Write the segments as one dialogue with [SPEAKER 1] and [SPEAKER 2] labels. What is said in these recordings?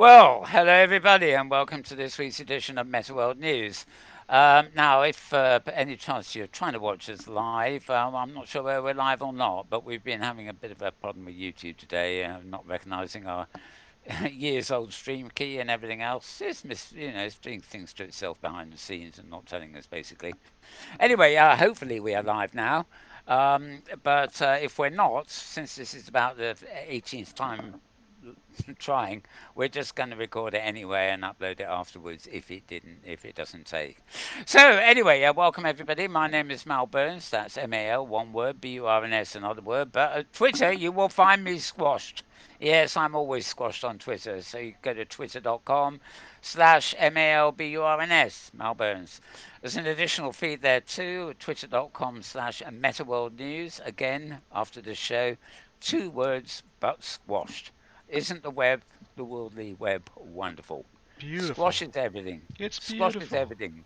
[SPEAKER 1] Well, hello everybody, and welcome to this week's edition of Metaworld News. Now, if any chance you're trying to watch us live, I'm not sure whether we're live or not, but we've been having a bit of a problem with YouTube today, not recognizing our years old stream key and everything else. It's doing things to itself behind the scenes and not telling us basically. Anyway, hopefully we are live now. But if we're not, since this is about the 18th time trying, we're just going to record it anyway and upload it afterwards if it doesn't take. So anyway, welcome everybody. My name is Mal Burns. That's MAL, one word. BURNS, another word. But at Twitter, you will find me squashed. Yes, I'm always squashed on Twitter. So you go to twitter.com/MALBURNS, Mal Burns. There's an additional feed there too, twitter.com/MetaWorld News. Again, after the show, two words but squashed. Isn't the web, the worldly web, wonderful?
[SPEAKER 2] Beautiful.
[SPEAKER 1] Squashes everything.
[SPEAKER 2] It's
[SPEAKER 1] Squashes
[SPEAKER 2] beautiful.
[SPEAKER 1] everything,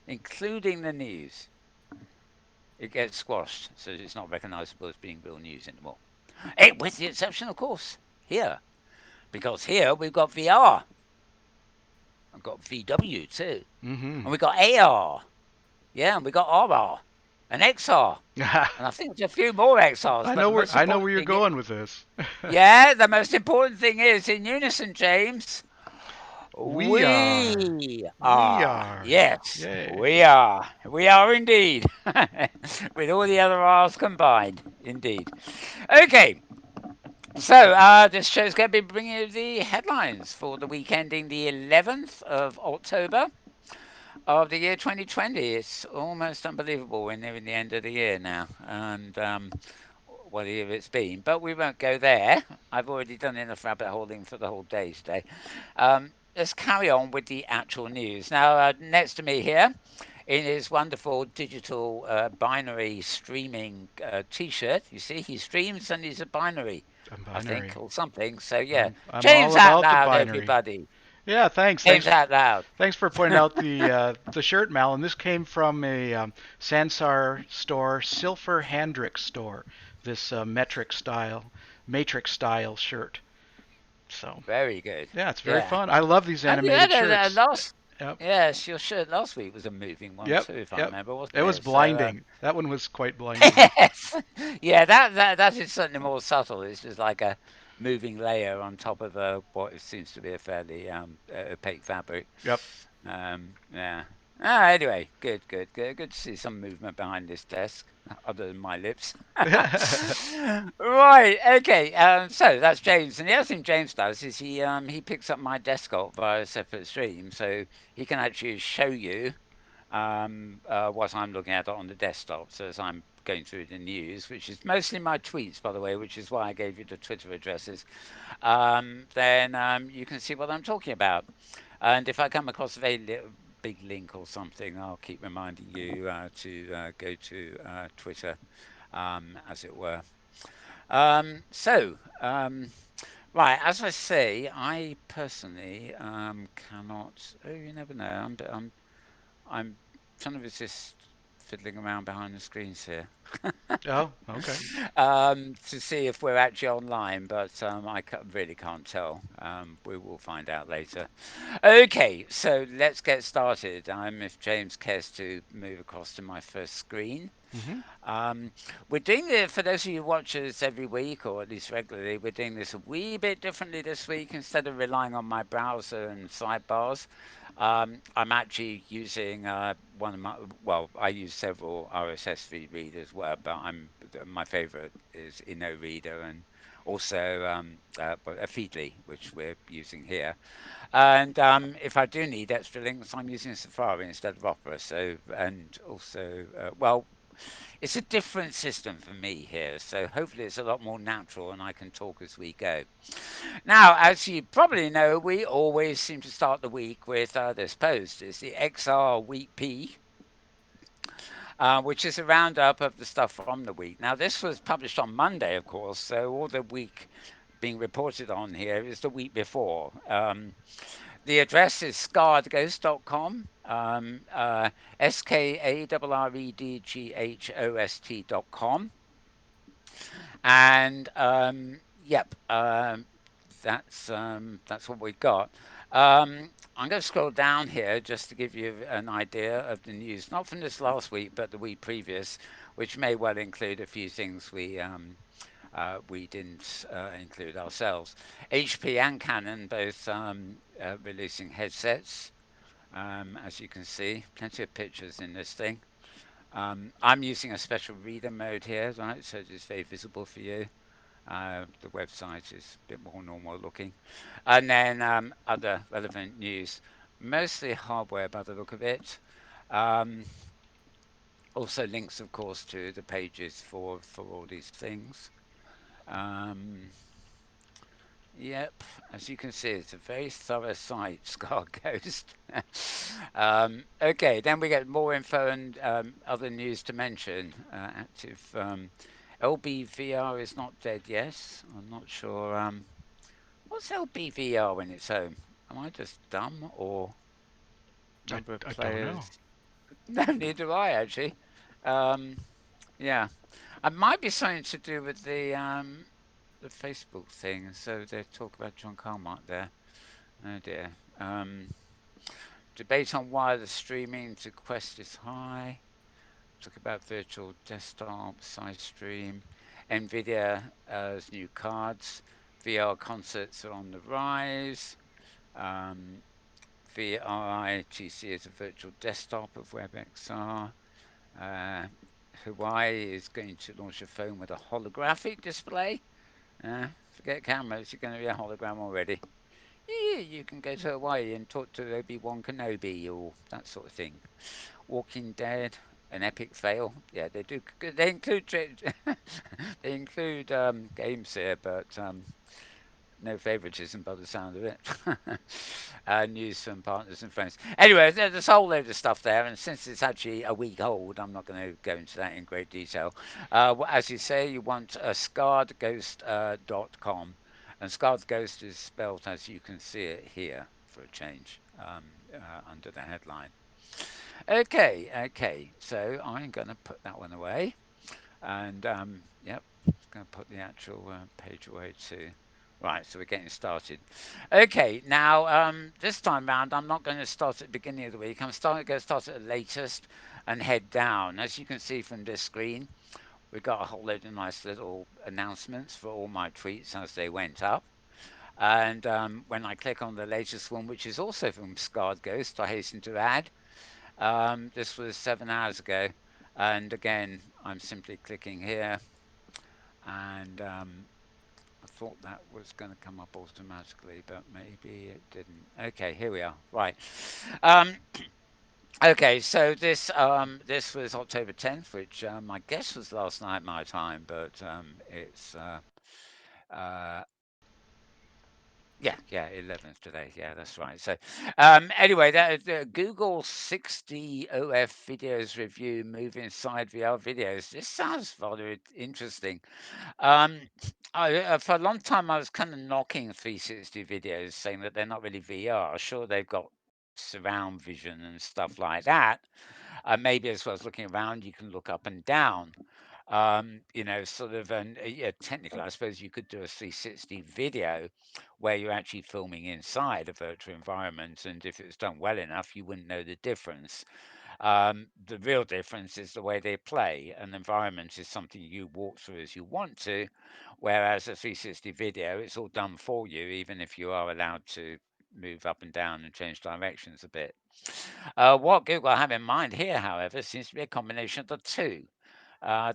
[SPEAKER 1] including the news. It gets squashed, so it's not recognizable as being real news anymore. With the exception, of course, here. Because here we've got VR. I've got VW too.
[SPEAKER 2] Mm-hmm.
[SPEAKER 1] And we've got AR. Yeah, and we've got RR. And XR. And I think there's a few more XRs, but the most
[SPEAKER 2] I know where
[SPEAKER 1] important
[SPEAKER 2] you're
[SPEAKER 1] thing is,
[SPEAKER 2] going with this.
[SPEAKER 1] yeah, the most important thing is in unison, James.
[SPEAKER 2] We are.
[SPEAKER 1] We
[SPEAKER 2] We
[SPEAKER 1] are.
[SPEAKER 2] are.
[SPEAKER 1] Yes,
[SPEAKER 2] Yay.
[SPEAKER 1] we are. We are indeed. With all the other R's combined. Indeed. Okay, so this show's going to be bringing you the headlines for the week ending the 11th of October of the year 2020. It's almost unbelievable. We're nearing the end of the year now. And what year it's been, but we won't go there. I've already done enough rabbit holing for the whole day today. Let's carry on with the actual news. Now, next to me here, in his wonderful digital binary streaming T-shirt, you see, he streams and he's a binary,
[SPEAKER 2] I'm
[SPEAKER 1] I think,
[SPEAKER 2] binary.
[SPEAKER 1] or something. So yeah,
[SPEAKER 2] I'm
[SPEAKER 1] James
[SPEAKER 2] all
[SPEAKER 1] out
[SPEAKER 2] about the
[SPEAKER 1] loud,
[SPEAKER 2] binary.
[SPEAKER 1] everybody.
[SPEAKER 2] Yeah, thanks.
[SPEAKER 1] James out loud.
[SPEAKER 2] Thanks for pointing out the shirt, Mal. And this came from a Sansar store, Silfer Handrick store. This matrix style shirt. So
[SPEAKER 1] Very good.
[SPEAKER 2] yeah, it's very
[SPEAKER 1] Yeah.
[SPEAKER 2] fun. I love these
[SPEAKER 1] And you had
[SPEAKER 2] animated
[SPEAKER 1] a
[SPEAKER 2] shirts.
[SPEAKER 1] last.
[SPEAKER 2] Yep.
[SPEAKER 1] Yes, your shirt last week was a moving one
[SPEAKER 2] Yep.
[SPEAKER 1] too, if I
[SPEAKER 2] Yep.
[SPEAKER 1] remember, wasn't
[SPEAKER 2] It was
[SPEAKER 1] it? So
[SPEAKER 2] blinding. That one was quite blinding.
[SPEAKER 1] yes. Yeah, that is certainly more subtle. It's just like a moving layer on top of what seems to be a fairly opaque fabric.
[SPEAKER 2] Yep.
[SPEAKER 1] Yeah. Anyway, good to see some movement behind this desk, other than my lips. Right. Okay. So that's James, and the other thing James does is he picks up my desktop via a separate stream, so he can actually show you what I'm looking at on the desktop. So as I'm going through the news, which is mostly my tweets, by the way, which is why I gave you the Twitter addresses, then you can see what I'm talking about. And if I come across a very big link or something, I'll keep reminding you to go to Twitter, as it were. Right, as I say, I personally cannot. Oh, you never know. I'm trying to resist fiddling around behind the screens here
[SPEAKER 2] Oh, okay.
[SPEAKER 1] to see if we're actually online, but really can't tell. We will find out later. Okay, so let's get started. If James cares to move across to my first screen.
[SPEAKER 2] Hmm.
[SPEAKER 1] Um, we're doing it for those of you who watch us every week, or at least regularly. We're doing this a wee bit differently this week. Instead of relying on my browser and sidebars, I'm actually using one of my. Well, I use several RSS feed readers, but my favorite is InnoReader and also a Feedly, which we're using here. And if I do need extra links, I'm using Safari instead of Opera. So and also, it's a different system for me here, so hopefully it's a lot more natural and I can talk as we go. Now, as you probably know, we always seem to start the week with this post. It's the XR Week P, which is a roundup of the stuff from the week. Now, this was published on Monday, of course, so all the week being reported on here is the week before. The address is scarredghost.com, SKARREDGHOST.com. And yep, that's what we've got. I'm going to scroll down here just to give you an idea of the news, not from this last week, but the week previous, which may well include a few things we didn't include ourselves. HP and Canon both releasing headsets, as you can see, plenty of pictures in this thing. I'm using a special reader mode here, right, so it's very visible for you. The website is a bit more normal looking. And then other relevant news, mostly hardware by the look of it. Um, Also links, of course, to the pages for all these things. Um, Yep, as you can see, it's a very thorough site, Scar Ghost. Okay, then we get more info and other news to mention. Active LBVR is not dead, yes. I'm not sure. What's LBVR when it's home? Am I just dumb or number of
[SPEAKER 2] I don't know.
[SPEAKER 1] players? No, neither do I actually. Um, yeah, it might be something to do with the Facebook thing. So they talk about John Carmack there. Oh dear. Debate on wireless streaming to Quest is high. Talk about virtual desktop, side stream. Nvidia's new cards. VR concerts are on the rise. Um, VRITC is a virtual desktop of WebXR. Uh, Hawaii is going to launch a phone with a holographic display. Forget cameras, you're going to be a hologram already. Yeah, you can go to Hawaii and talk to Obi-Wan Kenobi or that sort of thing. Walking Dead, an epic fail. Yeah, they do. They include they include games here, but no favoritism by the sound of it. News from partners and friends. Anyway, there's a whole load of stuff there, and since it's actually a week old, I'm not going to go into that in great detail. As you say, you want scarredghost.com, and Scarred Ghost is spelled as you can see it here for a change under the headline. Okay, okay, so I'm going to put that one away, and yep, going to put the actual page away too. Right, so we're getting started. Okay, now this time round, I'm not going to start at the beginning of the week. Going to start at the latest and head down. As you can see from this screen, we've got a whole load of nice little announcements for all my tweets as they went up. And when I click on the latest one, which is also from Scarred Ghost, I hasten to add, this was 7 hours ago. And again, I'm simply clicking here and I thought that was going to come up automatically, but maybe it didn't. Okay, here we are. Right. Um, okay, so this was October 10th, which I guess was last night my time, but it's uh, yeah, 11th today. Yeah, that's right. So, anyway, Google 60 OF videos review move inside VR videos. This sounds rather interesting. Um, for a long time, I was kind of knocking 360 videos, saying that they're not really VR. Sure, they've got surround vision and stuff like that. Maybe as well as looking around, you can look up and down. Sort of, and yeah, technically, I suppose you could do a 360 video where you're actually filming inside a virtual environment, and if it was done well enough, you wouldn't know the difference. The real difference is the way they play. An environment is something you walk through as you want to, whereas a 360 video, it's all done for you, even if you are allowed to move up and down and change directions a bit. What Google have in mind here, however, seems to be a combination of the two.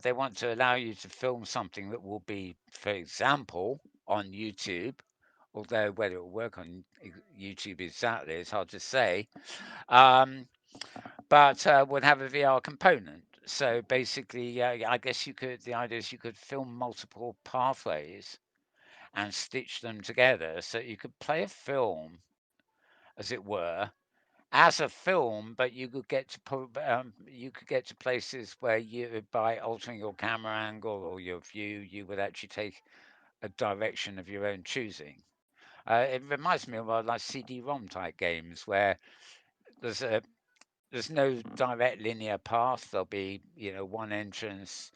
[SPEAKER 1] They want to allow you to film something that will be, for example, on YouTube. Although whether it will work on YouTube exactly is hard to say. Um, but would have a VR component. So basically, I guess you could. The idea is you could film multiple pathways and stitch them together, so you could play a film, as it were, as a film, but you could get to you could get to places where you, by altering your camera angle or your view, you would actually take a direction of your own choosing. It reminds me of like CD-ROM type games where there's a there's no direct linear path. There'll be, one entrance,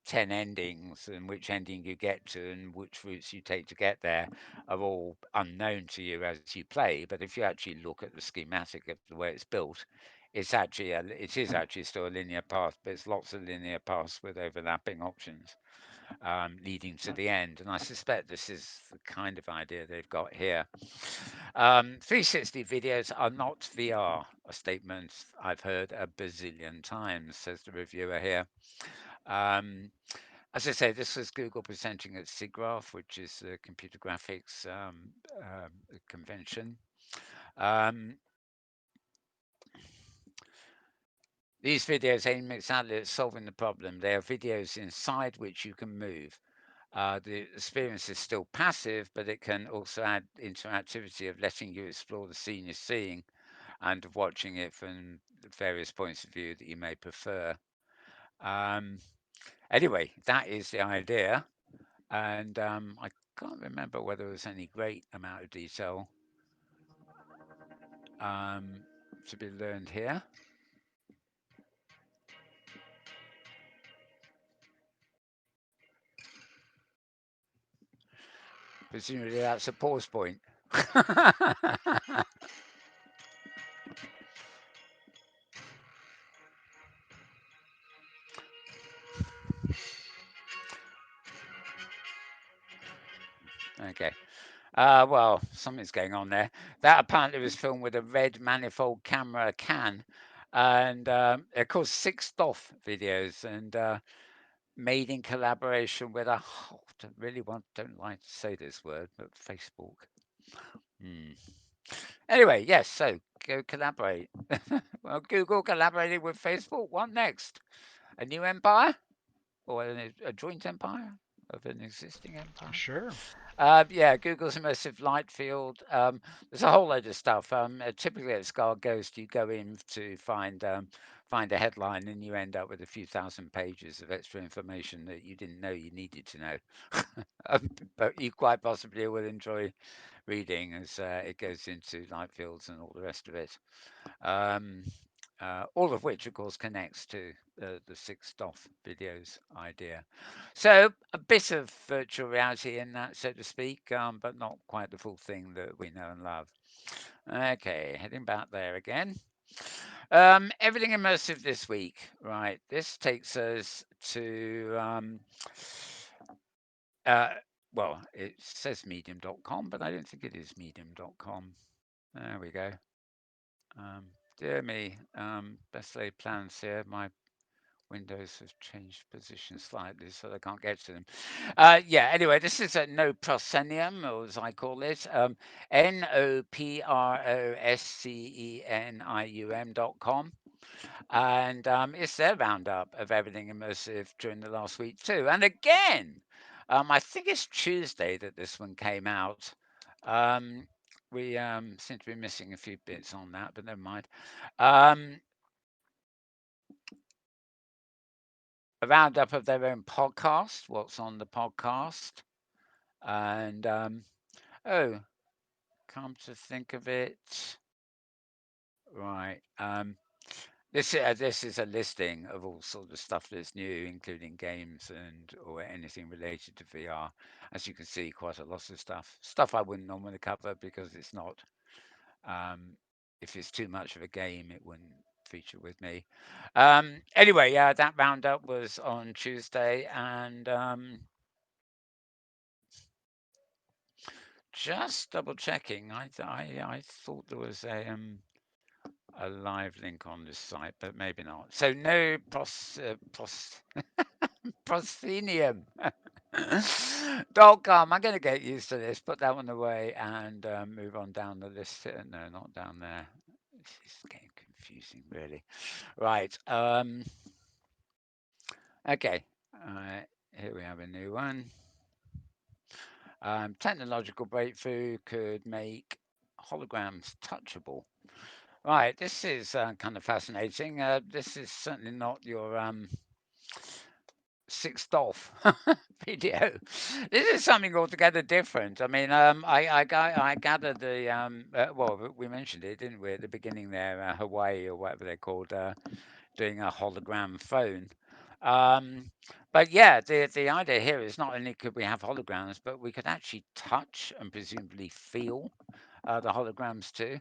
[SPEAKER 1] 10 endings, and which ending you get to and which routes you take to get there are all unknown to you as you play. But if you actually look at the schematic of the way it's built, it is actually still a linear path, but it's lots of linear paths with overlapping options leading to the end. And I suspect this is the kind of idea they've got here. 360 videos are not VR, a statement I've heard a bazillion times, says the reviewer here. Um, as I say, this was Google presenting at SIGGRAPH, which is the computer graphics convention. Um, these videos aim exactly at solving the problem. They are videos inside which you can move. The experience is still passive, but it can also add interactivity of letting you explore the scene you're seeing and of watching it from various points of view that you may prefer. Um, anyway, that is the idea. And I can't remember whether there was any great amount of detail um, to be learned here. Presumably that's a pause point. Okay. Well, something's going on there. That apparently was filmed with a red manifold camera can, and they're called six DOF videos, and made in collaboration with a. Oh, don't like to say this word, but Facebook. Hmm. Anyway, yes. So go collaborate. Well, Google collaborated with Facebook. What next? A new empire or a joint empire of an existing empire?
[SPEAKER 2] Sure.
[SPEAKER 1] Yeah, Google's immersive light field. There's a whole load of stuff. Typically at Scar Ghost, you go in to find a headline, and you end up with a few thousand pages of extra information that you didn't know you needed to know. Um, but you quite possibly will enjoy reading as it goes into light fields and all the rest of it. Um, all of which, of course, connects to the six DOF videos idea. So a bit of virtual reality in that, so to speak, but not quite the full thing that we know and love. Okay, heading back there again. Everything immersive this week, right? This takes us to, uh, well, it says medium.com, but I don't think it is medium.com. There we go. Um, dear me, best laid plans here. My windows have changed position slightly, so I can't get to them. Yeah, anyway, this is a no proscenium, or as I call it, noproscenium.com. And it's their roundup of everything immersive during the last week, too. And again, I think it's Tuesday that this one came out. Um, we seem to be missing a few bits on that, but never mind. Um, a roundup of their own podcast, what's on the podcast. And oh, come to think of it, right. This is a listing of all sorts of stuff that's new, including games and or anything related to VR. As you can see, quite a lot of stuff I wouldn't normally cover because it's not. Um, if it's too much of a game, it wouldn't feature with me. Anyway, yeah, that roundup was on Tuesday, and just double checking. I thought there was a live link on this site, but maybe not. So no proscenium. .com. I'm going to get used to this. Put that one away and move on down the list. No, not down there. This is getting confusing, really. Right. Okay. Here we have a new one. Technological breakthrough could make holograms touchable. Right, this is kind of fascinating. This is certainly not your sixth off video. This is something altogether different. I mean, I gathered well, we mentioned it, didn't we, at the beginning there, Hawaii or whatever they're called, doing a hologram phone. Um, but yeah, the idea here is not only could we have holograms, but we could actually touch and presumably feel the holograms too.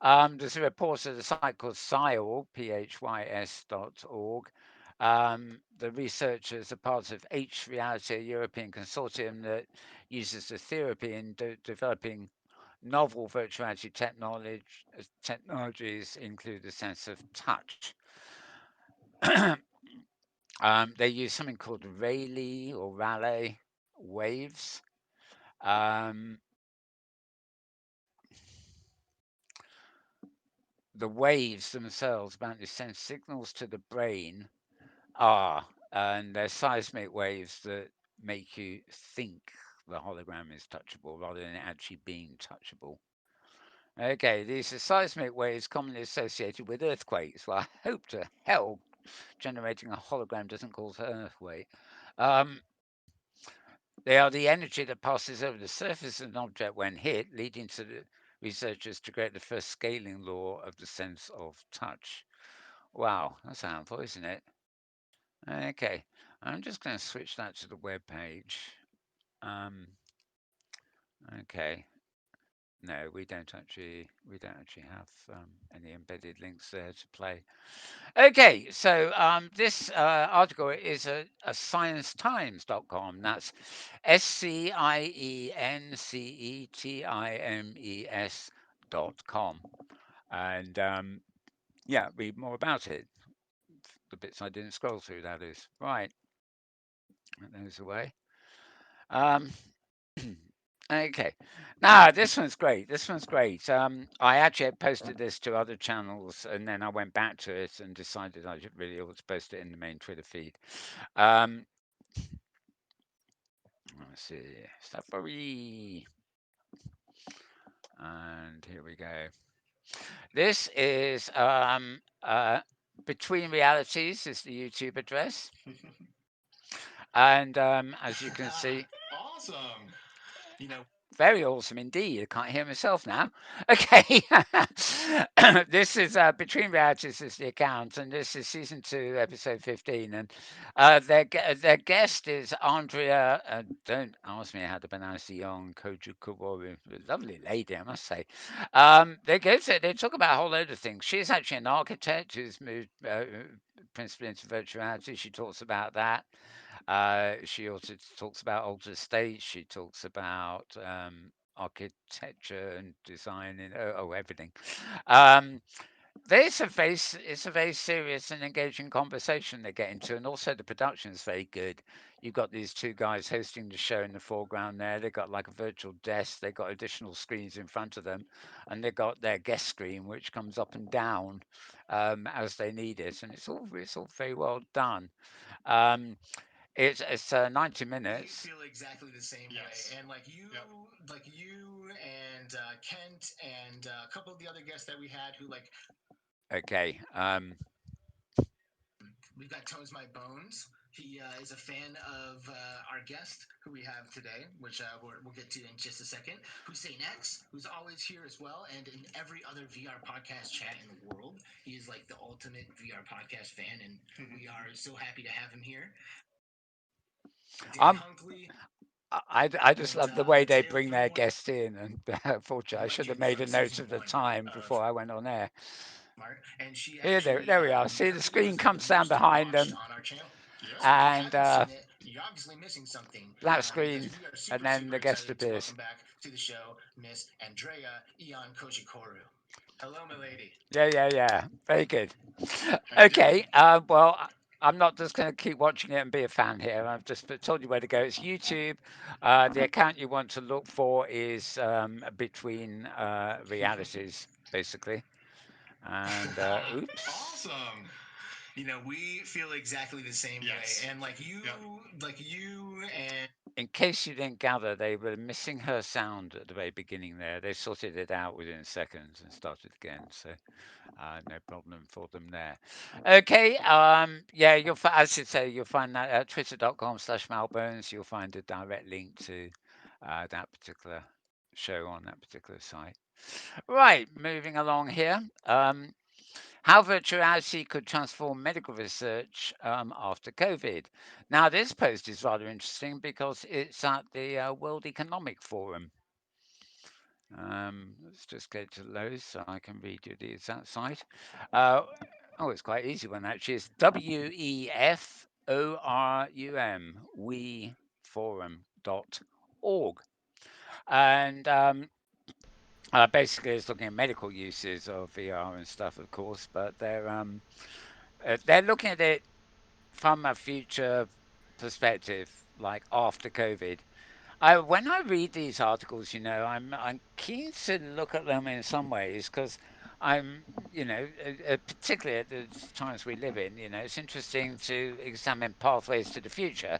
[SPEAKER 1] There's a report at a site called Psyorg, phys.org. The researchers are part of H Reality, a European consortium that uses the therapy in developing novel virtual reality technologies, include the sense of touch. They use something called Rayleigh waves. Um, the waves themselves apparently send signals to the brain are, and they're seismic waves that make you think the hologram is touchable rather than it actually being touchable. Okay, these are seismic waves commonly associated with earthquakes. Well, I hope to hell generating a hologram doesn't cause an earthquake. Um, they are the energy that passes over the surface of an object when hit, leading to the researchers to create the first scaling law of the sense of touch. Wow, that's helpful, isn't it? Okay, I'm just going to switch that to the web page. Um, okay, no, we don't actually have any embedded links there to play. Okay, so this article is a sciencetimes.com. That's SCIENCETIMES.com. And yeah, read more about it. The bits I didn't scroll through, that is. Right, that those away. Um, okay. Now, this one's great. This one's great. I actually had posted this to other channels and then I went back to it and decided I really ought to post it in the main Twitter feed. Um, let's see. Safari. And here we go. This is Between Realities is the YouTube address. And as you can see,
[SPEAKER 3] Awesome. You know,
[SPEAKER 1] very awesome indeed. I can't hear myself now. Okay. This is Between Realities is the account, and this is season 2, episode 15. And their guest is Andrea. Don't ask me how to pronounce the young Kojukuboru. Lovely lady, I must say. They talk about a whole load of things. She's actually an architect who's moved principally into virtual reality. She talks about that. She also talks about altered states. She talks about architecture and design and everything. Um, it's a very serious and engaging conversation they get into, and also the production is very good. You've got these two guys hosting the show in the foreground there. They've got like a virtual desk. They've got additional screens in front of them, and they've got their guest screen which comes up and down as they need it, and it's all very well done. Um, it's 90
[SPEAKER 3] we
[SPEAKER 1] minutes.
[SPEAKER 3] feel exactly the same
[SPEAKER 4] Yes.
[SPEAKER 3] way. And
[SPEAKER 4] Yep.
[SPEAKER 3] like you and Kent and a couple of the other guests that we had who
[SPEAKER 1] Okay.
[SPEAKER 3] we've got Tones My Bones. He is a fan of our guest who we have today, which we'll get to in just a second. Hussein X, who's always here as well, and in every other VR podcast chat in the world. He is like the ultimate VR podcast fan, and we are so happy to have him here. Dan
[SPEAKER 1] Um,
[SPEAKER 3] Hunkley
[SPEAKER 1] I just
[SPEAKER 3] and
[SPEAKER 1] love the way they
[SPEAKER 3] Teo
[SPEAKER 1] bring their
[SPEAKER 3] Throwaway,
[SPEAKER 1] guests in, and
[SPEAKER 3] the
[SPEAKER 1] unfortunately, I should have
[SPEAKER 3] legend
[SPEAKER 1] made a
[SPEAKER 3] from
[SPEAKER 1] note
[SPEAKER 3] season
[SPEAKER 1] of the
[SPEAKER 3] one
[SPEAKER 1] time
[SPEAKER 3] of
[SPEAKER 1] before I went on air.
[SPEAKER 3] Mark, and she
[SPEAKER 1] Here,
[SPEAKER 3] actually
[SPEAKER 1] there we are. See,
[SPEAKER 3] her
[SPEAKER 1] the screen
[SPEAKER 3] videos are the
[SPEAKER 1] comes down
[SPEAKER 3] most
[SPEAKER 1] behind
[SPEAKER 3] watched
[SPEAKER 1] them,
[SPEAKER 3] on our channel.
[SPEAKER 4] Yep.
[SPEAKER 3] So if you
[SPEAKER 1] and
[SPEAKER 3] haven't seen it, you're obviously missing something
[SPEAKER 1] black
[SPEAKER 3] because
[SPEAKER 1] screen,
[SPEAKER 3] we are
[SPEAKER 1] and
[SPEAKER 3] super,
[SPEAKER 1] then
[SPEAKER 3] super
[SPEAKER 1] the guest
[SPEAKER 3] excited to
[SPEAKER 1] appears.
[SPEAKER 3] welcome back to the show Miss Andrea Ion Kochikoru. Hello, my lady.
[SPEAKER 1] Yeah, yeah, yeah. Very good.
[SPEAKER 4] How you doing?
[SPEAKER 1] Okay. Well, I'm not just going to keep watching it and be a fan here. I've just told you where to go. It's YouTube. The account you want to look for is Between Realities, basically. And oops.
[SPEAKER 4] Awesome.
[SPEAKER 3] We feel exactly the same
[SPEAKER 4] Yes.
[SPEAKER 3] way. And
[SPEAKER 4] Yep.
[SPEAKER 3] like you and
[SPEAKER 1] In case you didn't gather, they were missing her sound at the very beginning there. They sorted it out within seconds and started again. So no problem for them there. Okay. Yeah, I should say you'll find that at twitter.com/malbones. You'll find a direct link to that particular show on that particular site. Right. Moving along here. How virtual reality could transform medical research after COVID. Now, this post is rather interesting because it's at the World Economic Forum. Let's just go to Lowe's so I can read you the exact site. Uh, oh, it's quite easy one actually. It's WEFORUM, weforum.org. And basically, it's looking at medical uses of VR and stuff, of course, but they're looking at it from a future perspective, like after COVID. When I read these articles, I'm keen to look at them in some ways because I'm, particularly at the times we live in, it's interesting to examine pathways to the future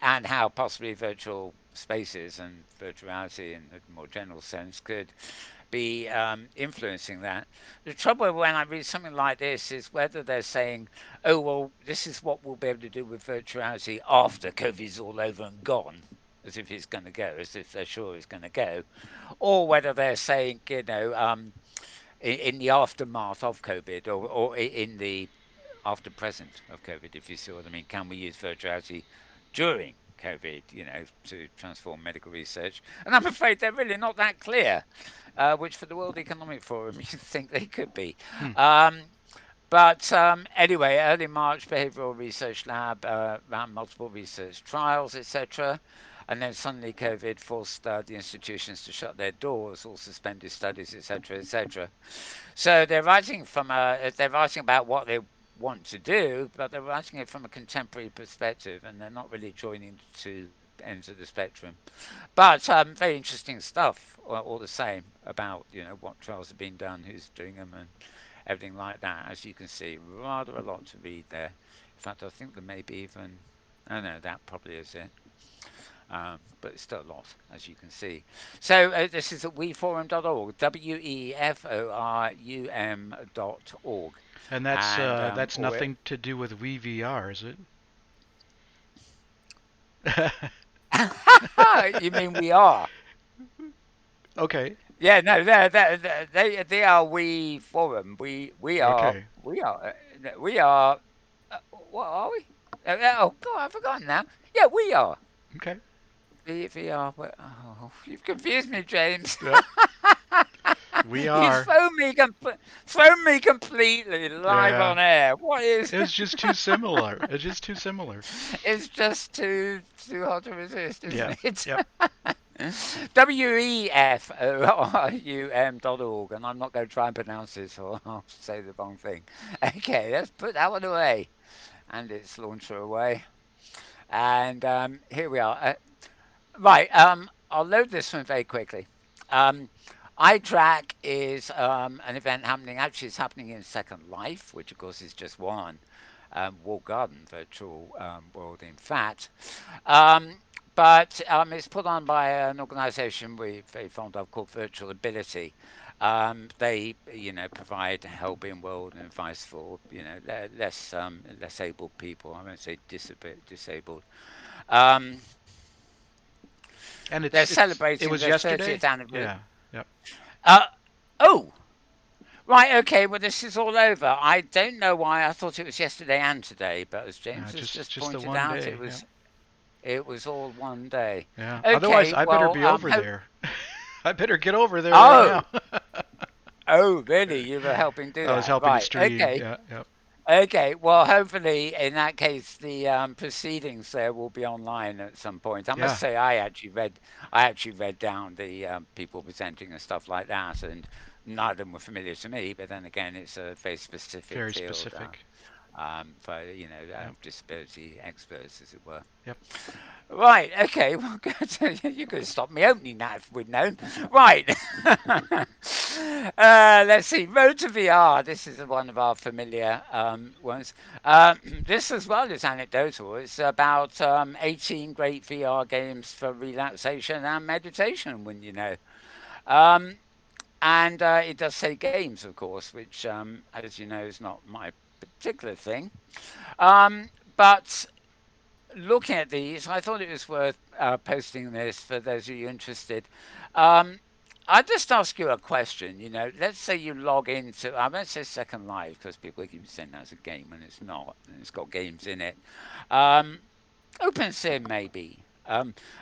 [SPEAKER 1] and how possibly virtual spaces and virtual reality in a more general sense could be influencing that. The trouble when I read something like this is whether they're saying, oh, well, this is what we'll be able to do with virtuality after COVID's all over and gone, as if it's going to go, as if they're sure it's going to go, or whether they're saying, in the aftermath of COVID or in the after present of COVID, if you see what I mean. Can we use virtuality during COVID, to transform medical research? And I'm afraid they're really not that clear, which for the World Economic Forum, you think they could be.
[SPEAKER 2] Hmm.
[SPEAKER 1] Um, but anyway, early March, Behavioural Research Lab ran multiple research trials, etc. And then suddenly COVID forced the institutions to shut their doors, or suspended studies, etc., etc. So they're writing about what they want to do, but they're writing it from a contemporary perspective, and they're not really joining the two ends of the spectrum. But very interesting stuff, all the same, about what trials have been done, who's doing them, and everything like that. As you can see, rather a lot to read there. In fact, I think there may be even. Oh no, that probably is it. But it's still a lot, as you can see. So this is at weforum.org, weforum.org,
[SPEAKER 2] And
[SPEAKER 1] and
[SPEAKER 2] that's nothing to do with WeVR, is it?
[SPEAKER 1] you mean we are?
[SPEAKER 2] Okay.
[SPEAKER 1] Yeah, no, they are we forum. We are
[SPEAKER 2] Okay.
[SPEAKER 1] we are. What are we? Oh God, I've forgotten now. Yeah, we are.
[SPEAKER 2] Okay.
[SPEAKER 1] We are. Oh, you've confused me, James.
[SPEAKER 2] Yep. We
[SPEAKER 1] You've
[SPEAKER 2] are.
[SPEAKER 1] thrown me completely live
[SPEAKER 2] Yeah.
[SPEAKER 1] on air. What is?
[SPEAKER 2] It's just too similar. It's just too similar.
[SPEAKER 1] It's just too hard to resist,
[SPEAKER 2] Yeah.
[SPEAKER 1] isn't it?
[SPEAKER 2] Yep.
[SPEAKER 1] weforum.org, and I'm not going to try and pronounce this or I'll say the wrong thing. Okay, let's put that one away and its launcher away. And here we are. Right, I'll load this one very quickly. Um, iTrack is an event happening, actually, it's happening in Second Life, which of course is just one walled garden virtual world, in fact. Um, but it's put on by an organisation we're very fond of called Virtual Ability. They, provide help in world and advice for, less able people. I won't say disabled. Um,
[SPEAKER 2] And
[SPEAKER 1] they're
[SPEAKER 2] it
[SPEAKER 1] celebrating
[SPEAKER 2] was
[SPEAKER 1] their 30th
[SPEAKER 2] yesterday?
[SPEAKER 1] anniversary.
[SPEAKER 2] Yeah. Yep.
[SPEAKER 1] Uh, oh, right, okay. Well, this is all over. I don't know why I thought it was yesterday and today, but as James has just
[SPEAKER 2] Just the
[SPEAKER 1] pointed
[SPEAKER 2] one
[SPEAKER 1] out,
[SPEAKER 2] day. Yep.
[SPEAKER 1] it was all one day.
[SPEAKER 2] Yeah. Otherwise,
[SPEAKER 1] Okay,
[SPEAKER 2] I better
[SPEAKER 1] well,
[SPEAKER 2] be over there. I better get over there right
[SPEAKER 1] oh,
[SPEAKER 2] now.
[SPEAKER 1] oh, really? You were helping do
[SPEAKER 2] I was
[SPEAKER 1] that,
[SPEAKER 2] helping to
[SPEAKER 1] right?
[SPEAKER 2] stream.
[SPEAKER 1] Okay,
[SPEAKER 2] Yeah. Yep.
[SPEAKER 1] okay. Well, hopefully, in that case, the proceedings there will be online at some point. I must
[SPEAKER 2] Yeah.
[SPEAKER 1] say, I actually read down the people presenting and stuff like that, and none of them were familiar to me. But then again, it's a very specific
[SPEAKER 2] Very
[SPEAKER 1] field
[SPEAKER 2] specific.
[SPEAKER 1] for
[SPEAKER 2] Yep.
[SPEAKER 1] disability experts, as it were.
[SPEAKER 2] Yep.
[SPEAKER 1] Right, okay, well, good. You could have stopped me opening that if we'd known. Right. Let's see. Road to VR. This is one of our familiar ones. This as well is anecdotal. It's about 18 great VR games for relaxation and meditation, when you know. Um, and it does say games, of course, which, as you know, is not my particular thing. But looking at these, I thought it was worth posting this for those of you interested. Um, I'll just ask you a question. Let's say you log into, I won't say Second Life because people keep saying that's a game and it's not, and it's got games in it. Um, OpenSim maybe.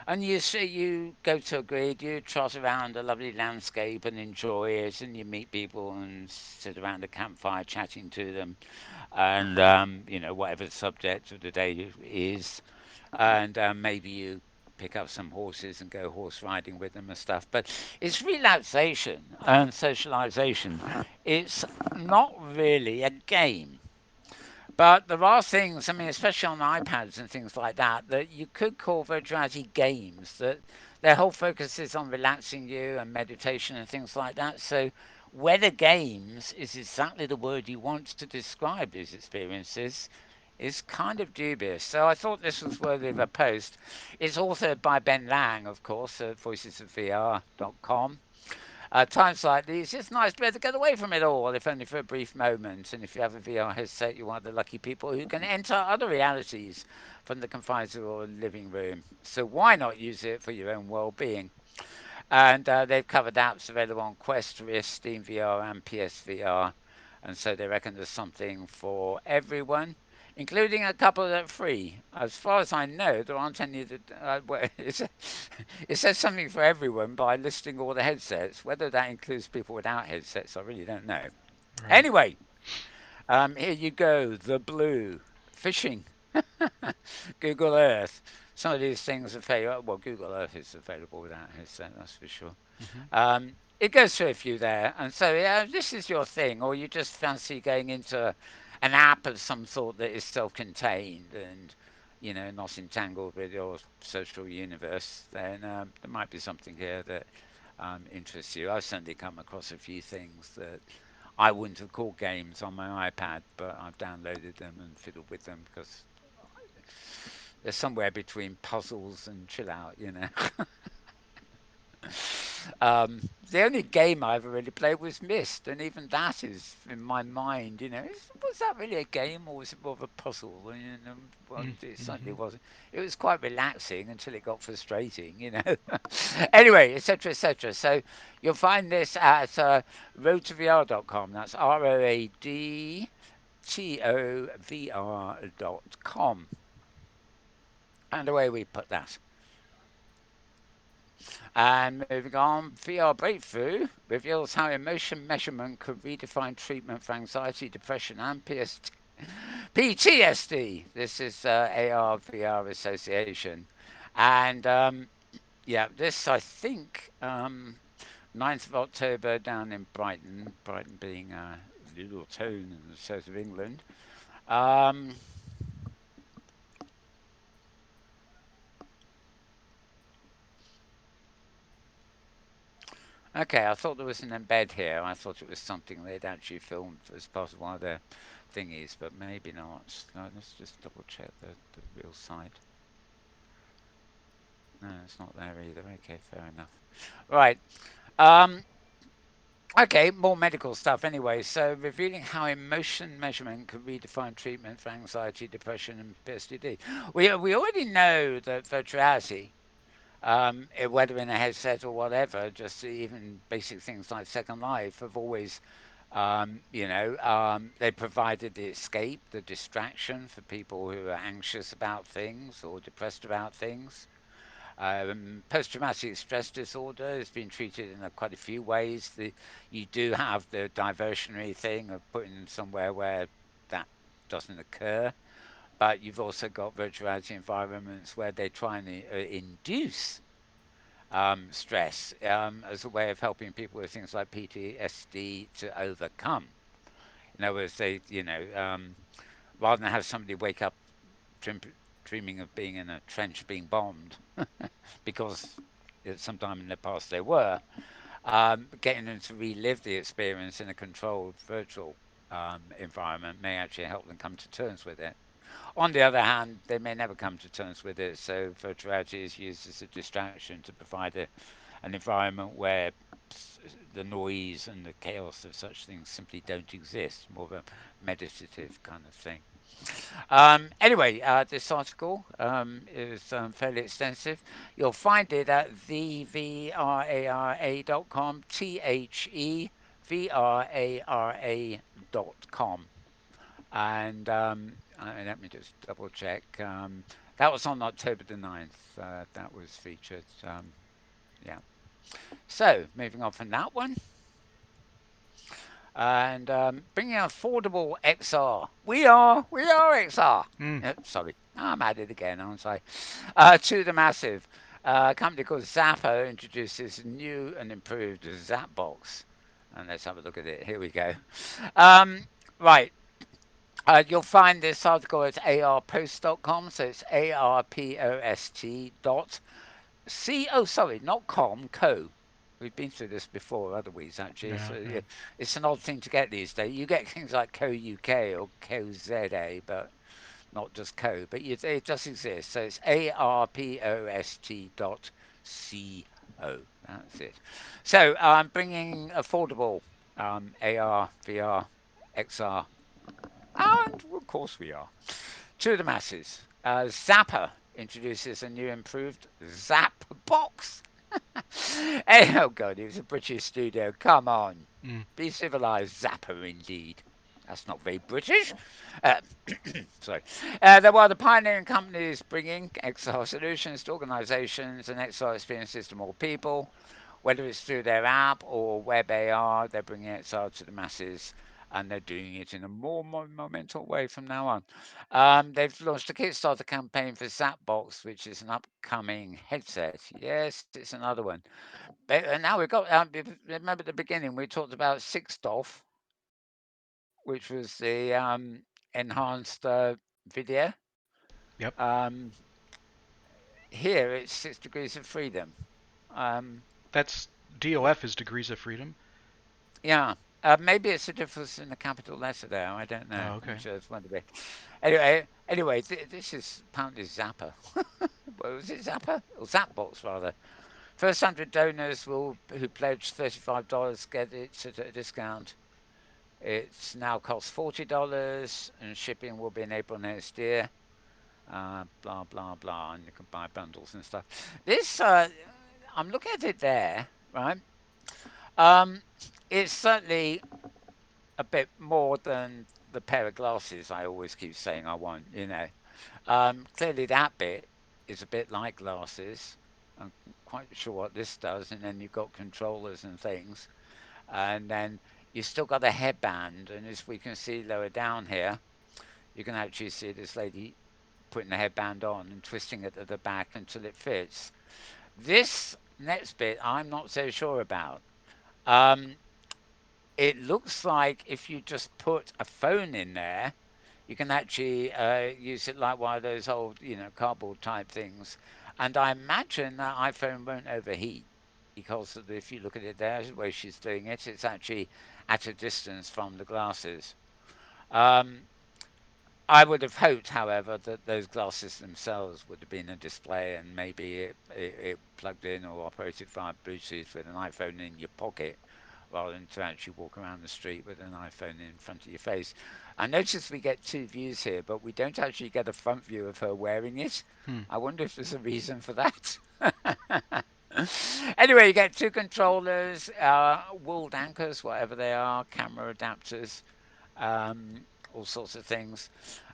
[SPEAKER 1] And you see, you go to a grid, you trot around a lovely landscape and enjoy it, and you meet people and sit around a campfire chatting to them, and whatever the subject of the day is, and maybe you pick up some horses and go horse riding with them and stuff. But it's relaxation and socialization. It's not really a game. But there are things, I mean, especially on iPads and things like that, that you could call virtual reality games, that their whole focus is on relaxing you and meditation and things like that. So whether games is exactly the word you want to describe these experiences is kind of dubious. So I thought this was worthy of a post. It's authored by Ben Lang, of course, at voicesofvr.com. Times like these, it's nice to be able to get away from it all, if only for a brief moment. And if you have a VR headset, you're one of the lucky people who can enter other realities from the confines of your living room. So why not use it for your own well-being? And they've covered apps available on Quest, Rift, Steam VR, and PSVR. And so they reckon there's something for everyone, including a couple that are free. As far as I know, there aren't any that. Well, it says something for everyone by listing all the headsets. Whether that includes people without headsets, I really don't know.
[SPEAKER 2] Right.
[SPEAKER 1] Anyway, here you go. The blue fishing, Google Earth. Some of these things are fair. Well, Google Earth is available without a headset, that's for sure.
[SPEAKER 2] Hmm.
[SPEAKER 1] It goes through a few there, and so yeah, this is your thing, or you just fancy going into an app of some sort that is self-contained and not entangled with your social universe, then there might be something here that interests you. I've certainly come across a few things that I wouldn't have called games on my iPad, but I've downloaded them and fiddled with them because they're somewhere between puzzles and chill out. The only game I ever really played was Myst, and even that is in my mind. Was that really a game or was it more of a puzzle? Well, it certainly
[SPEAKER 2] Mm-hmm.
[SPEAKER 1] wasn't. It was quite relaxing until it got frustrating. Anyway, etc., etc. So you'll find this at roadtovr.com. That's roadtovr.com, and away we put that. And moving on, VR Breakthrough reveals how emotion measurement could redefine treatment for anxiety, depression, and PTSD. This is AR VR Association. And yeah, this I think 9th of October down in Brighton, Brighton being a little town in the south of England. Um, Okay, I thought there was an embed here. I thought it was something they'd actually filmed as part of one of their thingies, but maybe not. No, let's just double check the real site. No, it's not there either. Okay, fair enough. Right. Um, okay, more medical stuff anyway. So, revealing how emotion measurement can redefine treatment for anxiety, depression, and PTSD. We already know that virtuality whether in a headset or whatever, just even basic things like Second Life have always, they provided the escape, the distraction for people who are anxious about things or depressed about things. Post-traumatic stress disorder has been treated in quite a few ways. You do have the diversionary thing of putting them somewhere where that doesn't occur, but you've also got virtual reality environments where they try and induce stress as a way of helping people with things like PTSD to overcome. In other words, rather than have somebody wake up dream, dreaming of being in a trench being bombed, because at some time in the past they were, getting them to relive the experience in a controlled virtual environment may actually help them come to terms with it. On the other hand, they may never come to terms with it, so virtuality is used as a distraction to provide an environment where the noise and the chaos of such things simply don't exist, more of a meditative kind of thing. Anyway, this article is fairly extensive. You'll find it at thevra.com, thevra.com. And let me just double check. That was on October the 9th. That was featured. Yeah. So, moving on from that one, and bringing affordable XR. We are XR.
[SPEAKER 2] Mm.
[SPEAKER 1] Sorry, I'm at it again, aren't I? To the massive. A company called Zappo introduces new and improved Zapbox. And let's have a look at it. Here we go. Um, right. You'll find this article at arpost.com. So it's ARPOST dot C. Oh, sorry, not com, co. We've been through this before, other weeks actually.
[SPEAKER 2] Yeah,
[SPEAKER 1] So
[SPEAKER 2] yeah.
[SPEAKER 1] yeah, it's an odd thing to get these days. You get things like co UK or co ZA, but not just co. But it does exist. So it's ARPOST dot CO. That's it. So I'm bringing affordable AR, VR, XR, and of course we are to the masses. Zapper introduces a new improved Zap box. Oh god, it was a British studio. Come on,
[SPEAKER 2] Mm.
[SPEAKER 1] be civilized, Zapper indeed. That's not very British. Uh, sorry. There were the pioneering companies bringing XR solutions to organizations and XR experiences to more people. Whether it's through their app or web AR, they're bringing XR to the masses and they're doing it in a more monumental way from now on. They've launched a Kickstarter campaign for Zapbox, which is an upcoming headset. Yes, it's another one. But now we've got, remember at the beginning, we talked about Sixtoff, which was the enhanced video.
[SPEAKER 2] Yep.
[SPEAKER 1] Um, Here it's 6 degrees of freedom. Um,
[SPEAKER 2] That's DOF is degrees of freedom.
[SPEAKER 1] yeah, maybe it's a difference in the capital letter there. I don't know.
[SPEAKER 2] Oh,
[SPEAKER 1] I'm
[SPEAKER 2] okay.
[SPEAKER 1] sure it's one to be. Anyway, this is apparently Zappa. What was it, Zappa? Or Zapbox, rather. First 100 donors will who pledge $35 get it at a discount. It's now costs $40 and shipping will be in April next year. Blah, blah, blah. And you can buy bundles and stuff. This, I'm looking at it there, right? Um, it's certainly a bit more than the pair of glasses I always keep saying I want. Clearly that bit is a bit like glasses. I'm quite sure what this does, and then you've got controllers and things, and then you still got a headband, and as we can see lower down here, you can actually see this lady putting the headband on and twisting it at the back until it fits. This next bit I'm not so sure about. Um, it looks like if you just put a phone in there, you can actually use it like one of those old, cardboard type things. And I imagine that iPhone won't overheat because if you look at it there, the way she's doing it, it's actually at a distance from the glasses. Um, I would have hoped, however, that those glasses themselves would have been a display and maybe it plugged in or operated via Bluetooth with an iPhone in your pocket rather than to actually walk around the street with an iPhone in front of your face. I notice we get two views here, but we don't actually get a front view of her wearing it.
[SPEAKER 2] Hmm.
[SPEAKER 1] I wonder if there's a reason for that. Anyway, you get two controllers, walled anchors, whatever they are, camera adapters, all sorts of things.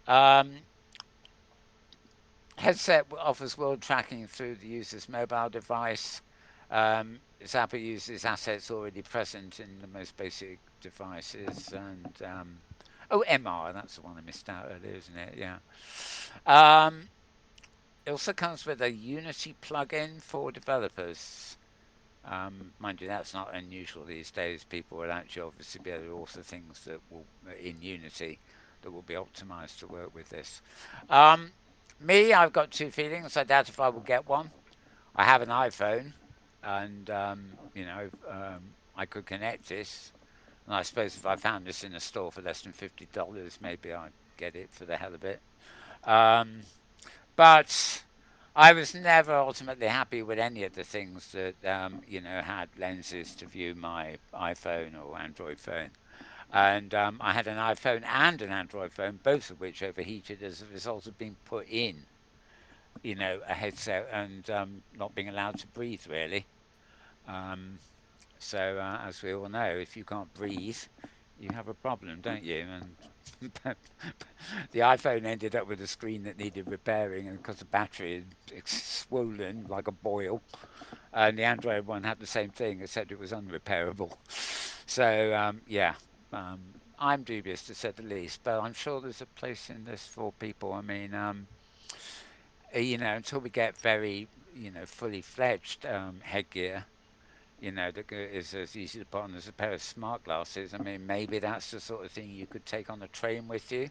[SPEAKER 1] Um, Headset offers world tracking through the user's mobile device. Zappa uses assets already present in the most basic devices. And MR, that's the one I missed out earlier, isn't it? Yeah. Um, it also comes with a Unity plugin for developers. Mind you, that's not unusual these days. People will actually obviously be able to author things that will in Unity that will be optimized to work with this. Um, I've got two feelings. I doubt if I will get one. I have an iPhone, and I could connect this. And I suppose if I found this in a store for less than $50, maybe I'd get it for the hell of it. Um, but I was never ultimately happy with any of the things that had lenses to view my iPhone or Android phone. And I had an iPhone and an Android phone, both of which overheated as a result of being put in, a headset and not being allowed to breathe really. Um, so as we all know, if you can't breathe, you have a problem, don't you? And the iPhone ended up with a screen that needed repairing, and because the battery had swollen like a boil, and the Android one had the same thing, except it was unrepairable. So yeah, I'm dubious to say the least, but I'm sure there's a place in this for people. I mean, until we get very, fully fledged headgear, that is as easy to put on as a pair of smart glasses. I mean, maybe that's the sort of thing you could take on a train with you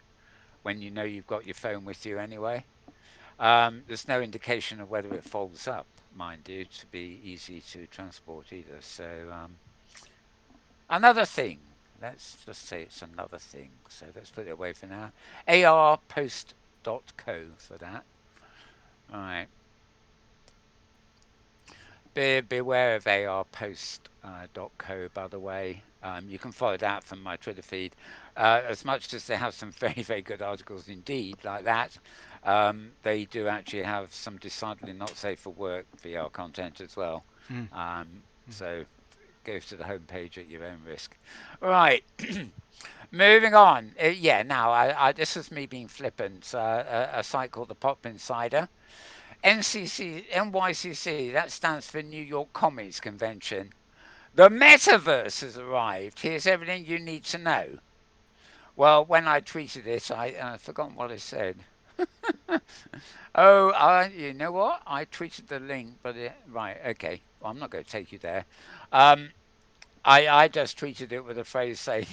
[SPEAKER 1] when you know you've got your phone with you anyway. There's no indication of whether it folds up, mind you, to be easy to transport either. So, another thing, let's just say it's another thing. So, let's put it away for now. arpost.co for that. All right. Beware of arpost.co, by the way. You can follow that from my Twitter feed. As much as they have some very, very good articles indeed, like that, they do actually have some decidedly not safe for work VR content as well.
[SPEAKER 2] Mm.
[SPEAKER 1] So go to the homepage at your own risk. Right, moving on. Yeah, now this is me being flippant. A site called the Pop Insider. NYCC, that stands for New York Comics Convention. The metaverse has arrived. Here's everything you need to know. Well, when I tweeted it, I forgotten what I said. Oh, you know what? I tweeted the link, but right, okay. Well, I'm not going to take you there. Um, I just tweeted it with a phrase saying,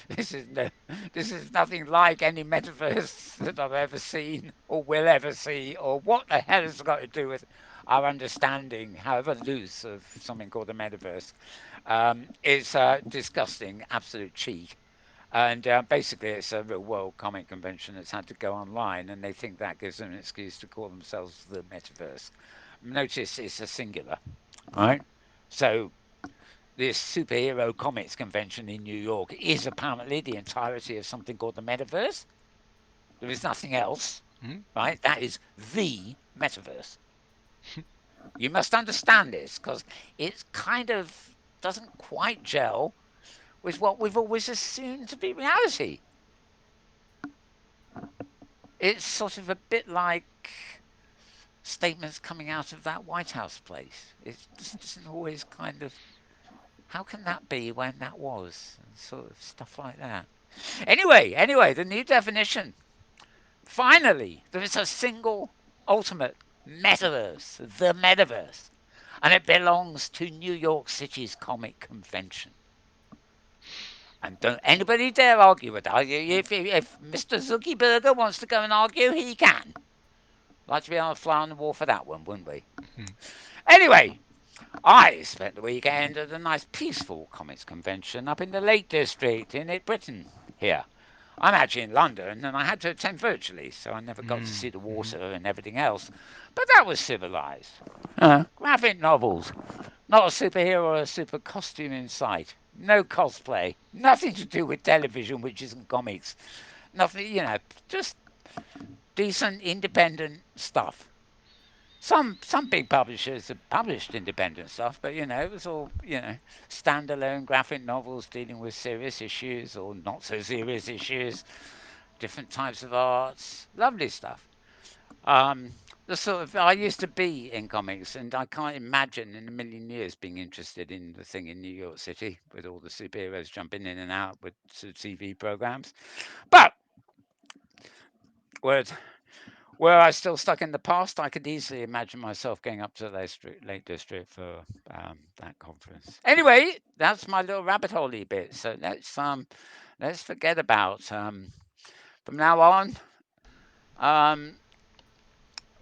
[SPEAKER 1] "This is no, this is nothing like any metaverse that I've ever seen or will ever see, or what the hell has it got to do with our understanding, however loose, of something called the metaverse. It's disgusting, absolute cheek." And basically, it's a real world comic convention that's had to go online, and they think that gives them an excuse to call themselves the metaverse. Notice it's a singular, right? So this superhero comics convention in New York is apparently the entirety of something called the metaverse. There is nothing else,
[SPEAKER 2] Mm.
[SPEAKER 1] right? That is the metaverse. You must understand this because it kind of doesn't quite gel with what we've always assumed to be reality. It's sort of a bit like statements coming out of that White House place. It just doesn't always kind of, how can that be when that was? And sort of stuff like that. Anyway, the new definition. Finally, there is a single ultimate metaverse, the metaverse, and it belongs to New York City's comic convention. And don't anybody dare argue with that. If Mr. Zuckerberg wants to go and argue, he can. Like to be on a fly on the wall for that one, wouldn't we?
[SPEAKER 2] Mm.
[SPEAKER 1] Anyway, I spent the weekend at a nice peaceful comics convention up in the Lake District in Britain here. I'm actually in London and I had to attend virtually, so I never got to
[SPEAKER 2] Mm.
[SPEAKER 1] see the
[SPEAKER 2] Mhm.
[SPEAKER 1] water and everything else. But that was civilized. Graphic novels, not a superhero or a super costume in sight. No cosplay. Nothing to do with television, which isn't comics. Nothing, just decent independent stuff. Some big publishers have published independent stuff, but it was all standalone graphic novels dealing with serious issues or not so serious issues, different types of arts, lovely stuff. Um, the sort of I used to be in comics, and I can't imagine in a million years being interested in the thing in New York City with all the superheroes jumping in and out with TV programs. But where were I still stuck in the past, I could easily imagine myself going up to the Lake District for that conference. Anyway, that's my little rabbit holey bit. So let's forget about from now on. Um,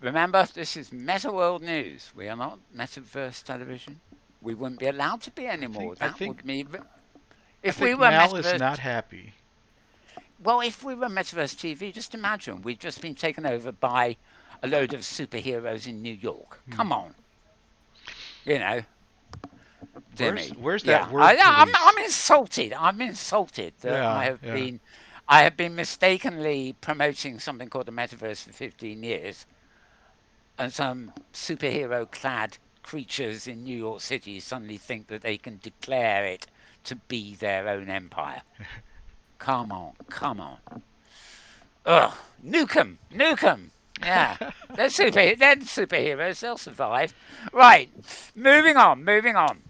[SPEAKER 1] Remember, this is Metaworld News. We are not Metaverse Television. We wouldn't be allowed to be
[SPEAKER 2] I think
[SPEAKER 1] anymore.
[SPEAKER 2] I
[SPEAKER 1] That
[SPEAKER 2] think
[SPEAKER 1] would be
[SPEAKER 2] I
[SPEAKER 1] if we
[SPEAKER 2] think
[SPEAKER 1] were
[SPEAKER 2] Mal is
[SPEAKER 1] Metaverse.
[SPEAKER 2] not happy.
[SPEAKER 1] Well, if we were Metaverse TV, just imagine we've just been taken over by a load of superheroes in New York.
[SPEAKER 2] Mm.
[SPEAKER 1] Come on, you know, dear
[SPEAKER 2] Where's
[SPEAKER 1] me.
[SPEAKER 2] where's that
[SPEAKER 1] Yeah,
[SPEAKER 2] word
[SPEAKER 1] I'm
[SPEAKER 2] police?
[SPEAKER 1] insulted. I'm insulted that
[SPEAKER 2] Yeah, yeah.
[SPEAKER 1] I have been mistakenly promoting something called the metaverse for 15 years, and some superhero-clad creatures in New York City suddenly think that they can declare it to be their own empire. Come on, come on. Ugh, nuke 'em. Yeah, they're superheroes. They'll survive. Right, moving on, moving on.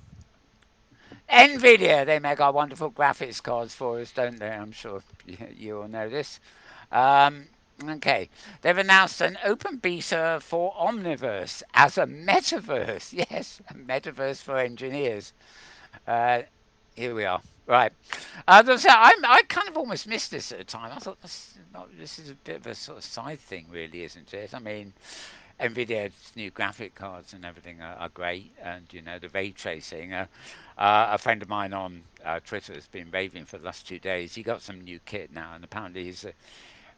[SPEAKER 1] Nvidia, they make our wonderful graphics cards for us, don't they? I'm sure you all know this. Um, okay, they've announced an open beta for Omniverse as a metaverse. Yes, a metaverse for engineers. Uh, Here we are. Right. I kind of almost missed this at the time. I thought this is a bit of a sort of side thing, really, isn't it? I mean, Nvidia's new graphic cards and everything are great, and you know the ray tracing. A friend of mine on Twitter has been raving for the last 2 days. He got some new kit now, and apparently he's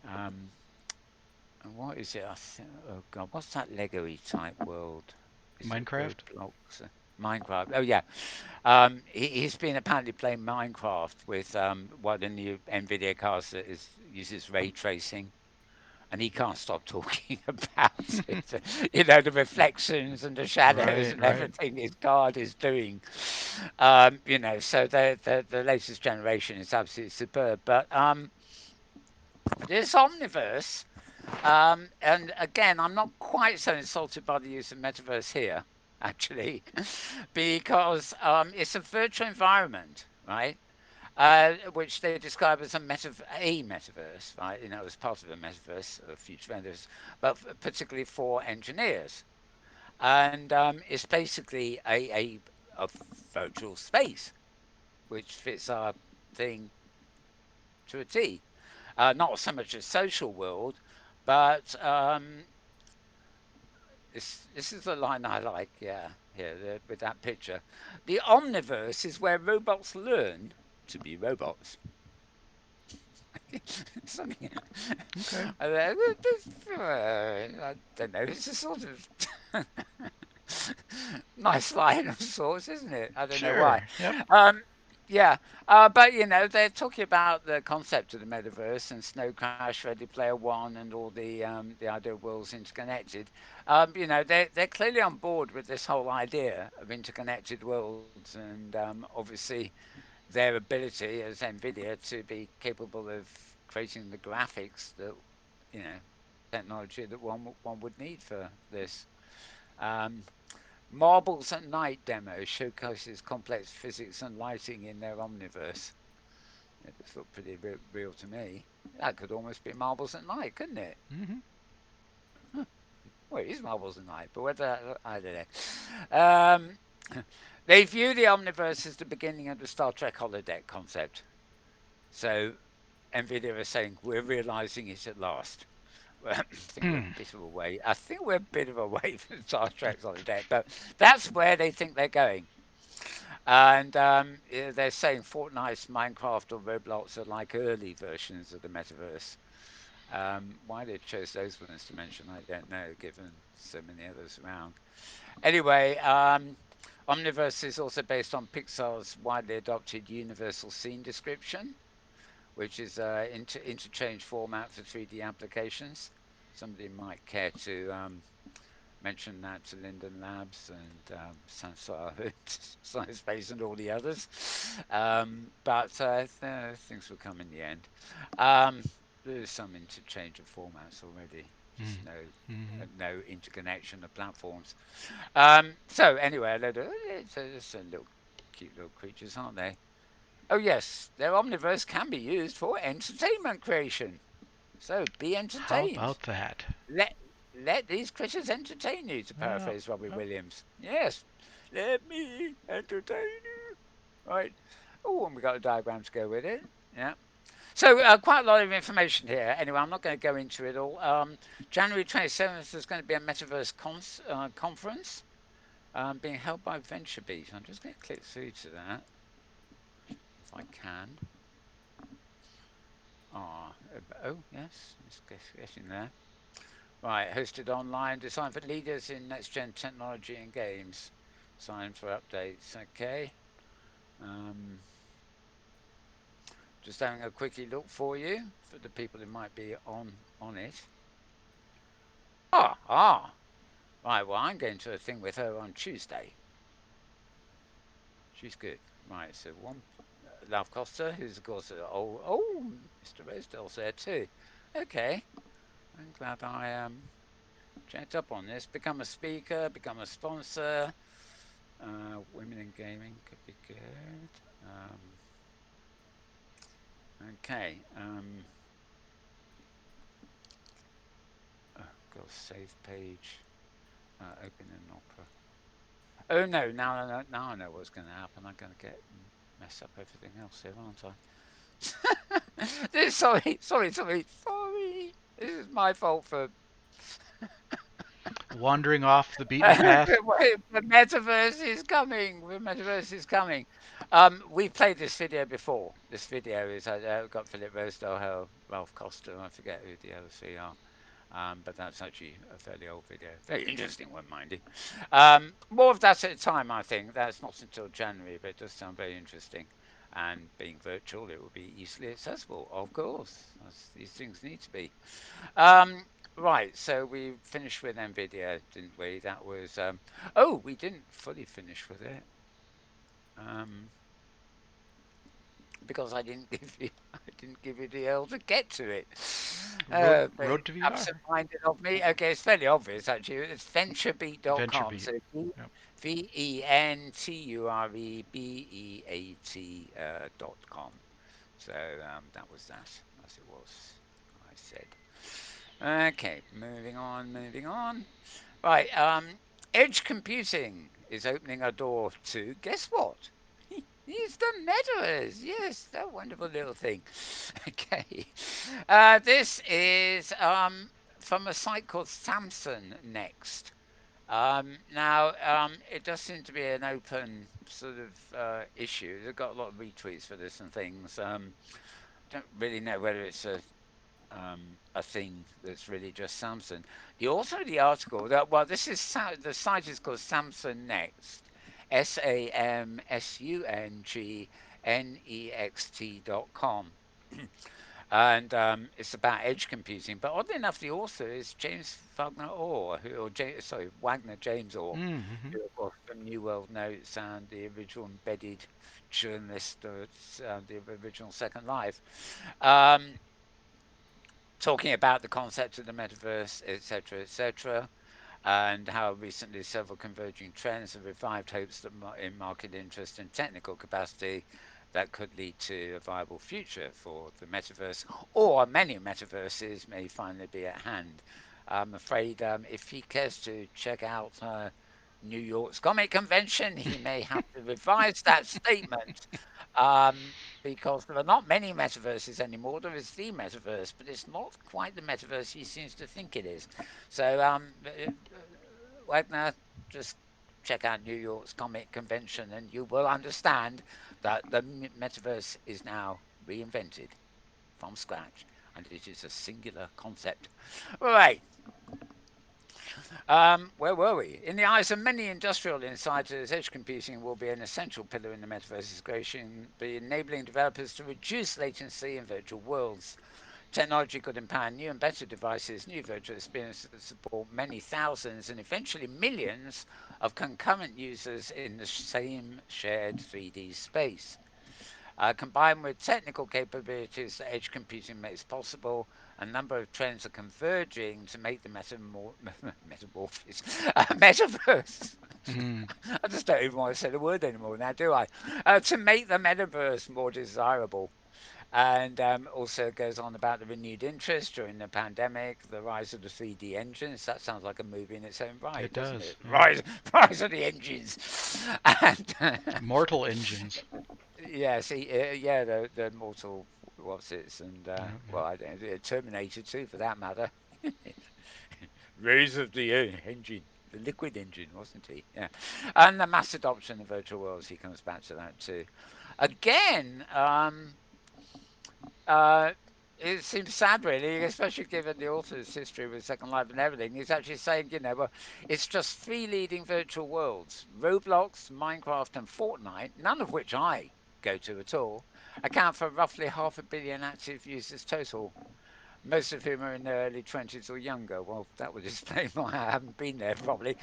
[SPEAKER 1] um, what is it? Oh God, what's that Lego-y type world? Is it
[SPEAKER 2] Minecraft?
[SPEAKER 1] Roblox? Minecraft. Oh yeah, he's been apparently playing Minecraft with one of the new Nvidia cards that uses ray tracing, and he can't stop talking about it. You know, the reflections and the shadows
[SPEAKER 2] Right,
[SPEAKER 1] and
[SPEAKER 2] right.
[SPEAKER 1] everything his card is doing. You know, so the latest generation is absolutely superb. But this Omniverse, and again, I'm not quite so insulted by the use of metaverse here, actually, because it's a virtual environment, right? Which they describe as a metaverse, right? You know, as part of a metaverse, a future metaverse, but particularly for engineers. And it's basically a virtual space, which fits our thing to a T. Not so much a social world, but this is the line I like. Yeah, here with that picture. The omniverse is where robots learn to be robots. Something.
[SPEAKER 2] Okay.
[SPEAKER 1] I don't know. It's a sort of nice line of sorts, isn't it? I don't know why.
[SPEAKER 2] Sure. Yep.
[SPEAKER 1] Um, yeah, but you know they're talking about the concept of the metaverse and Snow Crash, Ready Player One, and all the ideal worlds interconnected. You know they're clearly on board with this whole idea of interconnected worlds, and obviously their ability as Nvidia to be capable of creating the graphics that you know technology that one would need for this. Um, Marbles at Night demo showcases complex physics and lighting in their omniverse. It just looked pretty real to me. That could almost be Marbles at Night, couldn't it?
[SPEAKER 2] Hmm.
[SPEAKER 1] Well, it is Marbles at Night, but whether I don't know. They view the omniverse as the beginning of the Star Trek holodeck concept. So Nvidia is saying we're realizing it at last. Well, I think we're a
[SPEAKER 2] Hmm.
[SPEAKER 1] bit of a way. I think we're a bit of a way from Star Trek's on the deck, but that's where they think they're going. And yeah, they're saying Fortnite's Minecraft or Roblox are like early versions of the metaverse. Why they chose those ones to mention, I don't know, given so many others around. Anyway, Omniverse is also based on Pixar's widely adopted universal scene description, which is interchange format for 3D applications. Somebody might care to mention that to Linden Labs and Sansar, Science and all the others. But things will come in the end. Um, there's some interchange of formats already, just
[SPEAKER 2] Hmm.
[SPEAKER 1] no interconnection of platforms. So anyway, it's a little cute little creatures, aren't they? Oh yes, their omniverse can be used for entertainment creation. So be
[SPEAKER 2] How
[SPEAKER 1] entertained.
[SPEAKER 2] about that?
[SPEAKER 1] Let let these critters entertain you, to
[SPEAKER 2] Yep.
[SPEAKER 1] paraphrase Robbie
[SPEAKER 2] Yep.
[SPEAKER 1] Williams. Yes, let me entertain you. Right. Oh, and we got a diagram to go with it. Yeah. So quite a lot of information here. Anyway, I'm not going to go into it all. January 27th is going to be a metaverse conference being held by VentureBeat. I'm just going to click through to that if I can. Oh, yes, it's getting there. Right, hosted online, designed for leaders in next gen technology and games. Signed for updates. Okay. Um, just having a quickie look for you for the people who might be on it. Ah. Right. Well, I'm going to a thing with her on Tuesday. She's good. Right. So one, Love Costa, who's of course Mr. Rosedale's there too. Okay. I'm glad I checked up on this. Become a speaker. Become a sponsor. Women in gaming could be good. Okay. Oh, go save page. Open an opera. Oh no! Now I know what's going to happen. I'm going to get mess up everything else here, aren't I? Sorry. This is my fault for
[SPEAKER 2] Wandering off the beaten path.
[SPEAKER 1] the metaverse is coming. The metaverse is coming. We've played this video before. This video is got Philip Rosedale, Ralph Costa, I forget who the other three are. But that's actually a fairly old video. Very interesting one, mind you. More of that at a time, I think. That's not until January, but it does sound very interesting. And being virtual, it will be easily accessible, of course, as these things need to be. Um, right, so we finished with NVIDIA, didn't we? That was. Oh, we didn't fully finish with it. Um, because I didn't give you I didn't give you the L to get to it. Very
[SPEAKER 2] Road to VR.
[SPEAKER 1] absent-minded of me. Okay, it's fairly obvious actually. It's venturebeat.com.
[SPEAKER 2] VentureBeat.
[SPEAKER 1] So
[SPEAKER 2] Yep.
[SPEAKER 1] VentureBeat .com. So that was that, as it was. I said. Okay, moving on. Right, edge computing is opening a door to guess what? It's the metaverse. Yes, that wonderful little thing. Okay, this is from a site called Samson Next. Now, it does seem to be an open sort of issue. They've got a lot of retweets for this and things. Don't really know whether it's a thing that's really just Samsung. The author of the article that well, this is the site is called Samsung Next, SAMSUNGNEXT.com. And it's about edge computing. But oddly enough, the author is James Wagner Orr, Wagner James Orr,
[SPEAKER 2] Mm-hmm.
[SPEAKER 1] who of course from New World Notes and the original embedded journalist of the original Second Life. Um, Talking about the concept of the metaverse, etc., and how recently several converging trends have revived hopes that in market interest and technical capacity that could lead to a viable future for the metaverse, or many metaverses may finally be at hand. I'm afraid if he cares to check out New York's comic convention, he may have to revise that statement because there are not many metaverses anymore. There is the metaverse, but it's not quite the metaverse he seems to think it is. So, Wagner, just check out New York's comic convention and you will understand that the metaverse is now reinvented from scratch and it is a singular concept. Right. Where were we? In the eyes of many industrial insiders, edge computing will be an essential pillar in the metaverse's creation, by enabling developers to reduce latency in virtual worlds. Technology could empower new and better devices, new virtual experiences that support many thousands and eventually millions of concurrent users in the same shared 3D space. Combined with technical capabilities that edge computing makes possible, a number of trends are converging to make the metamorphosis, metaverse.
[SPEAKER 2] Mm-hmm.
[SPEAKER 1] I just don't even want to say the word anymore now, do I? To make the metaverse more desirable. And also goes on about the renewed interest during the pandemic, the rise of the 3D engines. That sounds like a movie in its own right,
[SPEAKER 2] It
[SPEAKER 1] doesn't
[SPEAKER 2] does.
[SPEAKER 1] it?
[SPEAKER 2] Yeah.
[SPEAKER 1] Rise of the engines. And
[SPEAKER 2] Mortal engines.
[SPEAKER 1] yeah, see, yeah, the Mortal, what's it? And
[SPEAKER 2] Yeah, yeah.
[SPEAKER 1] well, I don't know, Terminator 2 for that matter. Rise of the engine. The liquid engine, wasn't he? Yeah. And the mass adoption of virtual worlds, he comes back to that too. Again, uh, it seems sad, really, especially given the author's history with Second Life and everything. He's actually saying, well, it's just three leading virtual worlds: Roblox, Minecraft, and Fortnite, none of which I go to at all, account for roughly 500 million active users total, most of whom are in their early 20s or younger. Well, that would explain why I haven't been there, probably.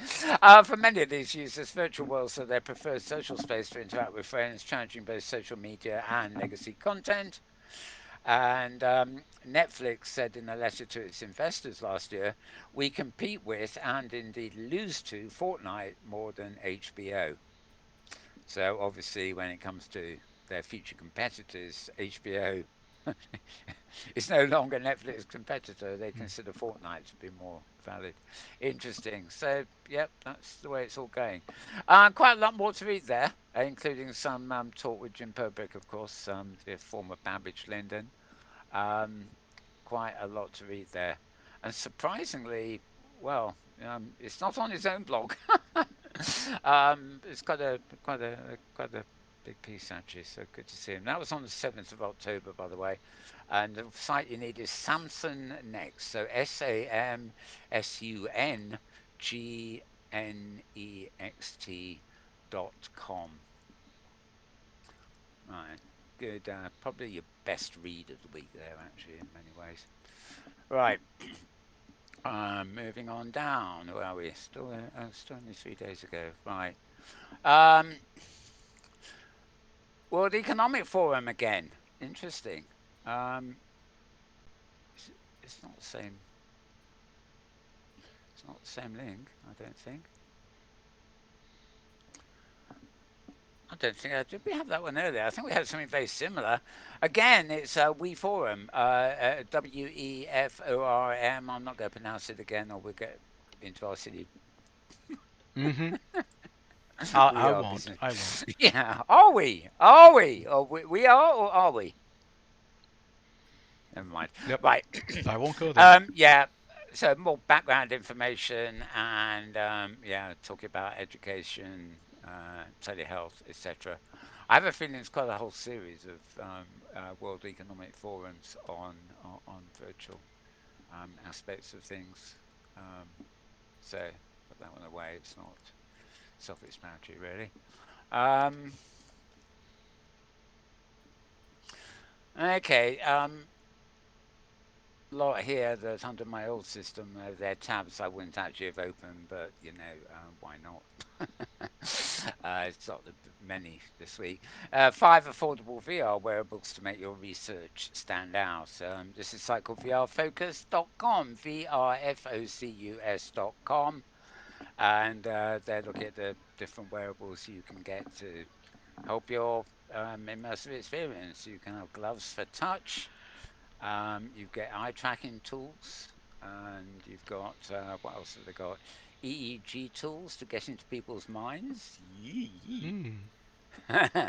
[SPEAKER 1] For many of these users, virtual worlds are their preferred social space to interact with friends, challenging both social media and legacy content. And Netflix said in a letter to its investors last year, we compete with and indeed lose to Fortnite more than HBO. So obviously, when it comes to their future competitors, HBO is no longer Netflix's competitor. They
[SPEAKER 2] Hmm.
[SPEAKER 1] consider Fortnite to be more valid. Interesting. So, yep, that's the way it's all going. Quite a lot more to read there, including some talk with Jim Perbrick, of course, the former Babbage Linden. Um, Quite a lot to read there. And surprisingly, well, it's not on his own blog. It's got quite a big piece actually, so good to see him. That was on the 7th of October, by the way. And the site you need is Samson Next. So SAMSUNGNEXT.com. Right. Good. Probably your best read of the week there, actually, in many ways. Right. Moving on down. Where are we? Still only 3 days ago. Right. Um, World Economic Forum again. Interesting. Um, it's, it's not the same. It's not the same link. I don't think. I don't think. Did we have that one earlier? I think we had something very similar. Again, it's We Forum. WEFORM. I'm not going to pronounce it again, or we'll get into our silly
[SPEAKER 2] Mm-hmm.
[SPEAKER 1] we
[SPEAKER 2] I
[SPEAKER 1] are
[SPEAKER 2] won't.
[SPEAKER 1] business.
[SPEAKER 2] I won't.
[SPEAKER 1] Yeah. Are we? Are we? Or we are, or are we? Never mind.
[SPEAKER 2] Yep.
[SPEAKER 1] Right.
[SPEAKER 2] I won't go there.
[SPEAKER 1] Yeah. So more background information and yeah, talking about education, telehealth, etc. I have a feeling it's quite a whole series of World Economic Forums on virtual aspects of things. Um, so put that one away. It's not self-explanatory, really. Um, okay. Lot here that's under my old system. They're tabs I wouldn't actually have opened, but why not? It's not many this week. Five affordable VR wearables to make your research stand out. This is a site called vrfocus.com, vrfocus.com, and they're looking at the different wearables you can get to help your immersive experience. You can have gloves for touch, you get eye tracking tools, and you've got what else have they got? EEG tools to get into people's minds. Yee.
[SPEAKER 2] Hmm.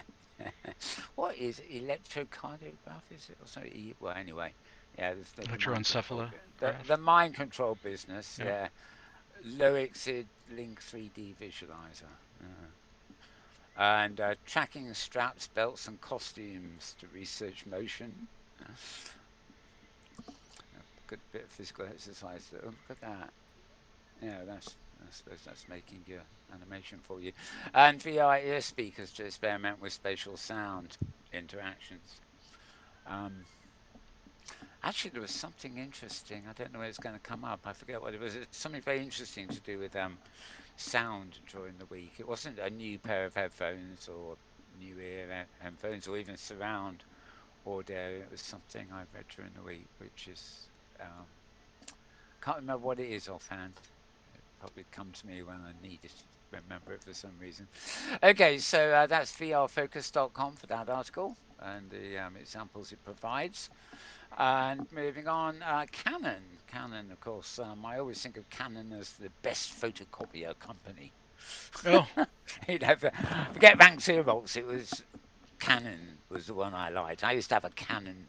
[SPEAKER 1] What is electrocardiograph? Is it or something? Well, anyway, yeah, there's the mind control, the
[SPEAKER 2] Electroencephalograph.
[SPEAKER 1] mind control business.
[SPEAKER 2] Yeah.
[SPEAKER 1] Yeah, low exit link 3D visualizer. And tracking straps, belts, and costumes to research motion. A good bit of physical exercise. Oh, look at that. Yeah, I suppose that's making your animation for you. And VI ear speakers to experiment with spatial sound interactions. Um, Actually, there was something interesting. I don't know where it's going to come up. I forget what it was. It's something very interesting to do with sound during the week. It wasn't a new pair of headphones or new ear headphones or even surround audio. It was something I read during the week, which is can't remember what it is offhand. It probably come to me when I need it. Remember it for some reason. Okay, so that's vrfocus.com for that article and the examples it provides. And moving on, Canon. Canon, of course, I always think of Canon as the best photocopier company.
[SPEAKER 2] Oh,
[SPEAKER 1] Forget Rank Xerox, it was Canon was the one I liked. I used to have a Canon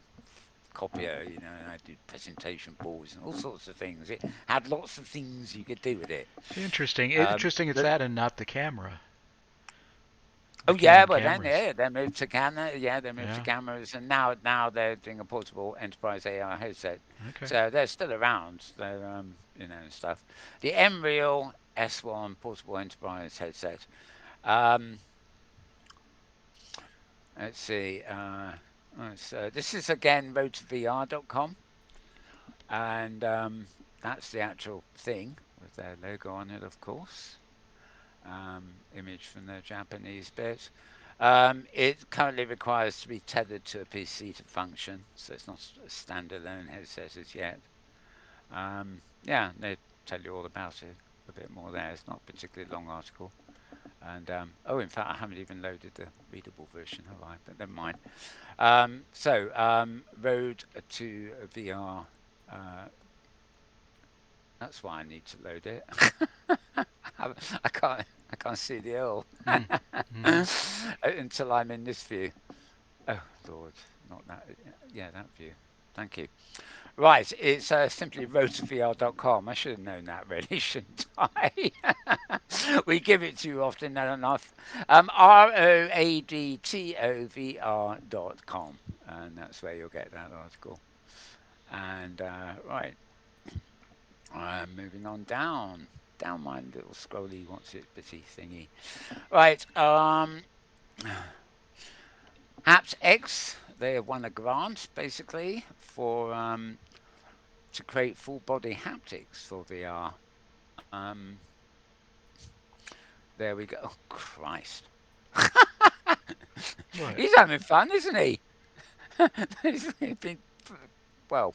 [SPEAKER 1] copier, and I did presentation boards and all sorts of things. It had lots of things you could do with it.
[SPEAKER 2] interesting.
[SPEAKER 1] Um,
[SPEAKER 2] Interesting. It's
[SPEAKER 1] the,
[SPEAKER 2] that and not the camera. The
[SPEAKER 1] Oh yeah,
[SPEAKER 2] Canon
[SPEAKER 1] well then
[SPEAKER 2] cameras.
[SPEAKER 1] yeah, they moved to camera. Yeah, they moved to
[SPEAKER 2] Yeah.
[SPEAKER 1] cameras, and now they're doing a portable enterprise AR headset.
[SPEAKER 2] Okay.
[SPEAKER 1] So they're still around. They're and stuff. The Emreal S1 portable enterprise headset. Um, let's see. So this is again rotorvr.com, and that's the actual thing with their logo on it, of course. Image from the Japanese bit. It currently requires to be tethered to a PC to function, so it's not a standalone headset as yet. Yeah, they tell you all about it a bit more there. It's not a particularly long article. And in fact, I haven't even loaded the readable version, have I? But never mind. Road to VR. Uh, that's why I need to load it. I can't. I can't see the L
[SPEAKER 2] Mm. Hmm.
[SPEAKER 1] until I'm in this view. Oh Lord, not that. Yeah, that view. Thank you. Right, it's simply rotorvr.com. I should have known that, really, shouldn't I? We give it to you often enough. ROADTOVR.com, and that's where you'll get that article. And right, moving on down my little scrolly, what's it, bitty thingy. Right, Apps X, they have won a grant basically for to create full body haptics for VR. Um, there we go. Oh, Christ.
[SPEAKER 2] What?
[SPEAKER 1] He's having fun, isn't he? He's been, well,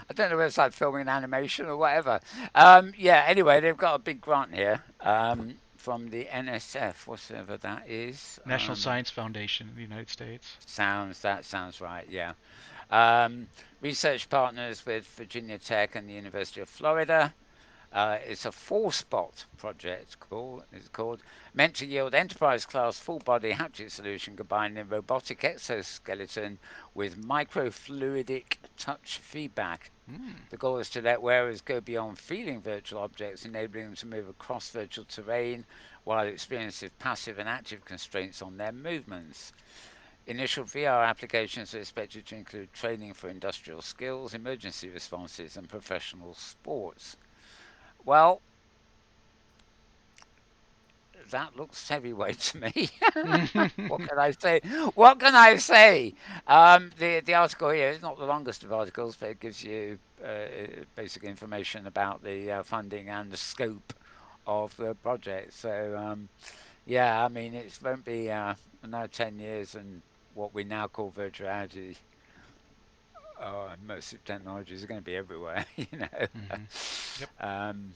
[SPEAKER 1] I don't know whether it's like filming animation or whatever. Yeah, anyway, they've got a big grant here from the NSF, whatever that is.
[SPEAKER 2] National Science Foundation in the United States.
[SPEAKER 1] That sounds right, yeah. Um, Research partners with Virginia Tech and the University of Florida. It's a four-spot project it's called, meant to yield enterprise-class full-body haptic solution combining robotic exoskeleton with microfluidic touch feedback.
[SPEAKER 2] Mm.
[SPEAKER 1] The goal is to let wearers go beyond feeling virtual objects, enabling them to move across virtual terrain while experiencing passive and active constraints on their movements. Initial VR applications are expected to include training for industrial skills, emergency responses, and professional sports. Well, that looks heavyweight to me. What can I say? What can I say? The article here is not the longest of articles, but it gives you basic information about the funding and the scope of the project. So yeah, I mean it won't be another 10 years, and what we now call virtual reality, immersive technologies are going to be everywhere.
[SPEAKER 2] Hmm. Yep.
[SPEAKER 1] Um,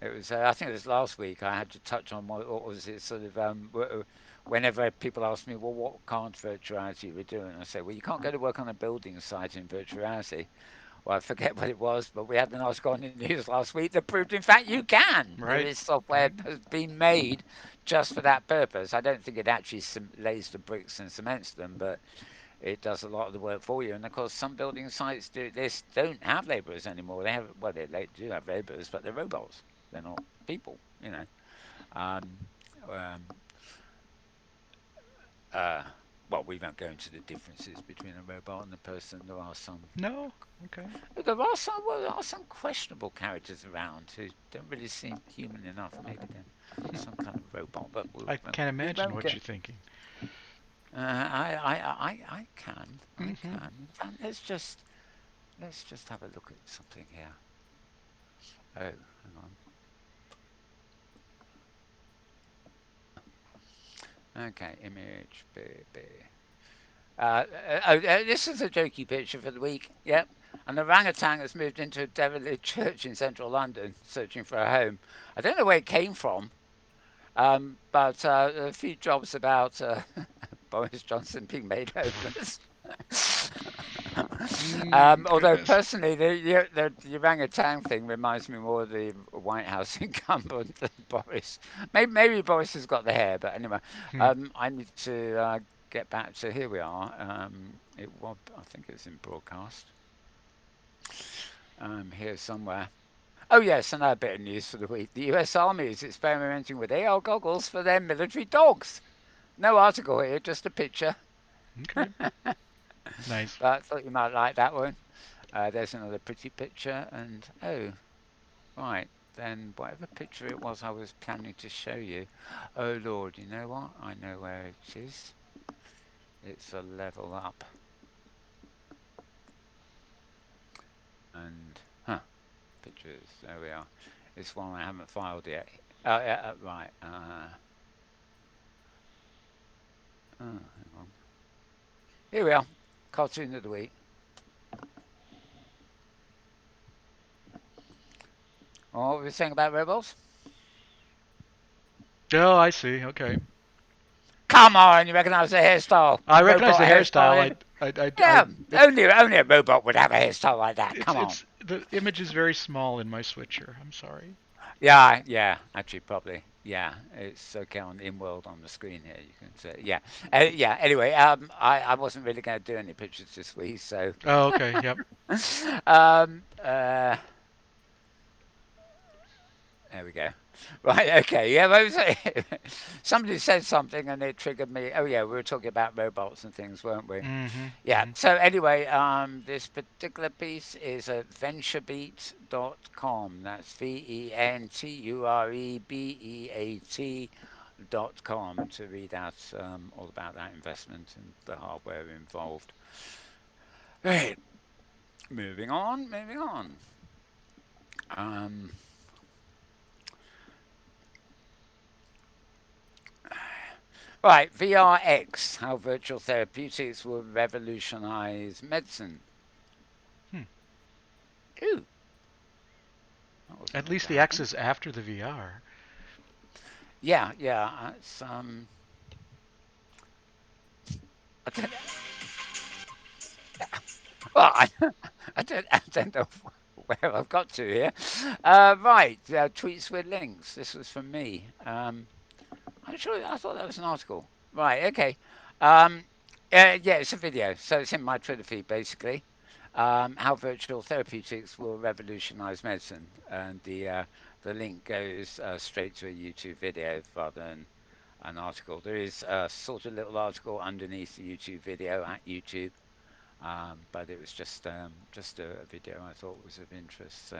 [SPEAKER 1] It was, I think it was last week. I had to touch on what was it sort of whenever people ask me, well, what can't virtual reality be doing? I say, well, you can't go to work on a building site in virtual reality. Well, I forget what it was, but we had an article on the news last week that proved, in fact, you can. There
[SPEAKER 2] Right.
[SPEAKER 1] is software
[SPEAKER 2] Right.
[SPEAKER 1] has been made just for that purpose. I don't think it actually lays the bricks and cements them, but it does a lot of the work for you. And of course, some building sites do this don't have labourers anymore. They have they do have labourers, but they're robots. They're not people. Um, um, uh, well, we won't go into the differences between a robot and a person.
[SPEAKER 2] No. Okay.
[SPEAKER 1] There are some questionable characters around who don't really seem human enough. Maybe they're some kind of robot, but
[SPEAKER 2] I can't
[SPEAKER 1] we
[SPEAKER 2] imagine
[SPEAKER 1] won't
[SPEAKER 2] what
[SPEAKER 1] get.
[SPEAKER 2] you're thinking.
[SPEAKER 1] I can. I
[SPEAKER 2] Hmm.
[SPEAKER 1] can. In fact, let's just have a look at something here. Oh, hang on. Okay, image B. This is a jokey picture for the week. Yep. An orangutan has moved into a derelict church in central London, searching for a home. I don't know where it came from, but a few jobs about Boris Johnson being made homeless. Although
[SPEAKER 2] Goodness.
[SPEAKER 1] personally, the orangutan thing reminds me more of the White House incumbent than Boris. Maybe Boris has got the hair, but anyway,
[SPEAKER 2] Hmm.
[SPEAKER 1] I need to get back to here. We are. It was, I think, it's in broadcast. Here somewhere. Oh, yes, another bit of news for the week. The US Army is experimenting with AR goggles for their military dogs. No article here, just a picture.
[SPEAKER 2] Okay, nice.
[SPEAKER 1] But I thought you might like that one. There's another pretty picture, and oh, right, then whatever picture it was I was planning to show you. Oh Lord, you know what? I know where it is. It's a level up, and pictures. There we are. It's one I haven't filed yet. Yeah, right. Hang on. Here we are. Cartoon of the week. Oh, what were we saying about robots?
[SPEAKER 2] Oh, I see. Okay.
[SPEAKER 1] Come on, you recognise the hairstyle?
[SPEAKER 2] I recognize
[SPEAKER 1] Robot
[SPEAKER 2] the hairstyle.
[SPEAKER 1] hairstyle.
[SPEAKER 2] I
[SPEAKER 1] Yeah, only a robot would have a hairstyle like that. Come on.
[SPEAKER 2] it's the image is very small in my switcher. I'm sorry.
[SPEAKER 1] Yeah, yeah, actually, probably. Yeah, it's okay on in world on the screen here. You can see. Yeah, yeah. Anyway, I wasn't really going to do any pictures this week, so
[SPEAKER 2] Oh, okay. Yep.
[SPEAKER 1] um, uh, there we go. Right, okay. Yeah, what was it? Somebody said something and it triggered me. Oh yeah, we were talking about robots and things, weren't we?
[SPEAKER 2] Mhm.
[SPEAKER 1] Yeah.
[SPEAKER 2] Mhm.
[SPEAKER 1] So anyway, this particular piece is at venturebeat.com. That's venturebeat.com to read out all about that investment and the hardware involved. Right. Moving on. Moving on. Um, right. VRX. How virtual therapeutics will revolutionize medicine.
[SPEAKER 2] Hmm.
[SPEAKER 1] Ooh, that wasn't
[SPEAKER 2] At
[SPEAKER 1] all
[SPEAKER 2] least the
[SPEAKER 1] bad
[SPEAKER 2] X
[SPEAKER 1] then.
[SPEAKER 2] is after the VR.
[SPEAKER 1] Yeah, yeah. It's I don't, well, I don't know where I've got to here. Right, tweets with links. This was from me. I'm sure I thought that was an article. Right, okay. Um, yeah, it's a video, so it's in my Twitter feed basically. How virtual therapeutics will revolutionize medicine, and the link goes straight to a YouTube video rather than an article. There is a sort of little article underneath the YouTube video at YouTube, but it was just a video I thought was of interest. So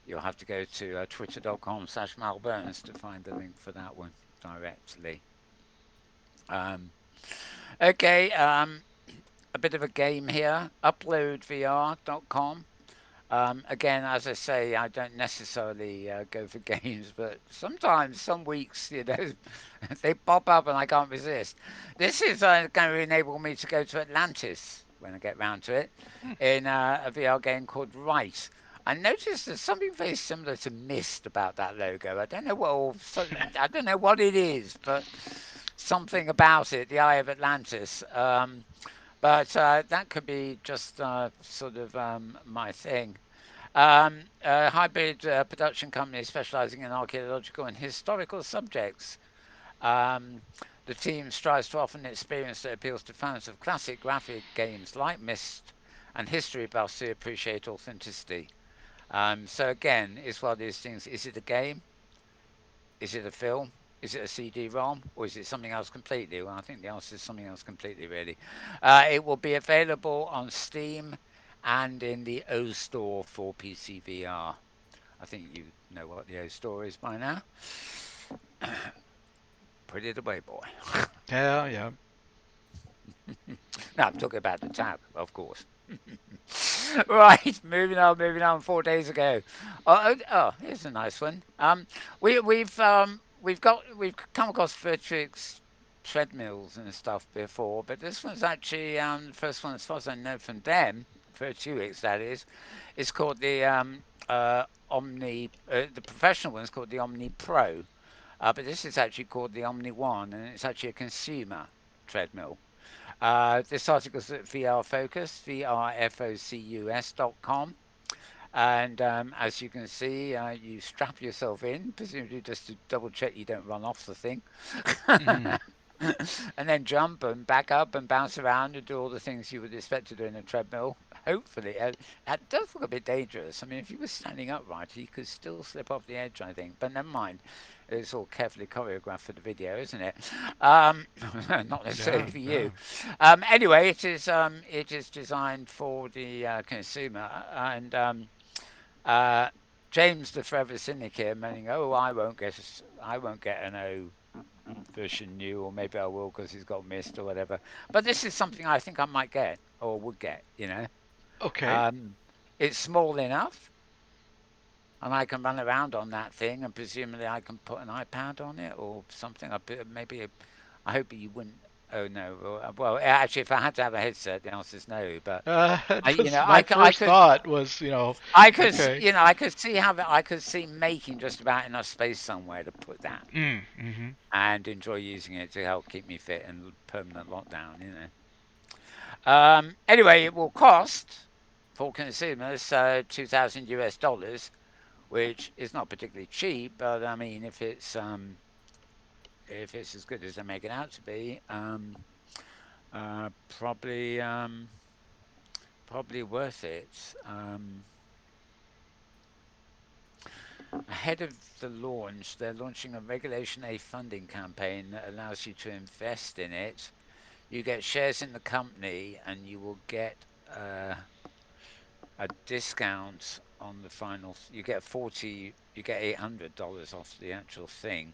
[SPEAKER 1] you'll have to go to twitter.com/malburns to find the link for that one directly. Um, okay, a bit of a game here. Uploadvr.com. Again, as I say, I don't necessarily go for games, but sometimes, some weeks, they pop up and I can't resist. This is going to enable me to go to Atlantis when I get round to it
[SPEAKER 2] Hmm.
[SPEAKER 1] in a VR game called Right. I noticed there's something very similar to Mist about that logo. I don't know I don't know what it is, but something about it, the Eye of Atlantis. But that could be just sort of my thing. A hybrid production company specializing in archaeological and historical subjects. Um, the team strives to offer an experience that appeals to fans of classic graphic games like Myst and history buffs who appreciate authenticity. So again, it's one of these things. Is it a game? Is it a film? Is it a CD-ROM, or is it something else completely? Well, I think the answer is something else completely, really. It will be available on Steam and in the O Store for PC VR. I think you know what the O Store is by now. Put it away, boy.
[SPEAKER 2] Yeah. Yeah.
[SPEAKER 1] No, I'm talking about the tab, of course. Right, moving on. 4 days ago. Here's a nice one. We've come across Vertrix treadmills and stuff before, but this one's actually the first one, as far as I know, from them. Vertuix, that is. It's called the Omni. The professional one's called the Omni Pro, but this is actually called the Omni One, and it's actually a consumer treadmill. This article is at VR Focus, vrfocus.com. And as you can see, you strap yourself in, presumably just to double check you don't run off the thing.
[SPEAKER 2] Mhm.
[SPEAKER 1] And then jump and back up and bounce around and do all the things you would expect to do in a treadmill. hopefully, that does look a bit dangerous. I mean, if you were standing upright, you could still slip off the edge, I think. But never mind. It's all carefully choreographed for the video, isn't it? Um, not necessarily
[SPEAKER 2] Yeah,
[SPEAKER 1] for you.
[SPEAKER 2] yeah.
[SPEAKER 1] Anyway, it is designed for the consumer, and uh, James, the forever cynic here, moaning, "Oh, I won't get an O version new, or maybe I will because he's got missed or whatever." But this is something I think I might get or would get.
[SPEAKER 2] Okay.
[SPEAKER 1] Um, it's small enough, and I can run around on that thing, and presumably I can put an iPad on it or something. I hope you wouldn't. Oh no. Well, actually, if I had to have a headset, the answer is no. But
[SPEAKER 2] It was my
[SPEAKER 1] I
[SPEAKER 2] first
[SPEAKER 1] could,
[SPEAKER 2] thought was, okay.
[SPEAKER 1] I could see I could see making just about enough space somewhere to put that
[SPEAKER 2] Mm-hmm.
[SPEAKER 1] and enjoy using it to help keep me fit in permanent lockdown. Anyway, it will cost for consumers 2,000 US dollars, which is not particularly cheap, but I mean, if it's as good as they make it out to be, probably worth it. Ahead of the launch, they're launching a Regulation A funding campaign that allows you to invest in it. You get shares in the company, and you will get a discount on the final. You get $800 off the actual thing.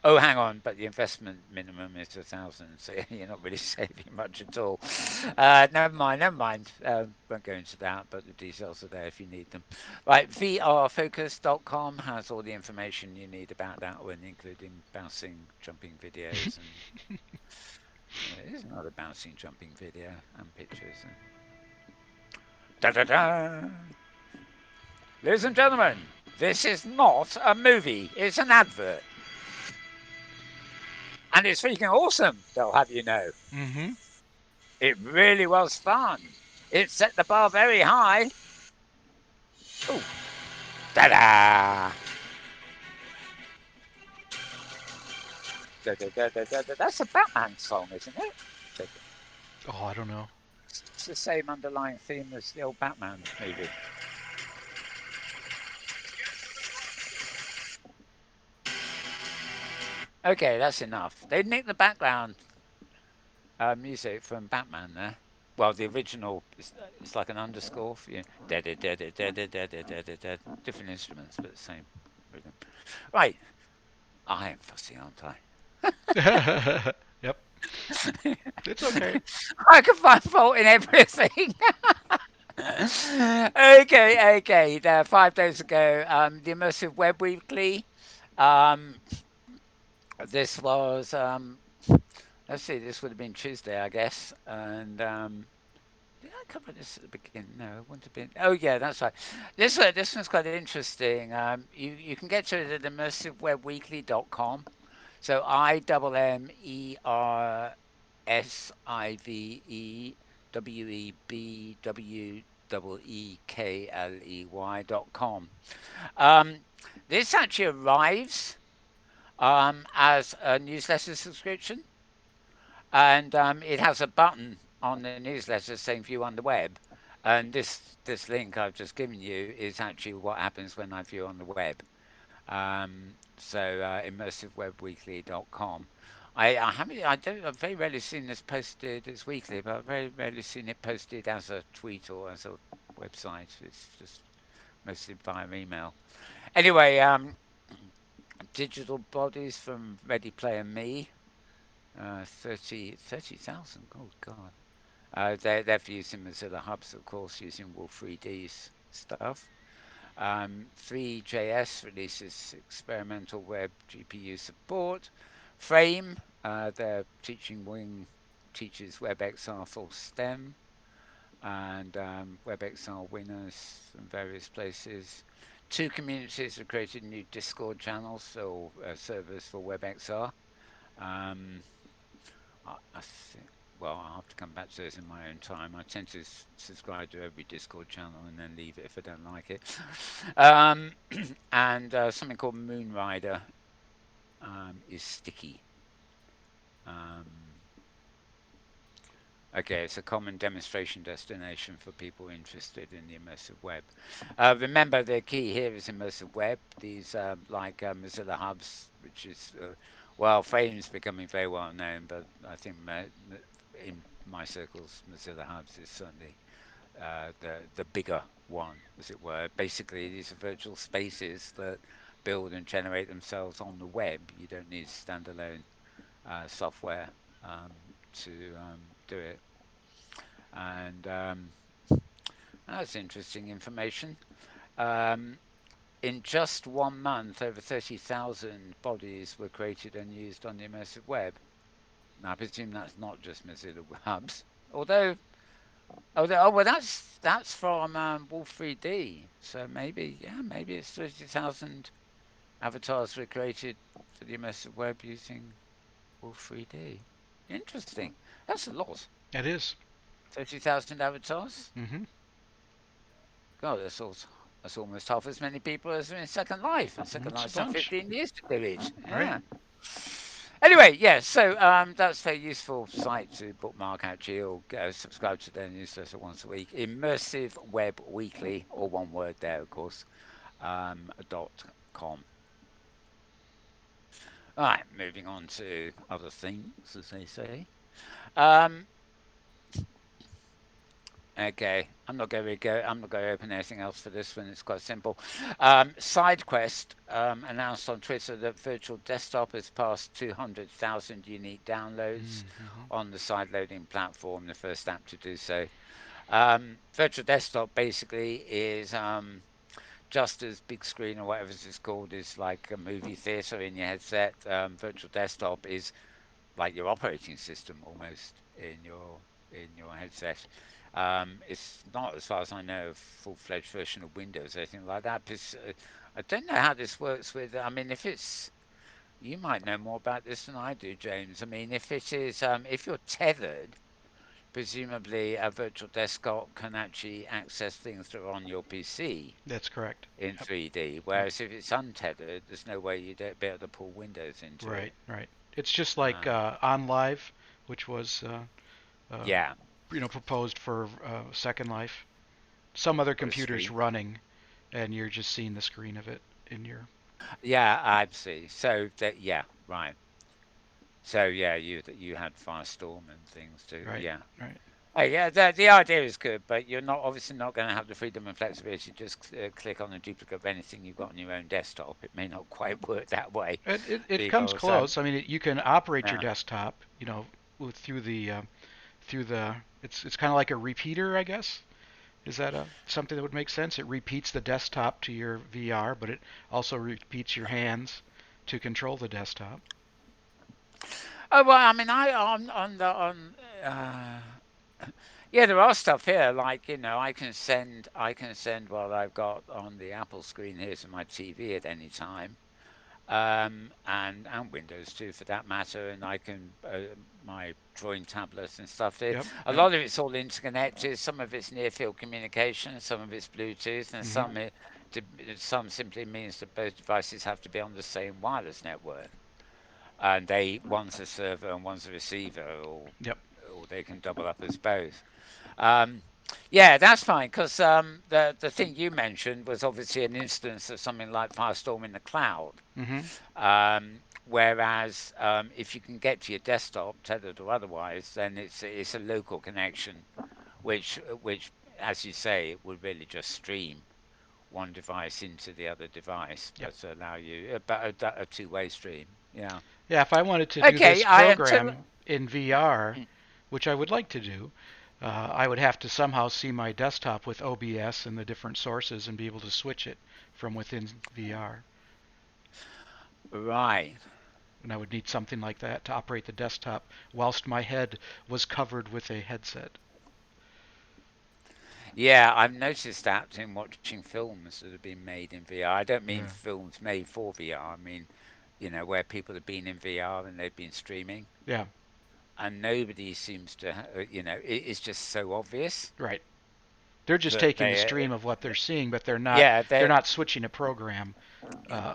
[SPEAKER 1] Oh, hang on, but the investment minimum is 1,000, so you're not really saving much at all. Never mind, never mind. Won't go into that, but the details are there if you need them. Right, vrfocus.com has all the information you need about that one, including bouncing, jumping videos, and it is another bouncing, jumping video and pictures. Da da da! Ladies and gentlemen, this is not a movie; it's an advert, and it's freaking awesome. They'll have you know.
[SPEAKER 2] Mm-hmm.
[SPEAKER 1] It really was fun. It set the bar very high. Oh, ta-da! That's a Batman song, isn't it?
[SPEAKER 2] Oh, I don't know.
[SPEAKER 1] It's the same underlying theme as the old Batman movie. Okay, that's enough. They nicked the background music from Batman there. Well, the original it's like an underscore. Different instruments, but the same rhythm. Right, I am fussy, aren't I?
[SPEAKER 2] Yep. It's okay.
[SPEAKER 1] I can find fault in everything. Okay. 5 days ago, the Immersive Web Weekly. Um, this was let's see, this would have been Tuesday, I guess, and did I cover this at the beginning? No, it wouldn't have been. Oh yeah, that's right. This one's quite interesting. You can get to it at immersivewebweekly.com. So IMMERSIVEWEBWEEKLEY.com. This actually arrives as a newsletter subscription, and it has a button on the newsletter saying "View on the web." And this link I've just given you is actually what happens when I view on the web. Immersivewebweekly.com. I've very rarely seen this posted as weekly, but I've very rarely seen it posted as a tweet or as a website. It's just mostly via email. Anyway, digital bodies from Ready Player Me, 30,000. Oh God. They're for using Mozilla Hubs, of course, using Wolf 3D's stuff. 3JS releases experimental web GPU support. Frame, they're teaching Wing teaches WebXR full STEM, and WebXR winners from various places. Two communities have created new Discord channels or servers for WebXR. Um, I think. Well, I'll have to come back to this in my own time. I tend to subscribe to every Discord channel and then leave it if I don't like it. Um, and something called Moonrider is sticky. Um, Okay, it's a common demonstration destination for people interested in the immersive web. Remember, the key here is immersive web. These like Mozilla Hubs, which is well, Frame's becoming very well known, but I think in my circles, Mozilla Hubs is certainly the bigger one, as it were. Basically, these are virtual spaces that build and generate themselves on the web. You don't need standalone software um, to do it. And that's interesting information. Um, in just 1 month, over 30,000 bodies were created and used on the immersive web. Now, I presume that's not just Mozilla Hubs, although, oh well, that's from Wolf 3D. So maybe, yeah, maybe it's 30,000 avatars were created for the immersive web using Wolf 3D. Interesting. That's a lot.
[SPEAKER 2] It is.
[SPEAKER 1] 30,000 avatars.
[SPEAKER 2] Mm-hmm.
[SPEAKER 1] God, that's almost half as many people as in Second Life, and Second
[SPEAKER 2] It's a
[SPEAKER 1] Life's had
[SPEAKER 2] bunch,
[SPEAKER 1] 15 years to do it.
[SPEAKER 2] right?
[SPEAKER 1] Yeah. Anyway, yeah, so that's a useful site to bookmark actually, or go subscribe to their newsletter once a week. Immersive Web Weekly, or one word there, of course, .com. All right, moving on to other things, as they say. Um, Okay, I'm not going to open anything else for this one. It's quite simple. SideQuest announced on Twitter that Virtual Desktop has passed 200,000 unique downloads
[SPEAKER 2] Mm-hmm.
[SPEAKER 1] on the side loading platform, the first app to do so. Virtual Desktop basically is just as big screen or whatever it's called is like a movie theater in your headset. Virtual Desktop is like your operating system almost in your headset. It's not, as far as I know, a full-fledged version of Windows or anything like that. Because, I don't know how this works with. I mean, if it's you might know more about this than I do, James. I mean, if it is, if you're tethered, presumably a virtual desktop can actually access things that are on your PC
[SPEAKER 2] That's correct.
[SPEAKER 1] in
[SPEAKER 2] Yep.
[SPEAKER 1] 3D.
[SPEAKER 2] Yep.
[SPEAKER 1] Whereas if it's untethered, there's no way you'd be able to pull Windows into it.
[SPEAKER 2] Right. Right. It's just like
[SPEAKER 1] Um,
[SPEAKER 2] On Live, which was uh,
[SPEAKER 1] yeah,
[SPEAKER 2] proposed for Second Life. Some other
[SPEAKER 1] for a
[SPEAKER 2] computers
[SPEAKER 1] stream.
[SPEAKER 2] running, and you're just seeing the screen of it in your
[SPEAKER 1] Yeah, I see. So that, yeah, right. So yeah, you had Firestorm and things too.
[SPEAKER 2] right.
[SPEAKER 1] Yeah.
[SPEAKER 2] Right.
[SPEAKER 1] Oh yeah, the idea is good, but you're not obviously not going to have the freedom and flexibility to just click on a duplicate of anything you've got on your own desktop. It may not quite work that way
[SPEAKER 2] It comes
[SPEAKER 1] because
[SPEAKER 2] close. I mean, you can operate your
[SPEAKER 1] yeah,
[SPEAKER 2] desktop, through the. It's kind of like a repeater, I guess. Is that something that would make sense? It repeats the desktop to your VR, but it also repeats your hands to control the desktop.
[SPEAKER 1] oh well, I mean, on the on yeah, there are stuff here like I can send what I've got on the Apple screen here to my TV at any time. And Windows too, for that matter. And I can my drawing tablets and stuff.
[SPEAKER 2] Yep.
[SPEAKER 1] A
[SPEAKER 2] Yep.
[SPEAKER 1] lot of it's all interconnected. Some of it's near field communication. Some of it's Bluetooth, and
[SPEAKER 2] Hmm.
[SPEAKER 1] some simply means that both devices have to be on the same wireless network. And one's a server and one's a receiver,
[SPEAKER 2] Yep.
[SPEAKER 1] or they can double up as both. Um, yeah, that's fine because the thing you mentioned was obviously an instance of something like Firestorm in the cloud.
[SPEAKER 2] Hmm.
[SPEAKER 1] Whereas if you can get to your desktop, tethered or otherwise, then it's a local connection, which, as you say, it would really just stream one device into the other device,
[SPEAKER 2] Yep.
[SPEAKER 1] but allow you but a two-way stream. Yeah.
[SPEAKER 2] Yeah. If I wanted to do
[SPEAKER 1] Okay.
[SPEAKER 2] this
[SPEAKER 1] I until
[SPEAKER 2] program in VR, which I would like to do, I would have to somehow see my desktop with OBS and the different sources and be able to switch it from within VR.
[SPEAKER 1] right.
[SPEAKER 2] And I would need something like that to operate the desktop whilst my head was covered with a headset.
[SPEAKER 1] Yeah, I've noticed that in watching films that have been made in VR. I don't mean
[SPEAKER 2] Yeah.
[SPEAKER 1] films made for VR. I mean, where people have been in VR and they've been streaming,
[SPEAKER 2] Yeah.
[SPEAKER 1] and nobody seems to, it's just so obvious.
[SPEAKER 2] Right. They're just
[SPEAKER 1] that
[SPEAKER 2] taking the
[SPEAKER 1] they,
[SPEAKER 2] stream of what they're seeing, but they're not
[SPEAKER 1] yeah,
[SPEAKER 2] they're
[SPEAKER 1] they
[SPEAKER 2] not switching a program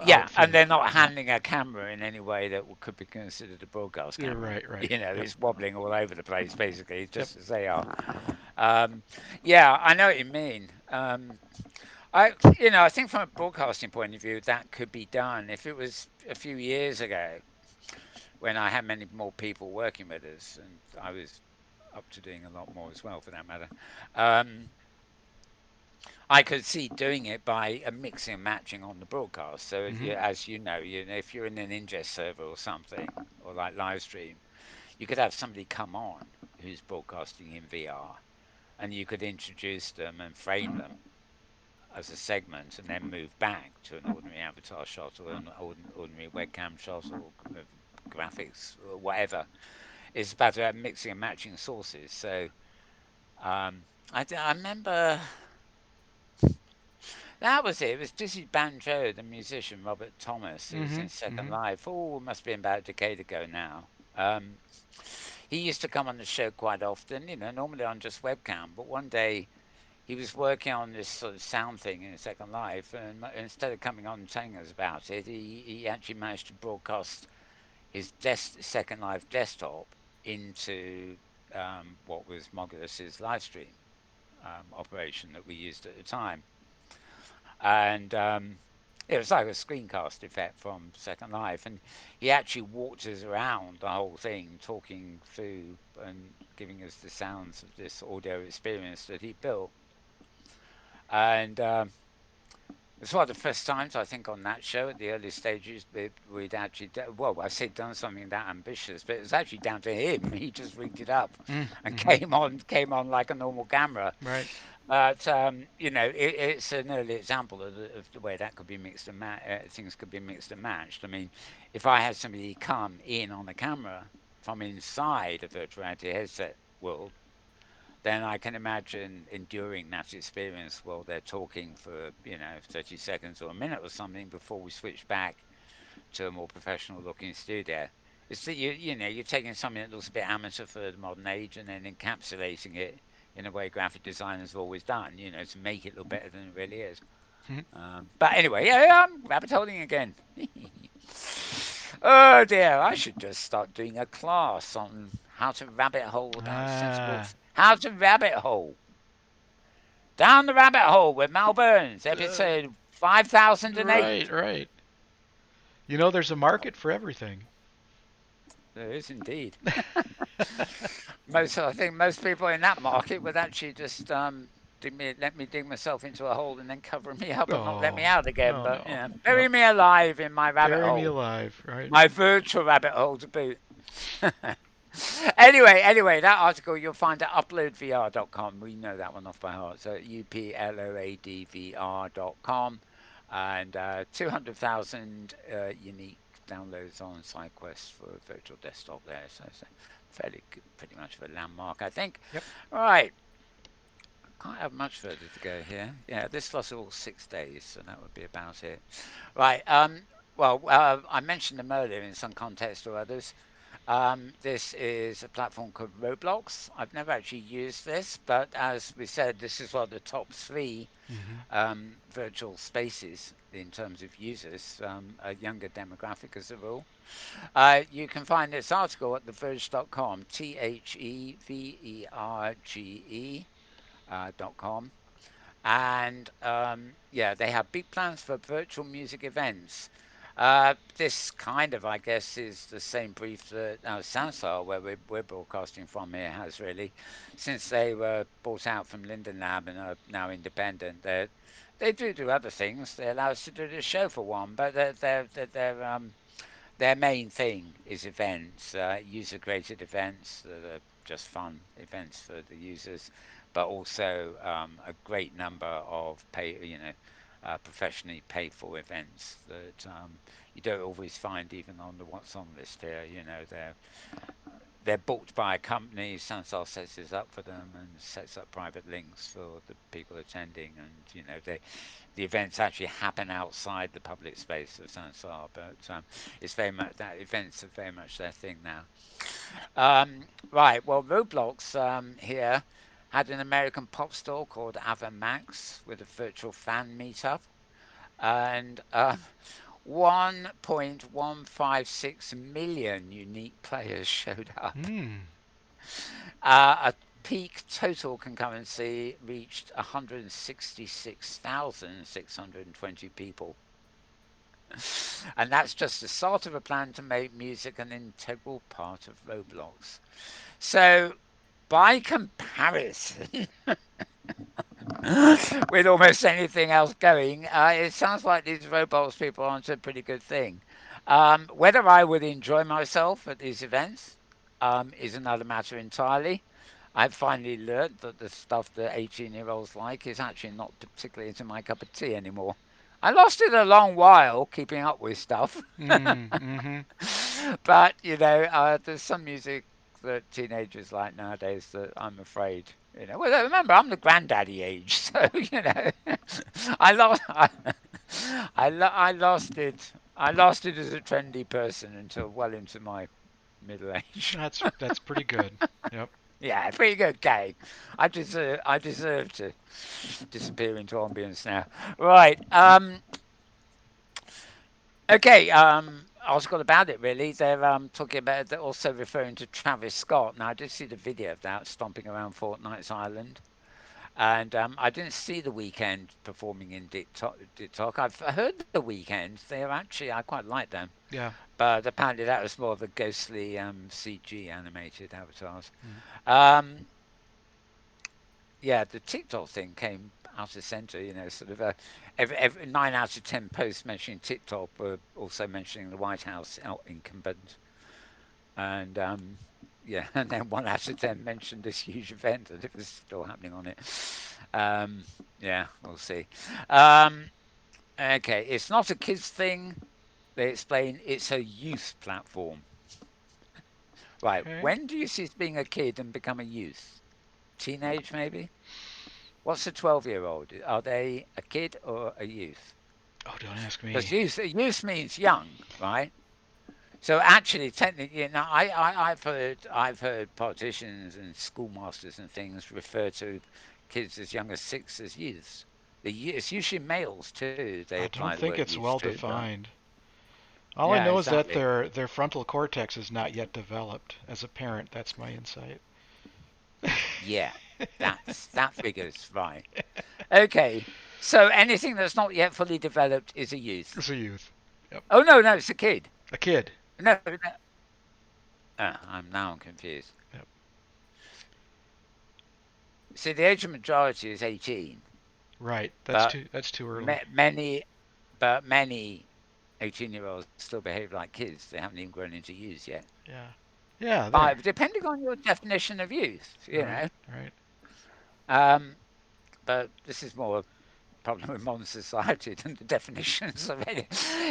[SPEAKER 1] yeah,
[SPEAKER 2] out for
[SPEAKER 1] and
[SPEAKER 2] the.
[SPEAKER 1] they're not
[SPEAKER 2] Yeah,
[SPEAKER 1] handling a camera in any way that could be considered a broadcast
[SPEAKER 2] you're
[SPEAKER 1] camera.
[SPEAKER 2] right, right.
[SPEAKER 1] You know,
[SPEAKER 2] Yep,
[SPEAKER 1] it's wobbling all over the place, basically,
[SPEAKER 2] yep.
[SPEAKER 1] just as they are. Um, yeah, I know what you mean. I think from a broadcasting point of view, that could be done. If it was a few years ago, when I had many more people working with us, and I was up to doing a lot more as well, for that matter. Um, I could see doing it by a mixing and matching on the broadcast. So,
[SPEAKER 2] Hmm.
[SPEAKER 1] as you know, if you're in an ingest server or something, or like live stream, you could have somebody come on who's broadcasting in VR, and you could introduce them and frame them as a segment, and then move back to an ordinary avatar shot or an ordinary webcam shot or graphics or whatever. It's about mixing and matching sources. So, I remember that was it. It was Dizzy Banjo, the musician Robert Thomas, who was
[SPEAKER 2] Hmm.
[SPEAKER 1] in Second
[SPEAKER 2] Hmm.
[SPEAKER 1] Life. Oh, it must be about a decade ago now. He used to come on the show quite often, normally on just webcam. But one day he was working on this sort of sound thing in Second Life, and instead of coming on and telling us about it, he actually managed to broadcast his Second Life desktop into what was Mogulus's live stream operation that we used at the time. And it was like a screencast effect from Second Life, and he actually walked us around the whole thing, talking through and giving us the sounds of this audio experience that he built. And it's one of the first times I think on that show at the early stages we'd actually, well, I say done something that ambitious, but it was actually down to him. He just rigged it up and
[SPEAKER 2] Mm-hmm.
[SPEAKER 1] came on like a normal camera.
[SPEAKER 2] Right.
[SPEAKER 1] But it's an early example of the way that could be mixed and things could be mixed and matched. I mean, if I had somebody come in on the camera from inside a virtual reality headset world, then I can imagine enduring that experience while they're talking for 30 seconds or a minute or something before we switch back to a more professional looking studio. It's that you're taking something that looks a bit amateur for the modern age and then encapsulating it in a way graphic designers have always done, to make it look better than it really is.
[SPEAKER 2] Mhm.
[SPEAKER 1] But anyway, yeah, I'm rabbit holing again. Oh dear, I should just start doing a class on how to rabbit hole about sensible,
[SPEAKER 2] Ah.
[SPEAKER 1] how to rabbit hole. Down the rabbit hole with Mal Burns,
[SPEAKER 2] Uh,
[SPEAKER 1] episode 5008.
[SPEAKER 2] right, right. You know, there's a market for everything.
[SPEAKER 1] There is indeed. I think most people in that market would actually just let me dig myself into a hole and then cover me up and not let me
[SPEAKER 2] Oh,
[SPEAKER 1] out again.
[SPEAKER 2] no,
[SPEAKER 1] But
[SPEAKER 2] no,
[SPEAKER 1] bury
[SPEAKER 2] no.
[SPEAKER 1] me alive in my rabbit
[SPEAKER 2] Bury me
[SPEAKER 1] hole,
[SPEAKER 2] alive, right?
[SPEAKER 1] my virtual rabbit hole to boot. Anyway, that article you'll find at uploadvr.com. We know that one off by heart. So uploadvr.com and 200,000 unique downloads on SideQuest for a virtual desktop there. So it's a fairly good, pretty much of a landmark, I think.
[SPEAKER 2] Yep.
[SPEAKER 1] Right, can't have much further to go here. Yeah, this was all 6 days, so that would be about it. Right. Well, I mentioned them earlier in some context or others. This is a platform called Roblox. I've never actually used this, but as we said, this is one of the top three
[SPEAKER 2] Hmm.
[SPEAKER 1] virtual spaces in terms of users, a younger demographic as a rule. You can find this article at theverge.com, theverge.com. And yeah, they have big plans for virtual music events. This kind of, I guess, is the same brief that Sansar, where we're broadcasting from here, has really, since they were bought out from Linden Lab and are now independent. They do other things. They allow us to do this show for one, but their main thing is events, user created events that are just fun events for the users, but also a great number of professionally paid for events that you don't always find even on the what's on list here. They're booked by a company. Sansar sets this up for them and sets up private links for the people attending, and the events actually happen outside the public space of Sansar, but it's very much that events are very much their thing now. Right, well, Roblox here had an American pop store called Ava Max with a virtual fan meetup, and 1.156 million unique players showed up.
[SPEAKER 2] Hmm.
[SPEAKER 1] A peak total concurrency reached 166,620 people. And that's just the start of a plan to make music an integral part of Roblox. So, by comparison, with almost anything else going, it sounds like these Roblox people are onto a pretty good thing. Whether I would enjoy myself at these events is another matter entirely. I've finally learned that the stuff that 18-year-olds like is actually not particularly into my cup of tea anymore. I lasted a long while keeping up with stuff,
[SPEAKER 2] Mm. Mm-hmm.
[SPEAKER 1] but there's some music that teenagers like nowadays that I'm afraid, Well, remember, I'm the granddaddy age, so I lost, I lasted as a trendy person until well into my middle age.
[SPEAKER 2] That's pretty good. Yep.
[SPEAKER 1] Yeah, pretty good gang. I deserve to disappear into ambience now. Right. Okay. Article about it really. They're talking about they're also referring to Travis Scott. Now I did see the video of that stomping around Fortnite's island, and I didn't see the weekend performing in TikTok. I've heard the weekend. They're actually I quite like them,
[SPEAKER 2] Yeah.
[SPEAKER 1] but apparently that was more of a ghostly CG animated avatars.
[SPEAKER 2] Mm.
[SPEAKER 1] Um, Yeah, the TikTok thing came out of center, sort of every 9 out of 10 posts mentioning TikTok were also mentioning the White House out incumbent, and yeah, and then 1 out of 10 mentioned this huge event that it was still happening on it. Um, yeah, we'll see. Um, okay, it's not a kids thing. They explain it's a youth platform. Right,
[SPEAKER 2] Okay.
[SPEAKER 1] when do you cease being a kid and become a youth? Teenage, maybe? What's a 12-year-old? Are they a kid or a youth?
[SPEAKER 2] Oh, don't ask
[SPEAKER 1] Because
[SPEAKER 2] me.
[SPEAKER 1] youth means young, right? So actually, technically, I've heard politicians and schoolmasters and things refer to kids as young as 6 as youths. It's usually males too. They
[SPEAKER 2] I
[SPEAKER 1] apply
[SPEAKER 2] don't
[SPEAKER 1] the
[SPEAKER 2] think
[SPEAKER 1] word
[SPEAKER 2] it's
[SPEAKER 1] youth
[SPEAKER 2] well
[SPEAKER 1] to, but
[SPEAKER 2] defined. All I
[SPEAKER 1] yeah,
[SPEAKER 2] know is that
[SPEAKER 1] exactly.
[SPEAKER 2] their frontal cortex is not yet developed. As a parent, that's my insight.
[SPEAKER 1] Yeah, that figures right. Okay, so anything that's not yet fully developed is a youth.
[SPEAKER 2] It's a youth. Yep.
[SPEAKER 1] Oh no, no, it's a kid.
[SPEAKER 2] A kid.
[SPEAKER 1] No, no. I'm confused.
[SPEAKER 2] Yep.
[SPEAKER 1] See, the age of majority is 18,
[SPEAKER 2] Right.
[SPEAKER 1] but
[SPEAKER 2] That's too early.
[SPEAKER 1] ma- many, but many 18-year-olds still behave like kids. They haven't even grown into youths yet.
[SPEAKER 2] Yeah. Yeah. There.
[SPEAKER 1] But depending on your definition of youth,
[SPEAKER 2] Right. Right.
[SPEAKER 1] Um, but this is more a problem with modern society than the definitions of any.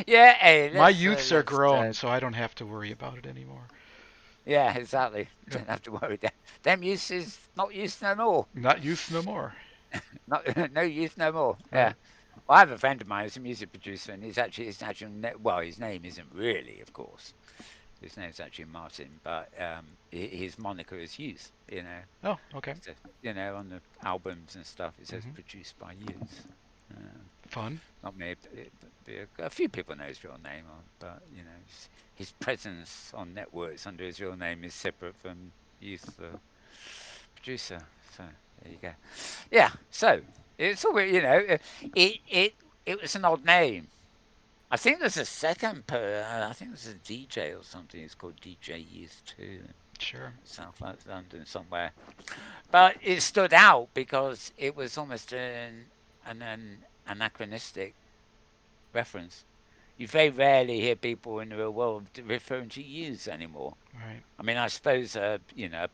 [SPEAKER 1] Yeah, hey,
[SPEAKER 2] My
[SPEAKER 1] let's
[SPEAKER 2] youths are
[SPEAKER 1] let's
[SPEAKER 2] grown, so I don't have to worry about it anymore.
[SPEAKER 1] yeah, exactly.
[SPEAKER 2] Yep.
[SPEAKER 1] Don't have to worry. Them youths is not youths no more.
[SPEAKER 2] Not youths no more.
[SPEAKER 1] Not no youth no more. Yeah.
[SPEAKER 2] Right.
[SPEAKER 1] Well, I have a friend of mine who's a music producer, and well, his name isn't really, of course. His name's actually Martin, but his moniker is Youth.
[SPEAKER 2] Oh. Okay.
[SPEAKER 1] So, on the albums and stuff, it says
[SPEAKER 2] Hmm.
[SPEAKER 1] produced by Youth. Uh,
[SPEAKER 2] Fun.
[SPEAKER 1] Not me, a few people know his real name, but his presence on networks under his real name is separate from Youth, the producer. So there you go. Yeah. So it's all it was an odd name. I think there's a second I think there's a DJ or something. It's called DJ Youth too in
[SPEAKER 2] Sure.
[SPEAKER 1] South London somewhere. But it stood out because it was almost an anachronistic reference. You very rarely hear people in the real world referring to youths anymore.
[SPEAKER 2] Right.
[SPEAKER 1] I mean, I suppose a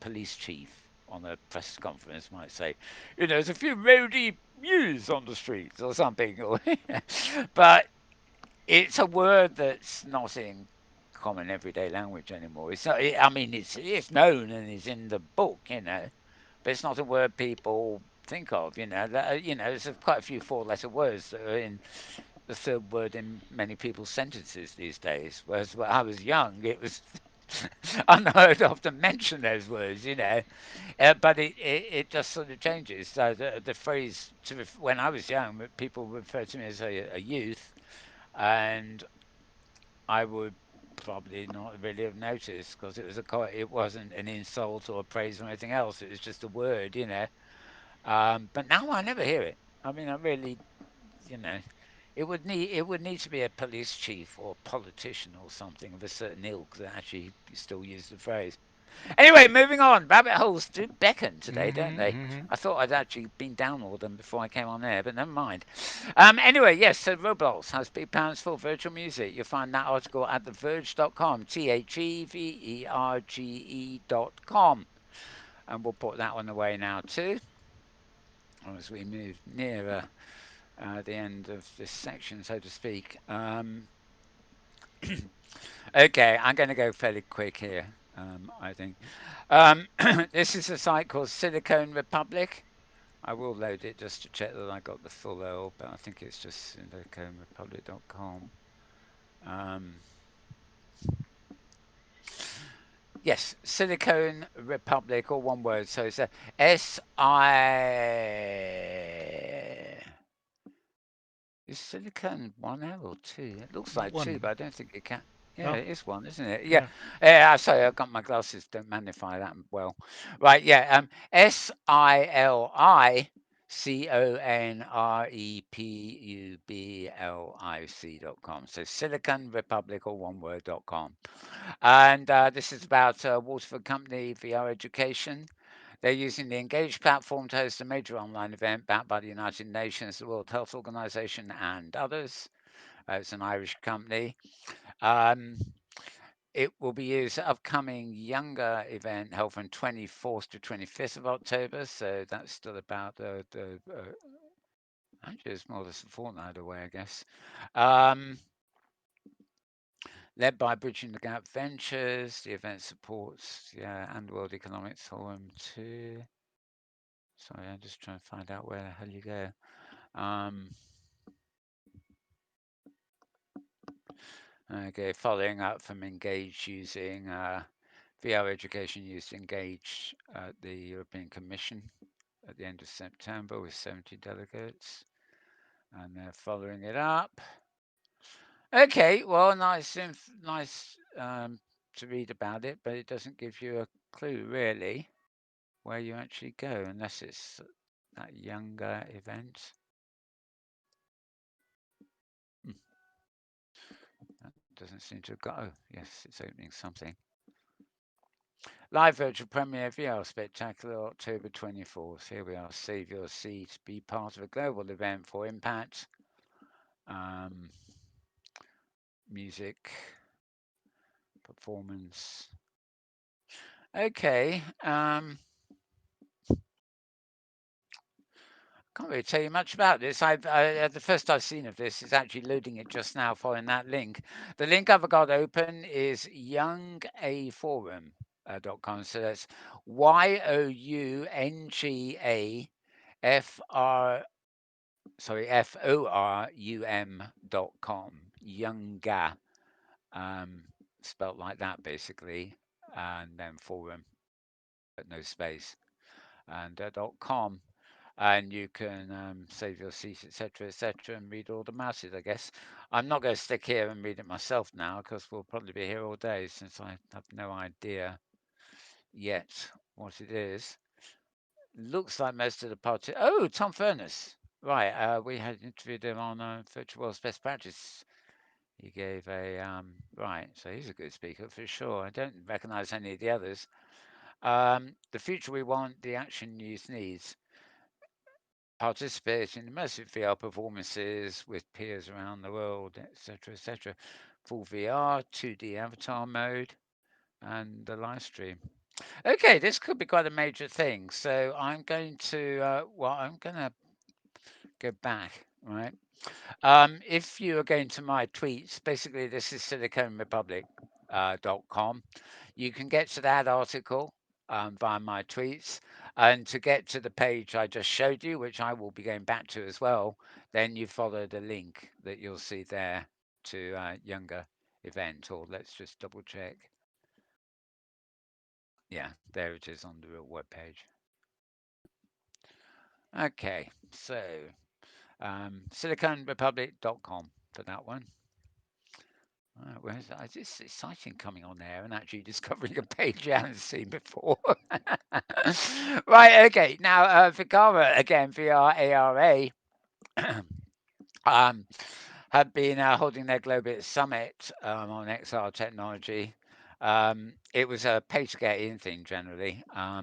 [SPEAKER 1] police chief on a press conference might say, there's a few rowdy youths on the streets or something, but it's a word that's not in common everyday language anymore. It's not. I mean, it's known and it's in the book, but it's not a word people think of. There's quite a few four-letter words that are in the third word in many people's sentences these days. Whereas when I was young, it was unheard of to mention those words, but it just sort of changes. So the phrase when I was young, people referred to me as a youth, and I would probably not really have noticed because it wasn't an insult or a praise or anything else. It was just a word. But now I never hear it. I mean, I really, you know, it would need to be a police chief or politician or something of a certain ilk that actually still use the phrase. Anyway, moving on. Rabbit holes do beckon today, don't
[SPEAKER 2] Mm-hmm.
[SPEAKER 1] they?
[SPEAKER 2] Mm-hmm.
[SPEAKER 1] I thought I'd actually been down all of them before I came on there, but never mind. Anyway, yes, so Roblox has big plans for virtual music. You'll find that article at theverge.com, TheVerge.com. And we'll put that one away now too, as we move nearer the end of this section, so to speak. Okay, I'm going to go fairly quick here, I think. Um, this is a site called Silicon Republic. I will load it just to check that I got the full URL, but I think it's just siliconrepublic.com. Um, yes, Silicon Republic, all one word. So it's a S-I... Is silicon one L or two? It looks like two,
[SPEAKER 2] One.
[SPEAKER 1] but I don't think it can. Yeah,
[SPEAKER 2] Oh,
[SPEAKER 1] it is one, isn't it? Yeah.
[SPEAKER 2] yeah.
[SPEAKER 1] Sorry, I've got my glasses. Don't magnify that well. Right. Yeah. SILICONREPUBLIC.com. So Silicon Republic, or one word.com. And this is about Waterford Company VR Education. They're using the Engage platform to host a major online event backed by the United Nations, the World Health Organization, and others. It's an Irish company. Um, it will be used at upcoming younger event held from 24th to 25th of October. So that's still about actually it's more than a fortnight away, I guess. Um, Led by Bridging the Gap Ventures, the event supports and World Economic Forum too. Sorry, I'm just trying to find out where the hell you go. Um, okay, following up from Engage using VR education used Engage at the European Commission at the end of September with 70 delegates, and they're following it up. Okay, well, nice to read about it, but it doesn't give you a clue really where you actually go unless it's that younger event. Hmm, that doesn't seem to have got. Oh, yes, it's opening something. Live virtual premiere VR spectacular October 24th. Here we are. Save your seat. Be part of a global event for impact. Um, Music, performance. Okay. Can't really tell you much about this. The first I've seen of this is actually loading it just now following that link. The link I've got open is youngaforum.com. So that's YOUNGA FORUM.com. Younga, um, spelt like that basically, and then forum, but no space, and .com. And you can save your seat, etc., and read all about it. I guess I'm not going to stick here and read it myself now because we'll probably be here all day since I have no idea yet what it is. Looks like most of the party. Oh, Tom Furness. Right, we had interviewed him on Virtual World's Best Practice. He gave a right, so he's a good speaker for sure. I don't recognise any of the others. The future we want, the action youth needs. Participate in immersive VR performances with peers around the world, etc. Full VR, 2D avatar mode, and the live stream. Okay, this could be quite a major thing. So I'm going to, I'm going to go back, right? If you are going to my tweets, basically this is siliconrepublic.com. You can get to that article via my tweets. And to get to the page I just showed you, which I will be going back to as well, then you follow the link that you'll see there to younger event, or let's just double check. Yeah, there it is on the real web page. Okay, so siliconrepublic.com for that one. Where's that? It's exciting coming on there and actually discovering a page you haven't seen before. Right, okay. Now, Vicara, again, VRARA, um, have been holding their Globit Summit on XR technology. It was a pay to get in thing generally. I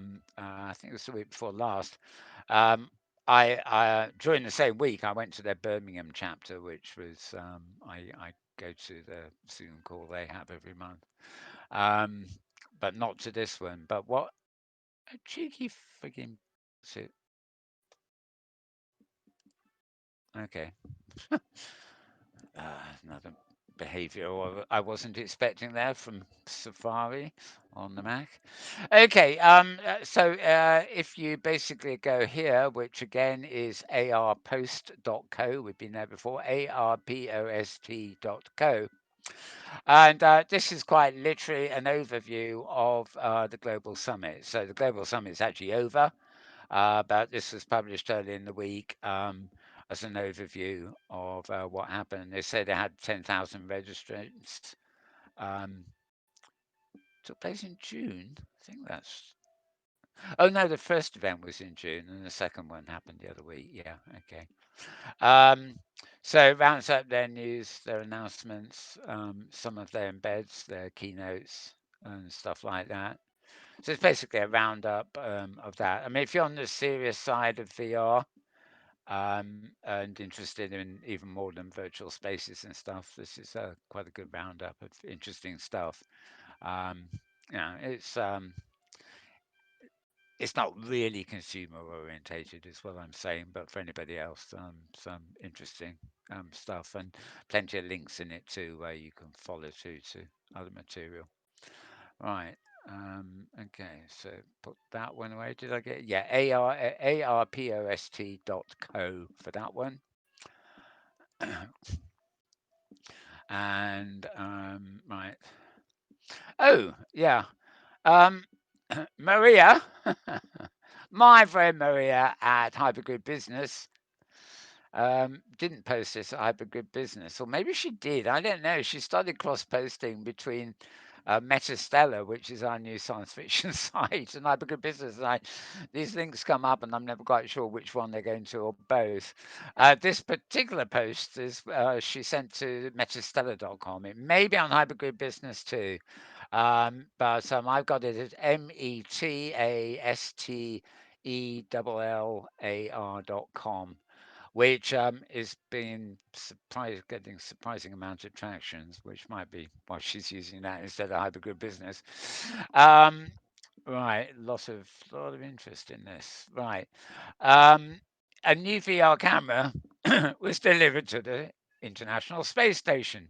[SPEAKER 1] think it was the week before last. Um, I during the same week I went to their Birmingham chapter, which was I go to the Zoom call they have every month, um, but not to this one. But what a cheeky frigging it. Okay, another behavior I wasn't expecting there from Safari on the Mac. Okay, if you basically go here, which again is arpost.co, we've been there before, arpost.co. And this is quite literally an overview of the Global Summit. So the Global Summit is actually over, but this was published early in the week as an overview of what happened. They said they had 10,000 registrants. Um, took place in June. I think that's. Oh no, the first event was in June, and the second one happened the other week. Yeah, okay. Um, so it rounds up their news, their announcements, some of their embeds, their keynotes, and stuff like that. So it's basically a roundup of that. I mean, if you're on the serious side of VR and interested in even more than virtual spaces and stuff, this is quite a good roundup of interesting stuff. Um, you know, it's not really consumer orientated, is what I'm saying, but for anybody else, some interesting stuff and plenty of links in it too, where you can follow through to other material. Right. Okay, so put that one away. Did I get? Yeah, arpost.co for that one. And right. Oh, yeah. Um, Maria, my friend Maria at Hypergrid Business, didn't post this at Hypergrid Business, or maybe she did. I don't know. She started cross posting between Metastellar, which is our new science fiction site, and Hypergrid Business. And these links come up, and I'm never quite sure which one they're going to, or both. This particular post is she sent to metastellar.com. It may be on Hypergrid Business too. But I've got it at metastellar.com, which is being getting surprising amount of tractions, which might be why she's using that instead of Hypergrid Business. Um, right, lot of interest in this. Right, um, a new VR camera was delivered to the International Space Station.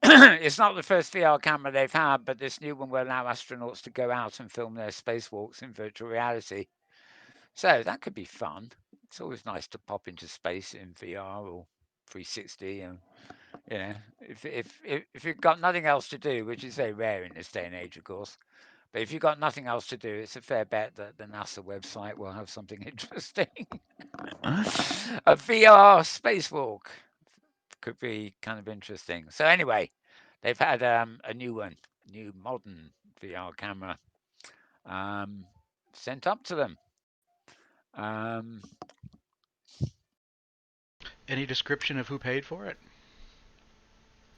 [SPEAKER 1] It's not the first VR camera they've had, but this new one will allow astronauts to go out and film their spacewalks in virtual reality. So that could be fun. It's always nice to pop into space in VR or 360, and you know, if you've got nothing else to do, which is very rare in this day and age, of course. But if you've got nothing else to do, it's a fair bet that the NASA website will have something interesting. A VR spacewalk could be kind of interesting. So anyway, they've had a new one, new modern VR camera um, sent up to them. Um,
[SPEAKER 2] Any description of who paid for it?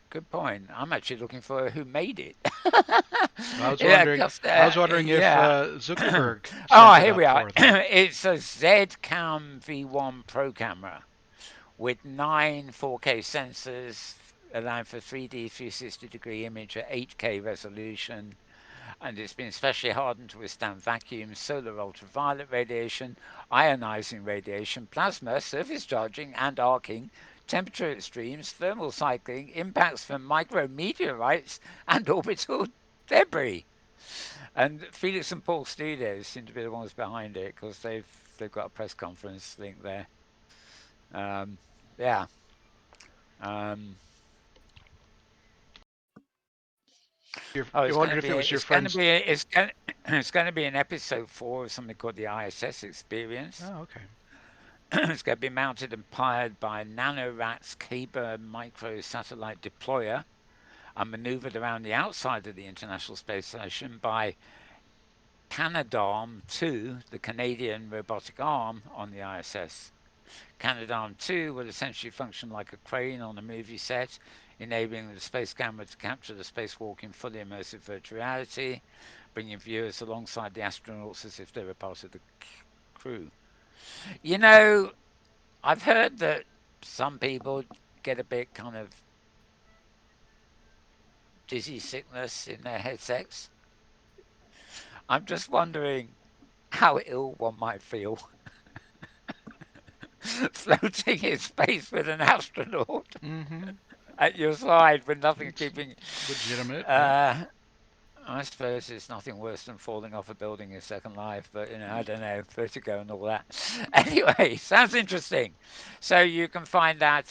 [SPEAKER 1] Good point. I'm actually looking for who made it.
[SPEAKER 2] I was
[SPEAKER 1] Yeah,
[SPEAKER 2] wondering.
[SPEAKER 1] 'cause,
[SPEAKER 2] I was wondering if
[SPEAKER 1] yeah.
[SPEAKER 2] Zuckerberg
[SPEAKER 1] Oh,
[SPEAKER 2] sent it
[SPEAKER 1] here we
[SPEAKER 2] up
[SPEAKER 1] are.
[SPEAKER 2] for them.
[SPEAKER 1] It's a Zcam V1 Pro camera with 9 4K sensors, allowing for 3D 360-degree image at 8K resolution, and it's been specially hardened to withstand vacuum, solar ultraviolet radiation, ionizing radiation, plasma, surface charging, and arcing, temperature extremes, thermal cycling, impacts from micrometeorites, and orbital debris. And Felix and Paul Studios seem to be the ones behind it because they've got a press conference link there. Um, yeah. Um,
[SPEAKER 2] You
[SPEAKER 1] oh,
[SPEAKER 2] you wondered if it was your
[SPEAKER 1] it's going to
[SPEAKER 2] friend's.
[SPEAKER 1] be, it's going, It's going to be in episode 4 of something called the ISS Experience.
[SPEAKER 2] Oh, okay.
[SPEAKER 1] It's going to be mounted and powered by NanoRat's Caber micro satellite deployer and maneuvered around the outside of the International Space Station by Canadarm2, the Canadian robotic arm on the ISS. Canadarm2 will essentially function like a crane on a movie set, enabling the space camera to capture the spacewalk in fully immersive virtual reality, bringing viewers alongside the astronauts as if they were part of the crew. You know, I've heard that some people get a bit kind of dizzy sickness in their headsets. I'm just wondering how ill one might feel floating in space with an astronaut
[SPEAKER 2] Mm-hmm.
[SPEAKER 1] at your side with nothing
[SPEAKER 2] It's
[SPEAKER 1] keeping.
[SPEAKER 2] legitimate. Yep.
[SPEAKER 1] Uh, I suppose it's nothing worse than falling off a building in Second Life, but I don't know, vertigo and all that. Anyway, sounds interesting. So you can find that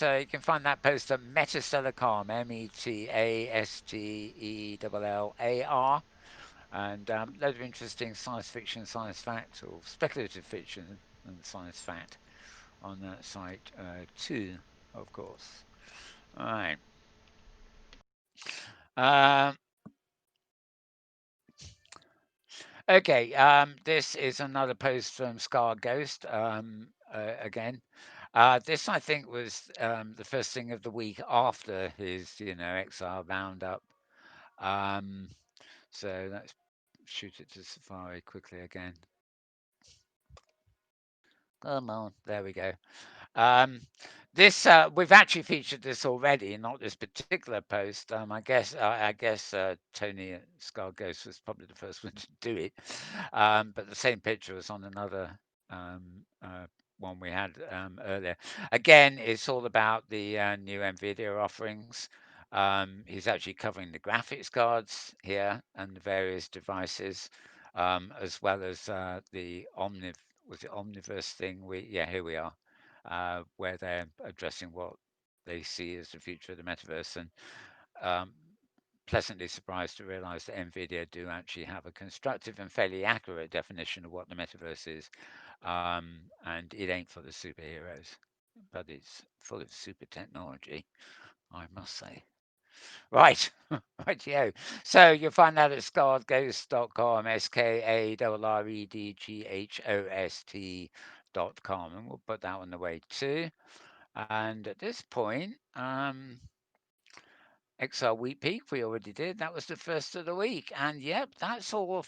[SPEAKER 1] post at Metastellar, Metastellar, and loads of interesting science fiction, science fact, or speculative fiction and science fact on that site too, of course. All right. Um, okay. This is another post from Scar Ghost. Again, this I think was the first thing of the week after his, exile roundup. Um, so let's shoot it to Safari quickly again. Come on, there we go. Um, this we've actually featured this already, not this particular post. I guess Tony Scarghost was probably the first one to do it, but the same picture was on another um, uh, one we had earlier. Again, it's all about the new NVIDIA offerings. He's actually covering the graphics cards here and the various devices, as well as the was it Omniverse thing. Here we are, where they're addressing what they see as the future of the metaverse, and um, pleasantly surprised to realize that Nvidia do actually have a constructive and fairly accurate definition of what the metaverse is, and it ain't full of superheroes, but it's full of super technology, I must say. Right, rightio. So you'll find that at scarredghost.com, SKARREDGHOST.com, and we'll put that on the way too. And at this point, XR Wheat Peak we already did. That was the first of the week, and yep, that's all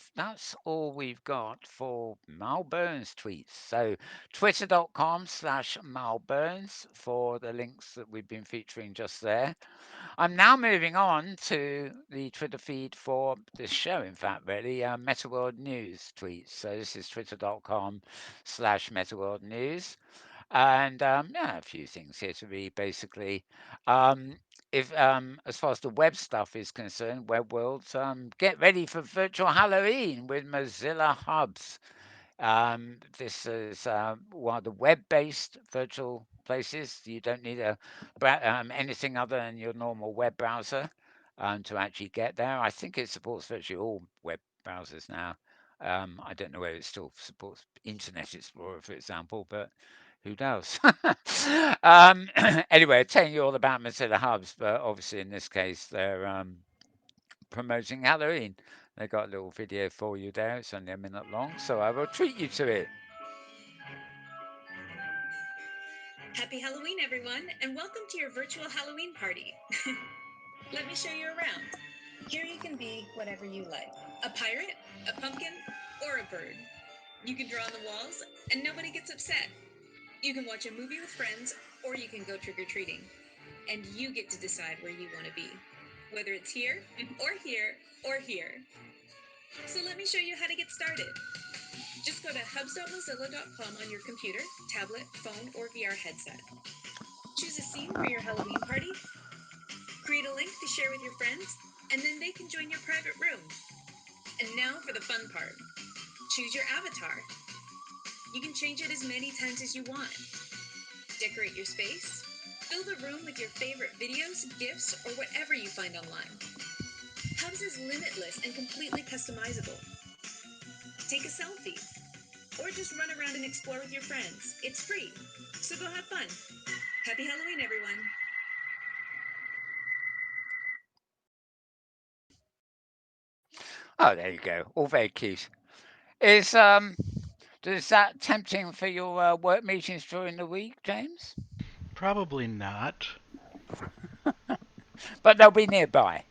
[SPEAKER 1] we've got for Mal Burns tweets. So twitter.com/Mal Burns for the links that we've been featuring just there. I'm now moving on to the Twitter feed for this show, in fact, really, Metaworld News tweets. So this is twitter.com/Metaworld News. And yeah, a few things here to read basically. If As far as the web stuff is concerned, web worlds, get ready for virtual Halloween with Mozilla Hubs. This is one of the web-based virtual places. You don't need anything other than your normal web browser to actually get there. I think it supports virtually all web browsers now. I don't know whether it still supports Internet Explorer, for example, but who knows? Anyway, telling you all about Mozilla Hubs, but obviously in this case they're promoting Halloween. They got a little video for you there. It's only a minute long, so I will treat you to it.
[SPEAKER 4] Happy Halloween, everyone, and welcome to your virtual Halloween party. Let me show you around. Here you can be whatever you like: a pirate, a pumpkin, or a bird. You can draw on the walls, and nobody gets upset. You can watch a movie with friends, or you can go trick or treating. And you get to decide where you want to be, whether it's here, or here, or here. So let me show you how to get started. Just go to hubs.mozilla.com on your computer, tablet, phone, or VR headset. Choose a scene for your Halloween party, create a link to share with your friends, and then they can join your private room. And now for the fun part. Choose your avatar. You can change it as many times as you want. Decorate your space. Fill the room with your favorite videos, gifts, or whatever you find online. Hubs is limitless and completely customizable. take a selfie, or just run around and explore with your friends. It's free, so go have fun. Happy Halloween, everyone.
[SPEAKER 1] Oh, there you go. All very cute. Is Is that tempting for your work meetings during the week, James?
[SPEAKER 2] Probably not.
[SPEAKER 1] But they'll be nearby,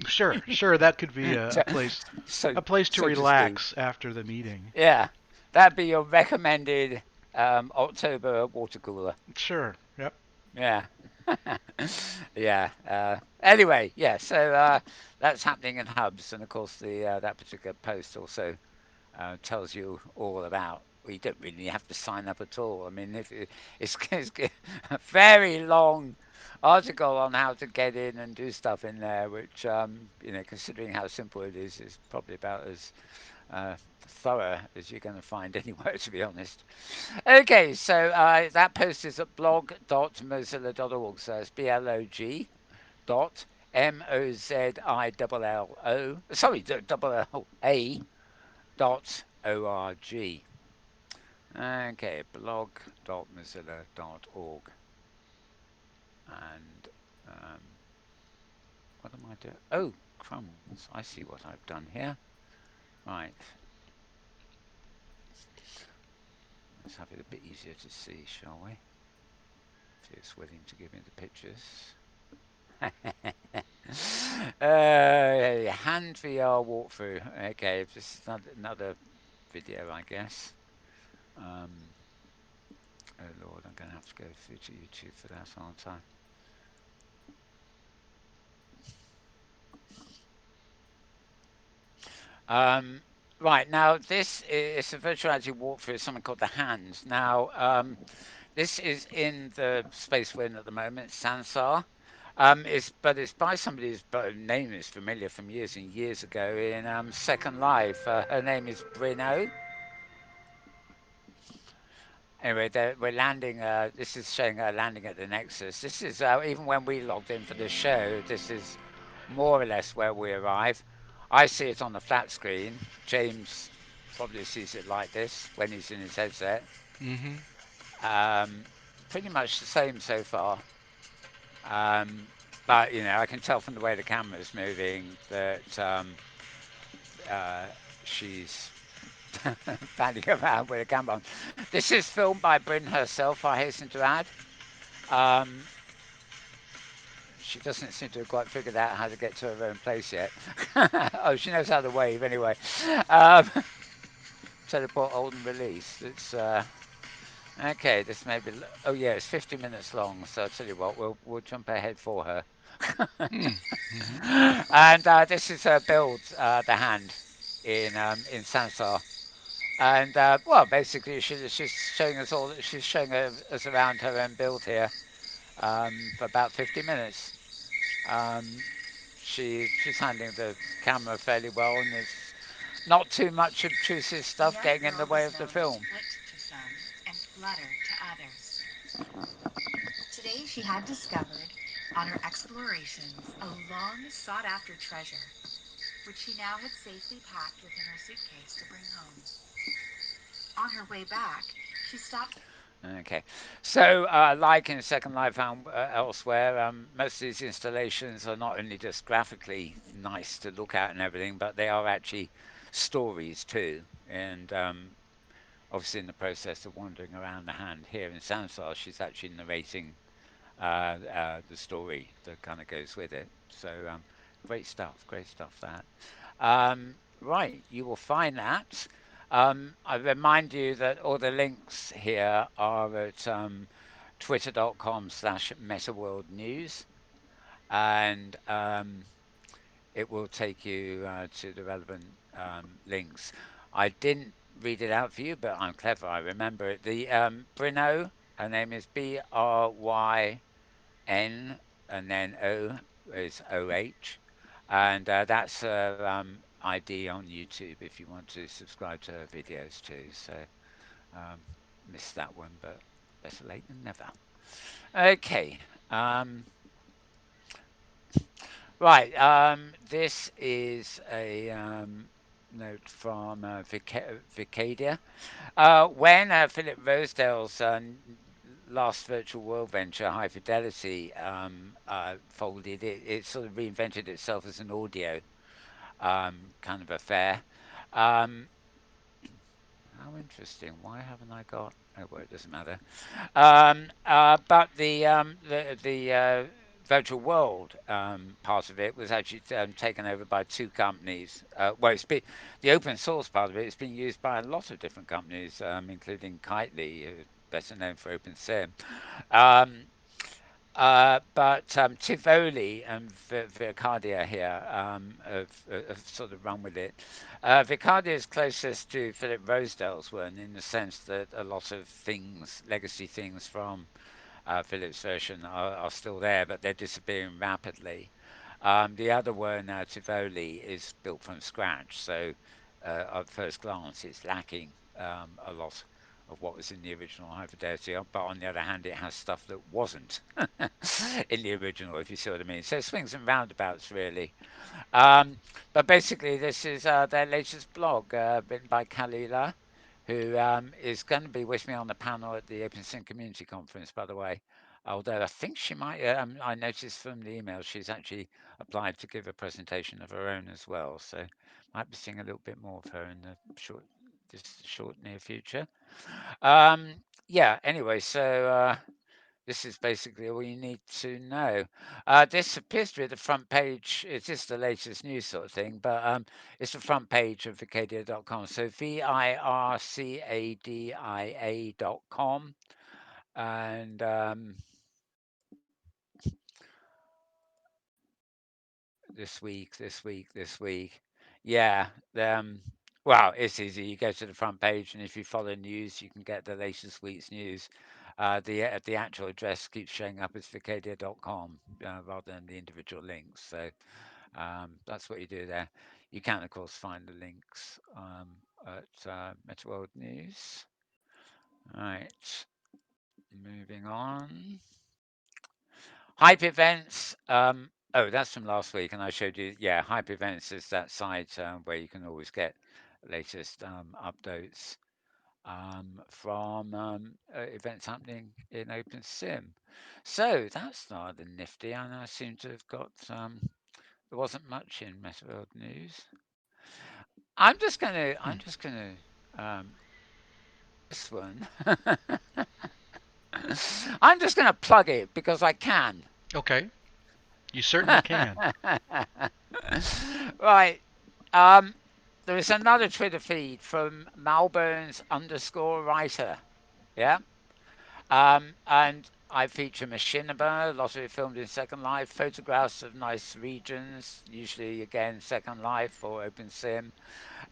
[SPEAKER 2] Sure, sure, that could be
[SPEAKER 1] so,
[SPEAKER 2] a place to
[SPEAKER 1] so to speak.
[SPEAKER 2] relax after the meeting.
[SPEAKER 1] Yeah, that'd be your recommended October water cooler.
[SPEAKER 2] Sure. Yep.
[SPEAKER 1] Yeah. Yeah. Anyway, yeah. So that's happening in hubs, and of course the that particular post also tells you all about. Well, you don't really have to sign up at all. I mean, if it, it's a very long article on how to get in and do stuff in there, which considering how simple it is probably about as thorough as you're going to find anywhere, to be honest. Okay, so that post is at blog.mozilla.org. So it's blog dot mozillo. Sorry, double L A dot org. Okay, blog.mozilla.org. And what am I doing? Oh, crumbs. I see what I've done here. Right, let's have it a bit easier to see, shall we? If it's willing to give me the pictures. Hand VR walkthrough. Okay, this is another video, I guess. Um, oh Lord, I'm going to have to go through to YouTube for that, aren't I? Um, right, now this is a virtual reality walkthrough of something called the Hand. Now, this is in the space we're in at the moment, Sansar. It's by somebody whose name is familiar from years and years ago in Second Life. Her name is Brino. Anyway, we're landing. This is showing her landing at the Nexus. This is even when we logged in for the show. This is more or less where we arrive. I see it on the flat screen. James probably sees it like this when he's in his headset.
[SPEAKER 2] Mm-hmm.
[SPEAKER 1] Um, Pretty much the same so far. Um, but I can tell from the way the camera's moving that uh, she's fanning around with a camera on. This is filmed by Bryn herself, I hasten to add. Um, she doesn't seem to have quite figured out how to get to her own place yet. Oh, she knows how to wave anyway. Um, Teleport, hold and release. It's okay. This may be. Oh yeah, it's 50 minutes long. So I'll tell you what, we'll jump ahead for her.
[SPEAKER 2] Mm-hmm.
[SPEAKER 1] And this is her build, the hand in Sansar. And well, basically, she's showing us all. She's showing us around her own build here for about 50 minutes. Um, she's handling the camera fairly well, and there's not too much obtrusive
[SPEAKER 4] The
[SPEAKER 1] stuff
[SPEAKER 4] young
[SPEAKER 1] getting in the
[SPEAKER 4] girl
[SPEAKER 1] way
[SPEAKER 4] was
[SPEAKER 1] of the
[SPEAKER 4] known as
[SPEAKER 1] film.
[SPEAKER 4] Flit to some and Flutter to others. Today she had discovered, on her explorations, a long sought after treasure, which she now had safely packed within her suitcase to bring home. On her way back, she stopped.
[SPEAKER 1] Okay, so like in Second Life and elsewhere, most of these installations are not only just graphically nice to look at and everything, but they are actually stories too. And obviously, in the process of wandering around the hand here in Sansar, she's actually narrating the story that kind of goes with it. So great stuff. That right, you will find that. I remind you that all the links here are at twitter.com/metaworldnews, and it will take you to the relevant links. I didn't read it out for you, but I'm clever. I remember it. The Brino, her name is Bryn, and then O is OH. And that's her ID on YouTube if you want to subscribe to her videos too. So um, missed that one, but better late than never. Okay. Right. This is a. note from Vicadia. When Philip Rosedale's last virtual world venture, High Fidelity, folded, it sort of reinvented itself as an audio kind of affair. Um, how interesting. Why haven't I got? Oh, well, it doesn't matter. But the virtual world part of it was actually taken over by two companies. Well, the open source part of it. It's been used by a lot of different companies, including Kitely, better known for OpenSim. Um, but Tivoli and Vicardia here have sort of run with it. Vicardia is closest to Philip Rosedale's one in the sense that a lot of things, legacy things from Philip's version, are still there, but they're disappearing rapidly. The other one, Tivoli, is built from scratch, so at first glance, it's lacking a lot of what was in the original High Fidelity. But on the other hand, it has stuff that wasn't in the original, if you see what I mean. So swings and roundabouts, really. Um, but basically, this is their latest blog written by Kalila, who is going to be with me on the panel at the OpenSync Community Conference, by the way. Although I think she might, I noticed from the email she's actually applied to give a presentation of her own as well. So might be seeing a little bit more of her in the short near future. Um, yeah. Anyway, so this is basically all you need to know. This appears to be the front page. It's just the latest news sort of thing, but it's the front page of Vicadia.com. So vircadia.com. And this week. Yeah. Um, well, it's easy. You go to the front page, and if you follow news, you can get the latest week's news. The actual address keeps showing up as vicadia.com rather than the individual links. So that's what you do there. You can, of course, find the links at Metaworld News. Right, moving on. Hype events. Oh, that's from last week, and I showed you. Yeah, Hype events is that site where you can always get latest updates from events happening in OpenSim. So that's rather nifty, and I seem to have got. There wasn't much in Metaworld News. I'm just gonna.
[SPEAKER 2] Hmm.
[SPEAKER 1] I'm just gonna. This one. I'm just gonna plug it because I can.
[SPEAKER 2] Okay, you certainly can.
[SPEAKER 1] Right. Um, there is another Twitter feed from Malbones underscore writer. Yeah. And I feature machinima, a lot of it filmed in Second Life, photographs of nice regions, usually again Second Life or OpenSim,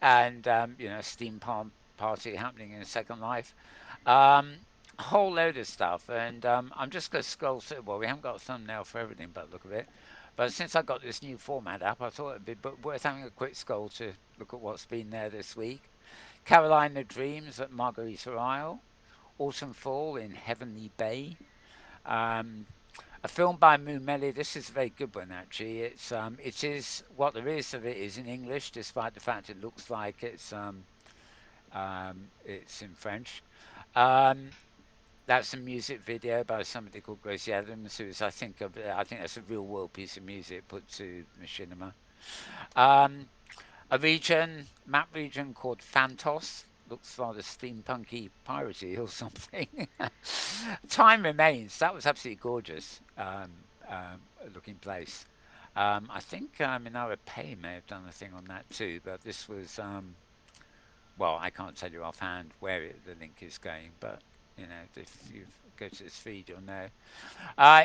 [SPEAKER 1] and steampunk party happening in Second Life. Um, a whole load of stuff, and I'm just going to scroll through. Well, we haven't got a thumbnail for everything, but look at it. But since I got this new format up, I thought it'd be worth having a quick scroll to look at what's been there this week. Carolina Dreams at Margarita Isle, Autumn Fall in Heavenly Bay, um, a film by Mumeli. This is a very good one, actually. It is what there is of it is in English, despite the fact it looks like it's in French. Um, that's a music video by somebody called Gracie Adams, who is, I think that's a real world piece of music put to machinima. Um, a map region called Phantos. Looks rather steampunky piratey or something. Time Remains. That was absolutely gorgeous looking place. I think Minara Pay may have done a thing on that too, but this was, well, I can't tell you offhand where the link is going, but if you go to this feed, you'll know.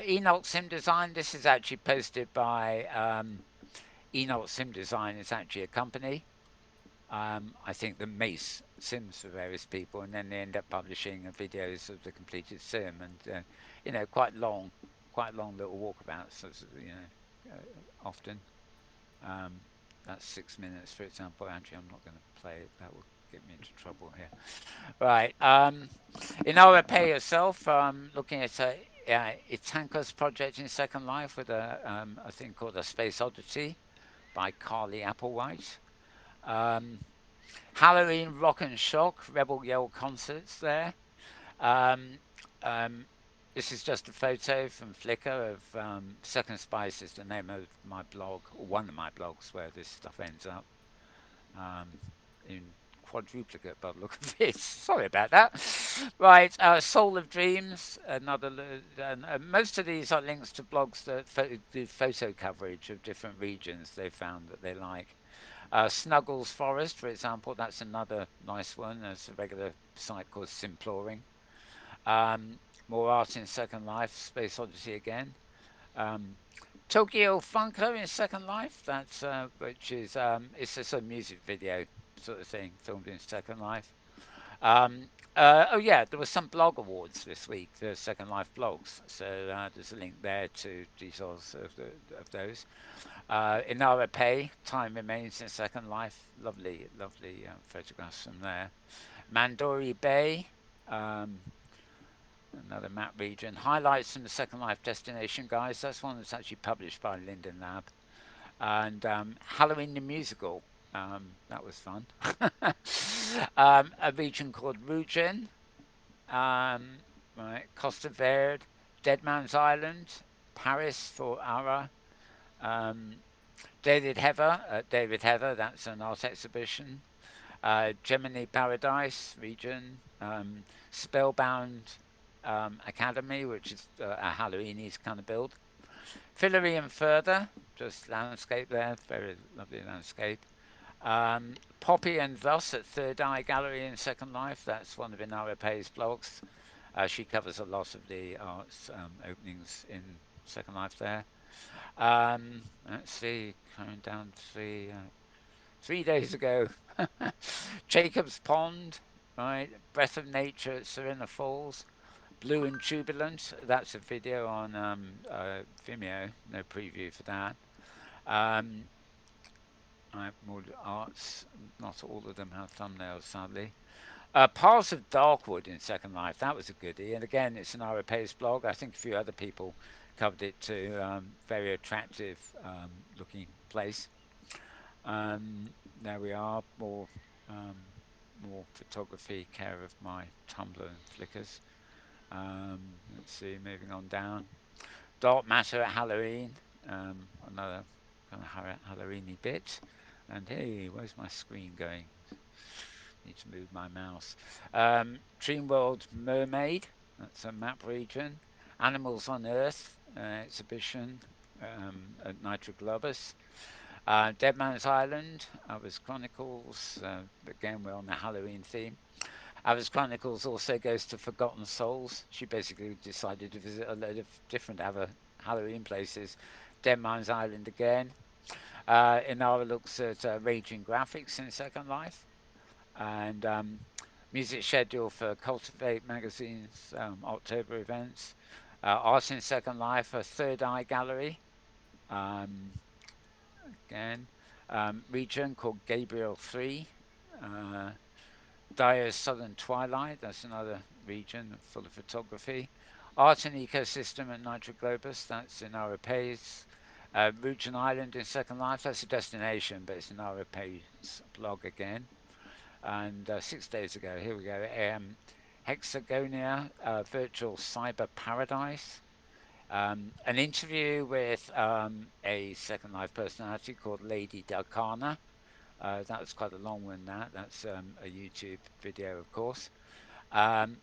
[SPEAKER 1] Enoch Sim Design. This is actually posted by Enoch Sim Design. It's actually a company. I think that makes sims for various people, and then they end up publishing videos of the completed sim, and quite long little walkabouts. Often. Um, that's 6 minutes, for example. Actually, I'm not going to play it. That will get me into trouble here. Right. In Pay yourself, looking at Itanka's project in Second Life with a thing called a Space Oddity by Carly Applewhite. Um, Halloween Rock and Shock, Rebel Yell concerts there. Um, um, this is just a photo from Flickr of Second Spice is the name of my blog, or one of my blogs where this stuff ends up um, in quadruplicate by the look of it. Sorry about that. Right, Soul of Dreams, and most of these are links to blogs that do photo coverage of different regions they found that they like. Snuggles Forest, for example, that's another nice one. There's a regular site called Simploring. More art in Second Life, Space Odyssey again. Um, Tokyo Funko in Second Life, that's which is it's a sort of music video sort of thing filmed in Second Life. Oh yeah, there was some blog awards this week, the Second Life blogs. So there's a link there to details of those. Inara Pay, Time Remains in Second Life, lovely, lovely photographs from there. Mandori Bay, um, another map region. Highlights from the Second Life destination, guys. That's one that's actually published by Linden Lab. And Halloween the Musical. That was fun. A region called Rugin, um, right, Costa Verde, Dead Man's Island, Paris for Ara, um, David Heather, that's an art exhibition. Gemini Paradise region, Spellbound Academy, which is a Halloweenies kind of build. Fillory and Further, just landscape there, very lovely landscape. Poppy and Thus at Third Eye Gallery in Second Life, that's one of Inara Pay's blogs. She covers a lot of the arts openings in Second Life there. Let's see, coming down 3 days ago, Jacob's Pond, right? Breath of Nature at Serena Falls, Blue and Jubilant. That's a video on Vimeo. No preview for that. Um, more arts. Not all of them have thumbnails, sadly. Paths of Darkwood in Second Life. That was a goodie. And again, it's an Arapace blog. I think a few other people covered it too. Very attractive looking place. There we are. More photography, care of my Tumblr and Flickrs. Let's see, moving on down. Dark Matter at Halloween. Another kind of Halloweeny bit. And hey, where's my screen going? Need to move my mouse. Dreamworld Mermaid. That's a map region. Animals on Earth exhibition at Nitroglobus. Dead Man's Island, Others Chronicles. Again, we're on the Halloween theme. Others Chronicles also goes to Forgotten Souls. She basically decided to visit a load of different other Halloween places. Dead Man's Island again. Inara looks at Raging Graphics in Second Life. And music schedule for Cultivate Magazine's October events. Art in Second Life, a Third Eye Gallery. Um, again, region called Gabriel 3. Uh, Dyer's Southern Twilight, that's another region full of photography. Art and Ecosystem at Nitroglobus, that's in Arapace. Rugen Island in Second Life, that's a destination, but it's an Arapace blog again. And 6 days ago, here we go, Hexagonia, Virtual Cyber Paradise. An interview with a Second Life personality called Lady Darkana. That was quite a long one. That's a YouTube video, of course. Um,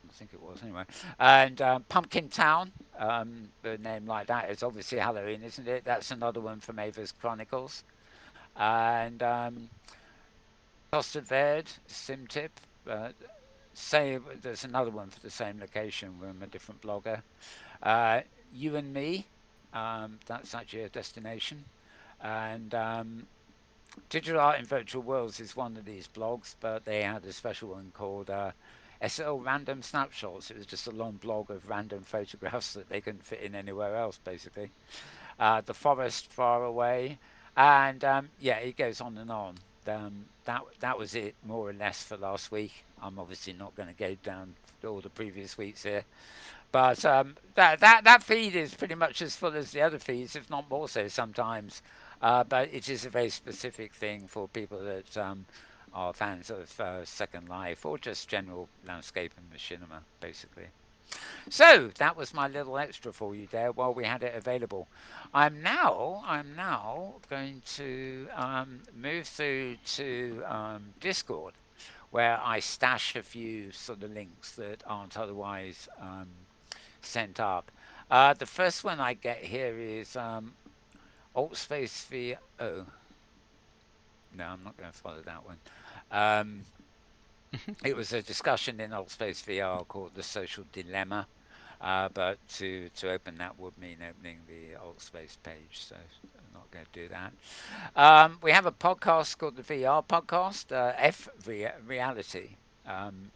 [SPEAKER 1] I think it was anyway. And Pumpkin Town, the name like that is obviously Halloween, isn't it? That's another one from Ava's Chronicles. And Costa Verde, SimTip. Uh, there's another one for the same location from a different blogger. You and Me, that's actually a destination. And Digital Art in Virtual Worlds is one of these blogs, but they had a special one called SL Random Snapshots. It was just a long blog of random photographs that they couldn't fit in anywhere else, basically. The Forest Far Away, and yeah, it goes on and on. That was it, more or less, for last week. I'm obviously not going to go down all the previous weeks here, but that feed is pretty much as full as the other feeds, if not more so sometimes. but it is a very specific thing for people that are fans of Second Life or just general landscape and machinima, basically. So that was my little extra for you there while we had it available. I'm now going to move through to Discord, where I stash a few sort of links that aren't otherwise sent up. The first one I get here is Alt Space V. Oh, no, I'm not going to follow that one. Um, it was a discussion in Alt Space VR called The Social Dilemma. But to open that would mean opening the alt space page, so I'm not going to do that. We have a podcast called the VR Podcast, Reality. Um,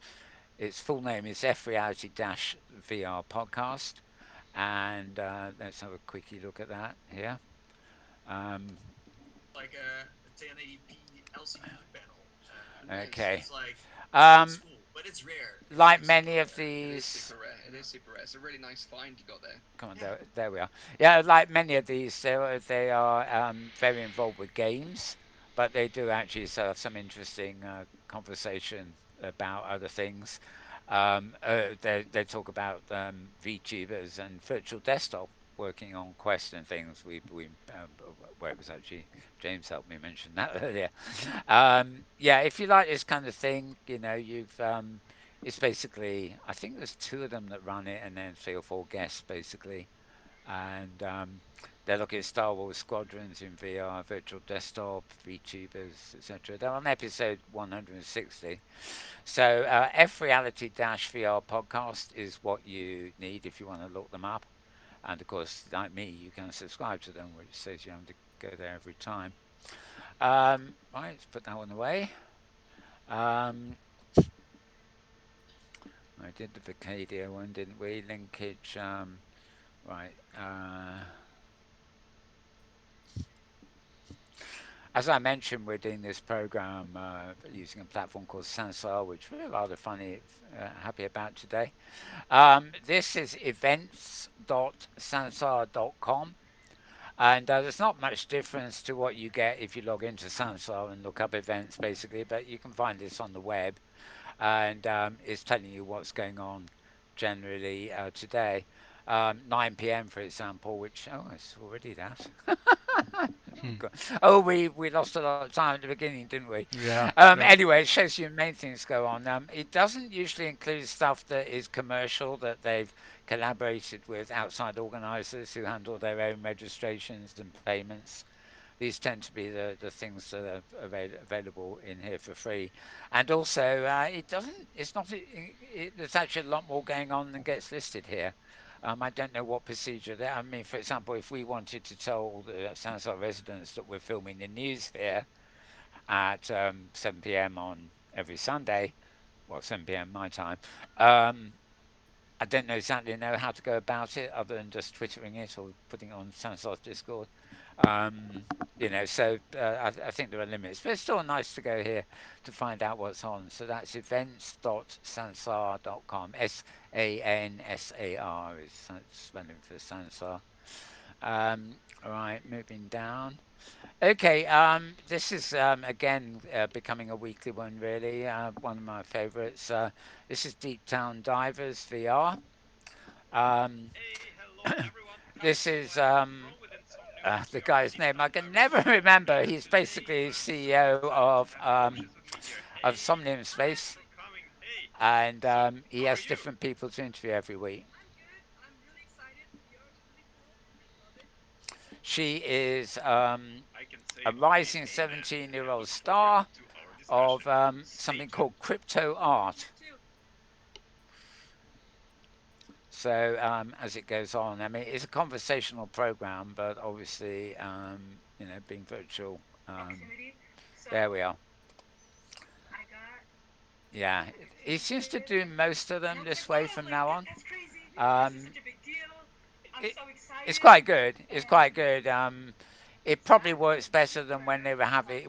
[SPEAKER 1] its full name is F Reality Dash VR Podcast, and let's have a quickie look at that here. Um,
[SPEAKER 3] Like a 1080p LCD panel.
[SPEAKER 1] okay.
[SPEAKER 3] It's like old
[SPEAKER 1] Um,
[SPEAKER 3] school, but it's rare. It's
[SPEAKER 1] like
[SPEAKER 3] like super
[SPEAKER 1] many of
[SPEAKER 3] rare.
[SPEAKER 5] It is
[SPEAKER 1] these,
[SPEAKER 5] super rare. It
[SPEAKER 3] Yeah.
[SPEAKER 5] is super rare. It's a really nice find you got there.
[SPEAKER 1] come on,
[SPEAKER 3] Yeah.
[SPEAKER 1] there we are. Yeah, like many of these, they are very involved with games, but they do actually have some interesting conversation about other things. They talk about VTubers and virtual desktop working on Quest and things. Where it was actually James helped me mention that earlier. Yeah, if you like this kind of thing, it's basically I think there's two of them that run it, and then three or four guests basically, and they look at Star Wars Squadrons in VR, virtual desktop, VTubers, etc. They're on episode 160. So F Reality Dash VR podcast is what you need if you want to look them up. And of course, like me, you can subscribe to them, which saves you having to go there every time. Right, let's put that one away. Um, I did the Vicadia one, didn't we? Linkage. Right. As I mentioned, we're doing this program using a platform called Sansar, which we're rather happy about today. This is events.sansar.com. And there's not much difference to what you get if you log into Sansar and look up events, basically, but you can find this on the web. And it's telling you what's going on generally today. 9 p.m., for example, which, oh, it's already that.
[SPEAKER 2] Hmm.
[SPEAKER 1] Oh, we lost a lot of time at the beginning, didn't we?
[SPEAKER 2] Yeah. Yep.
[SPEAKER 1] Anyway, it shows you main things go on. It doesn't usually include stuff that is commercial that they've collaborated with outside organisers who handle their own registrations and payments. These tend to be the things that are available in here for free, and also it doesn't. It's not. There's actually a lot more going on than gets listed here. I don't know what procedure there. I mean, for example, if we wanted to tell the Sansar residents that we're filming the news here at 7 p.m. on every Sunday, well, 7 p.m. my time, um, I don't know exactly know how to go about it other than just twittering it or putting it on Sansar's Discord. So I think there are limits, but it's still nice to go here to find out what's on. So that's events.sansar.com. Sansar is spelling for Sansar. All right, moving down. Okay, this is again becoming a weekly one, really. One of my favorites. This is Deep Town Divers VR. Um,
[SPEAKER 6] Hey, hello everyone.
[SPEAKER 1] this
[SPEAKER 6] So
[SPEAKER 1] is
[SPEAKER 6] throw within some news. We
[SPEAKER 1] the
[SPEAKER 6] are
[SPEAKER 1] guy's
[SPEAKER 6] Deep
[SPEAKER 1] name. I
[SPEAKER 6] Town
[SPEAKER 1] can
[SPEAKER 6] Divers
[SPEAKER 1] never remember.
[SPEAKER 6] and
[SPEAKER 1] He's
[SPEAKER 6] today
[SPEAKER 1] basically
[SPEAKER 6] I'm so
[SPEAKER 1] CEO
[SPEAKER 6] excited to have Porsches with me here.
[SPEAKER 1] of
[SPEAKER 6] Hey,
[SPEAKER 1] Somnium
[SPEAKER 6] thanks
[SPEAKER 1] Space,
[SPEAKER 6] for coming. Hey,
[SPEAKER 1] and
[SPEAKER 6] so
[SPEAKER 1] he
[SPEAKER 6] how are
[SPEAKER 1] has
[SPEAKER 6] you?
[SPEAKER 1] different people to interview every week.
[SPEAKER 4] I'm good. I'm really excited. VR is really cool. I love it.
[SPEAKER 1] She is
[SPEAKER 6] I can
[SPEAKER 1] a
[SPEAKER 6] say only
[SPEAKER 1] rising
[SPEAKER 6] amen and
[SPEAKER 1] 17-year-old
[SPEAKER 6] look forward
[SPEAKER 1] star
[SPEAKER 6] to our discussion.
[SPEAKER 1] of
[SPEAKER 6] Stay
[SPEAKER 1] something
[SPEAKER 6] tuned.
[SPEAKER 1] called crypto art.
[SPEAKER 4] You too.
[SPEAKER 1] So as it goes on, I mean, it's a conversational program, but obviously, being virtual.
[SPEAKER 4] Proximity.
[SPEAKER 1] There
[SPEAKER 4] So
[SPEAKER 1] we are.
[SPEAKER 4] I got
[SPEAKER 1] Yeah, he seems to
[SPEAKER 4] participated.
[SPEAKER 1] do most of them
[SPEAKER 4] Yep,
[SPEAKER 1] this
[SPEAKER 4] it
[SPEAKER 1] way
[SPEAKER 4] was
[SPEAKER 1] from
[SPEAKER 4] like
[SPEAKER 1] now on.
[SPEAKER 4] that's crazy. This is
[SPEAKER 1] Um,
[SPEAKER 4] such a big deal. I'm
[SPEAKER 1] it,
[SPEAKER 4] so
[SPEAKER 1] it's
[SPEAKER 4] excited.
[SPEAKER 1] quite good. It's
[SPEAKER 4] And
[SPEAKER 1] quite good. It probably
[SPEAKER 4] that
[SPEAKER 1] works
[SPEAKER 4] you
[SPEAKER 1] better
[SPEAKER 4] should
[SPEAKER 1] than
[SPEAKER 4] put a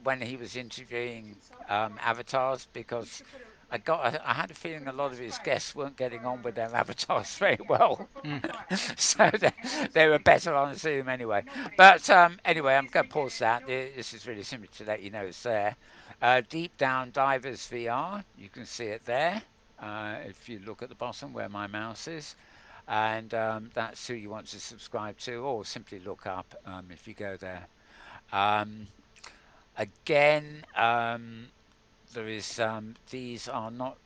[SPEAKER 1] when he was interviewing
[SPEAKER 4] so cool.
[SPEAKER 1] avatars
[SPEAKER 4] You
[SPEAKER 1] because
[SPEAKER 4] should put
[SPEAKER 1] I had a feeling a lot of his guests weren't getting on with their avatars very well,
[SPEAKER 2] Mm.
[SPEAKER 1] so they were better on Zoom anyway. But anyway, I'm going to pause that. This is really simple to let you know it's there. Deep Down Divers VR, you can see it there. If you look at the bottom where my mouse is, and that's who you want to subscribe to, or simply look up if you go there. Um, again, there is these are not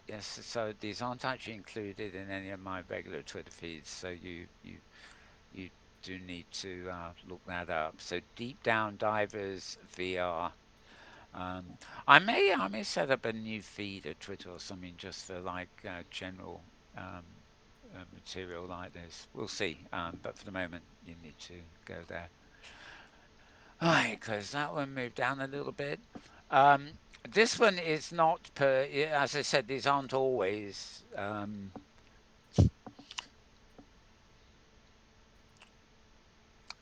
[SPEAKER 1] yes, so these aren't actually included in any of my regular Twitter feeds, so you do need to look that up. So Deep Down Divers VR. Um, I may set up a new feed at Twitter or something just for like general material like this. We'll see. But for the moment, you need to go there. Alright, close that one, move down a little bit. Um, this one is not per, as I said, these aren't always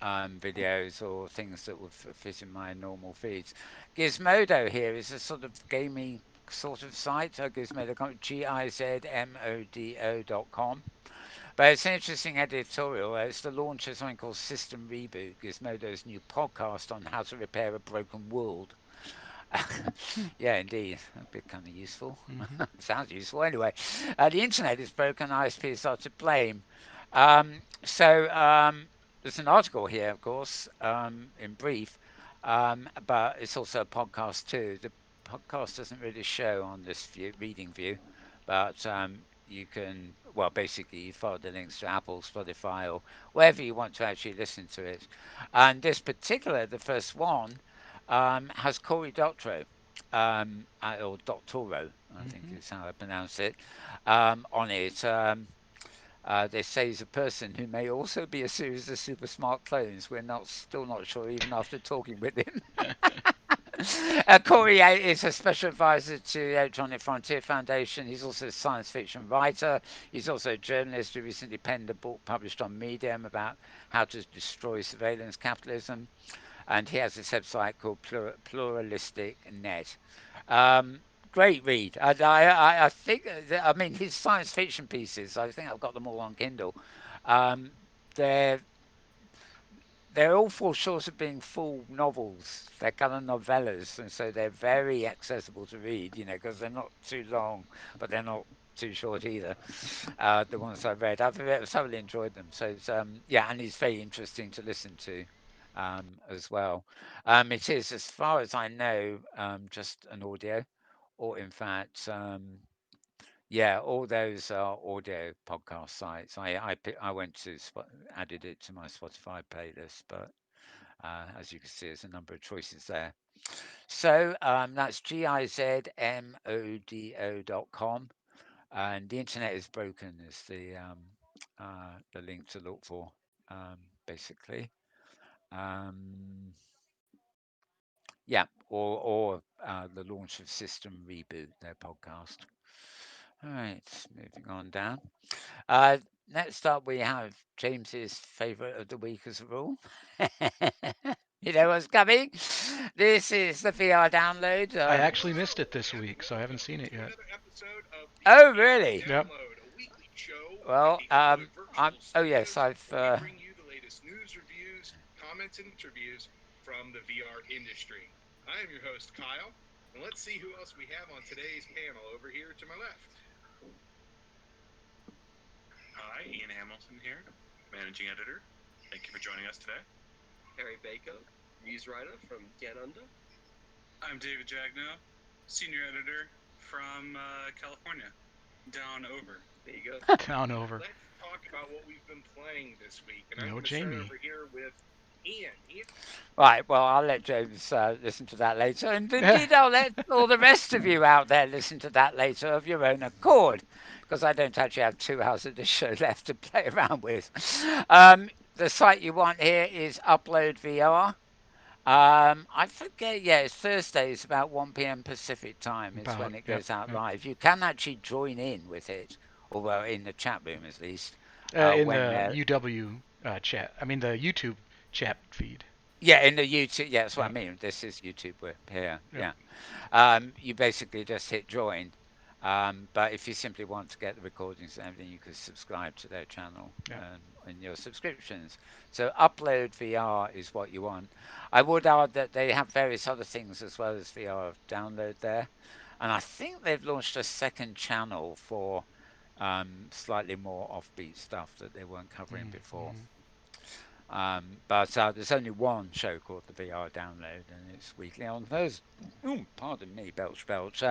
[SPEAKER 1] videos or things that would fit in my normal feeds. Gizmodo here is a sort of gaming sort of site. Gizmodo, Gizmodo.com. But it's an interesting editorial. It's the launch of something called System Reboot, Gizmodo's new podcast on how to repair a broken world.
[SPEAKER 2] Hmm.
[SPEAKER 1] Yeah, indeed. That'd be kind of useful.
[SPEAKER 2] Mm-hmm.
[SPEAKER 1] Sounds useful anyway. The internet is broken, ISPs are to blame. There's an article here, of course, in brief, but it's also a podcast too. The podcast doesn't really show on this reading view, but you can, well, basically, you follow the links to Apple, Spotify, or wherever you want to actually listen to it. And this particular, the first one, has Cory Doctorow, or Doctorow, I think
[SPEAKER 2] Mm-hmm.
[SPEAKER 1] is how I pronounce it, on it. They say he's a person who may also be a series of super smart clones. We're not still not sure, even after talking with him. Corey is a special advisor to the Electronic Frontier Foundation. He's also a science fiction writer. He's also a journalist who recently penned a book published on Medium about how to destroy surveillance capitalism. And he has this website called Pluralistic Net. Um, Great read. I think, I mean, his science fiction pieces, I think I've got them all on Kindle. Um, they're they're all fall short of being full novels. They're kind of novellas, and so they're very accessible to read, because they're not too long, but they're not too short either. The ones I've read, I've thoroughly enjoyed them. So yeah, and it's very interesting to listen to as well. It is, as far as I know, just an audio, or in fact, yeah, all those are audio podcast sites. I went to added it to my Spotify playlist, but as you can see, there's a number of choices there. So that's gizmodo.com, and the internet is broken is the link to look for, basically. Um, yeah, or the launch of System Reboot, their podcast. All right, moving on down. Uh, Next up, we have James's favourite of the week as a rule. You know what's coming? This is the VR download.
[SPEAKER 2] I actually missed it this week, so I haven't seen it yet.
[SPEAKER 6] Another episode of the
[SPEAKER 1] Oh,
[SPEAKER 6] VR
[SPEAKER 1] really?
[SPEAKER 2] Yep.
[SPEAKER 6] Download, a weekly show at
[SPEAKER 1] Well,
[SPEAKER 6] the Hollywood
[SPEAKER 1] I'm.
[SPEAKER 6] Virtual
[SPEAKER 1] Oh, yes,
[SPEAKER 6] Studios,
[SPEAKER 1] I've.
[SPEAKER 6] where we bring you the latest news, reviews, comments, and interviews from the VR industry. I am your host, Kyle, and let's see who else we have on today's panel over here to my left.
[SPEAKER 7] Hi, Ian Hamilton here, managing editor. Thank you for joining us today.
[SPEAKER 5] Harry Bako, news writer from Down Under.
[SPEAKER 7] I'm David Jagno, senior editor from California, down over.
[SPEAKER 5] There you go.
[SPEAKER 2] Down over.
[SPEAKER 6] Let's talk about what we've been playing this week, and I'm
[SPEAKER 2] No
[SPEAKER 6] going to start
[SPEAKER 2] Jamie.
[SPEAKER 6] over here with Ian. Ian,
[SPEAKER 1] Right, well, I'll let James listen to that later. And indeed, I'll let all the rest of you out there listen to that later of your own accord, because I don't actually have 2 hours of this show left to play around with. The site you want here is Upload VR. I forget, yeah, it's Thursdays about 1 p.m. Pacific time is
[SPEAKER 2] About,
[SPEAKER 1] when it
[SPEAKER 2] yep.
[SPEAKER 1] goes out
[SPEAKER 2] Yep.
[SPEAKER 1] live. You can actually join in with it, or well, in the chat room at least,
[SPEAKER 2] In
[SPEAKER 1] when
[SPEAKER 2] the
[SPEAKER 1] they're,
[SPEAKER 2] UW chat. I mean the YouTube chat feed.
[SPEAKER 1] yeah, in the YouTube, yeah, that's what I
[SPEAKER 2] Yep.
[SPEAKER 1] mean. This is YouTube, we're here,
[SPEAKER 2] Yep.
[SPEAKER 1] yeah. You basically just hit join, But if you simply want to get the recordings and everything, you can subscribe to their channel
[SPEAKER 2] Yeah.
[SPEAKER 1] in your subscriptions. So Upload VR is what you want. I would add that they have various other things as well as VR download there, and I think they've launched a second channel for slightly more offbeat stuff that they weren't covering before.
[SPEAKER 2] Mm-hmm.
[SPEAKER 1] But there's only one show called the VR Download, and it's weekly on Thursday. Oh, pardon me, belch, belch.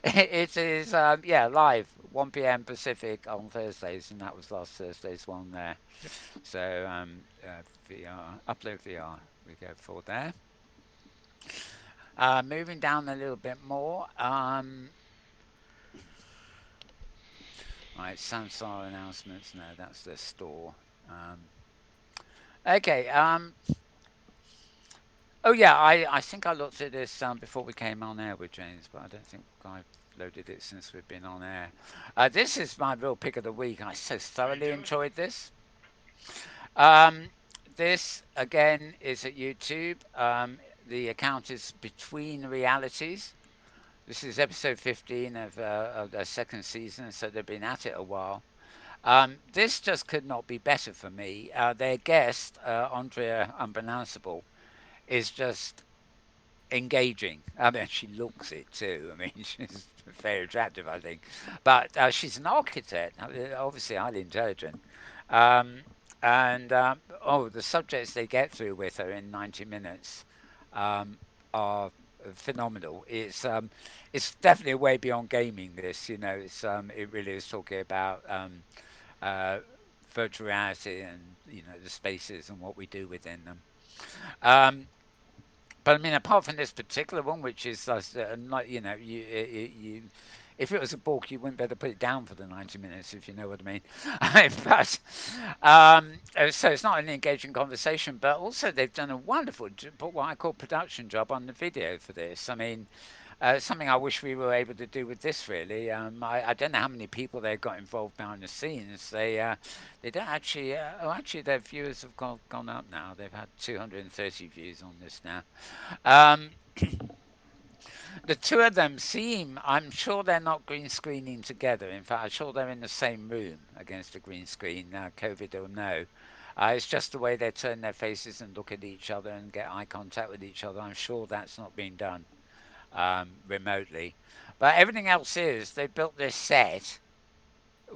[SPEAKER 1] It is yeah, live 1 p.m. Pacific on Thursdays, and that was last Thursday's one there.
[SPEAKER 2] Yep.
[SPEAKER 1] So VR Upload VR we go for there. Moving down a little bit more. Right, Samsung announcements. No, that's their store. Um, okay. Oh yeah, I think I looked at this before we came on air with James, but I don't think I've loaded it since we've been on air. This is my real pick of the week. I so thoroughly enjoyed this. Um, this again is at YouTube. The account is Between Realities. This is episode 15 of the second season, so they've been at it a while. This just could not be better for me. Their guest, Andrea Unpronounceable, is just engaging. I mean, she looks it too. I mean, she's very attractive, I think. But she's an architect, obviously highly intelligent. Um, and oh, the subjects they get through with her in 90 minutes um, are phenomenal. It's definitely way beyond gaming. This, it really is talking about uh, virtual reality and the spaces and what we do within them. Um, but I mean, apart from this particular one, which is not, if it was a book, you wouldn't better put it down for the 90 minutes, if you know what I mean. But so it's not an engaging conversation, but also they've done a wonderful, what I call production job on the video for this. I mean, something I wish we were able to do with this. Really, I don't know how many people they've got involved behind the scenes. They don't actually. Oh, actually, their viewers have gone up now. They've had 230 views on this now. Um, the two of them seem, I'm sure they're not green screening together. In fact, I'm sure they're in the same room against a green screen, COVID or no. It's just the way they turn their faces and look at each other and get eye contact with each other. I'm sure that's not being done remotely. But everything else is, they built this set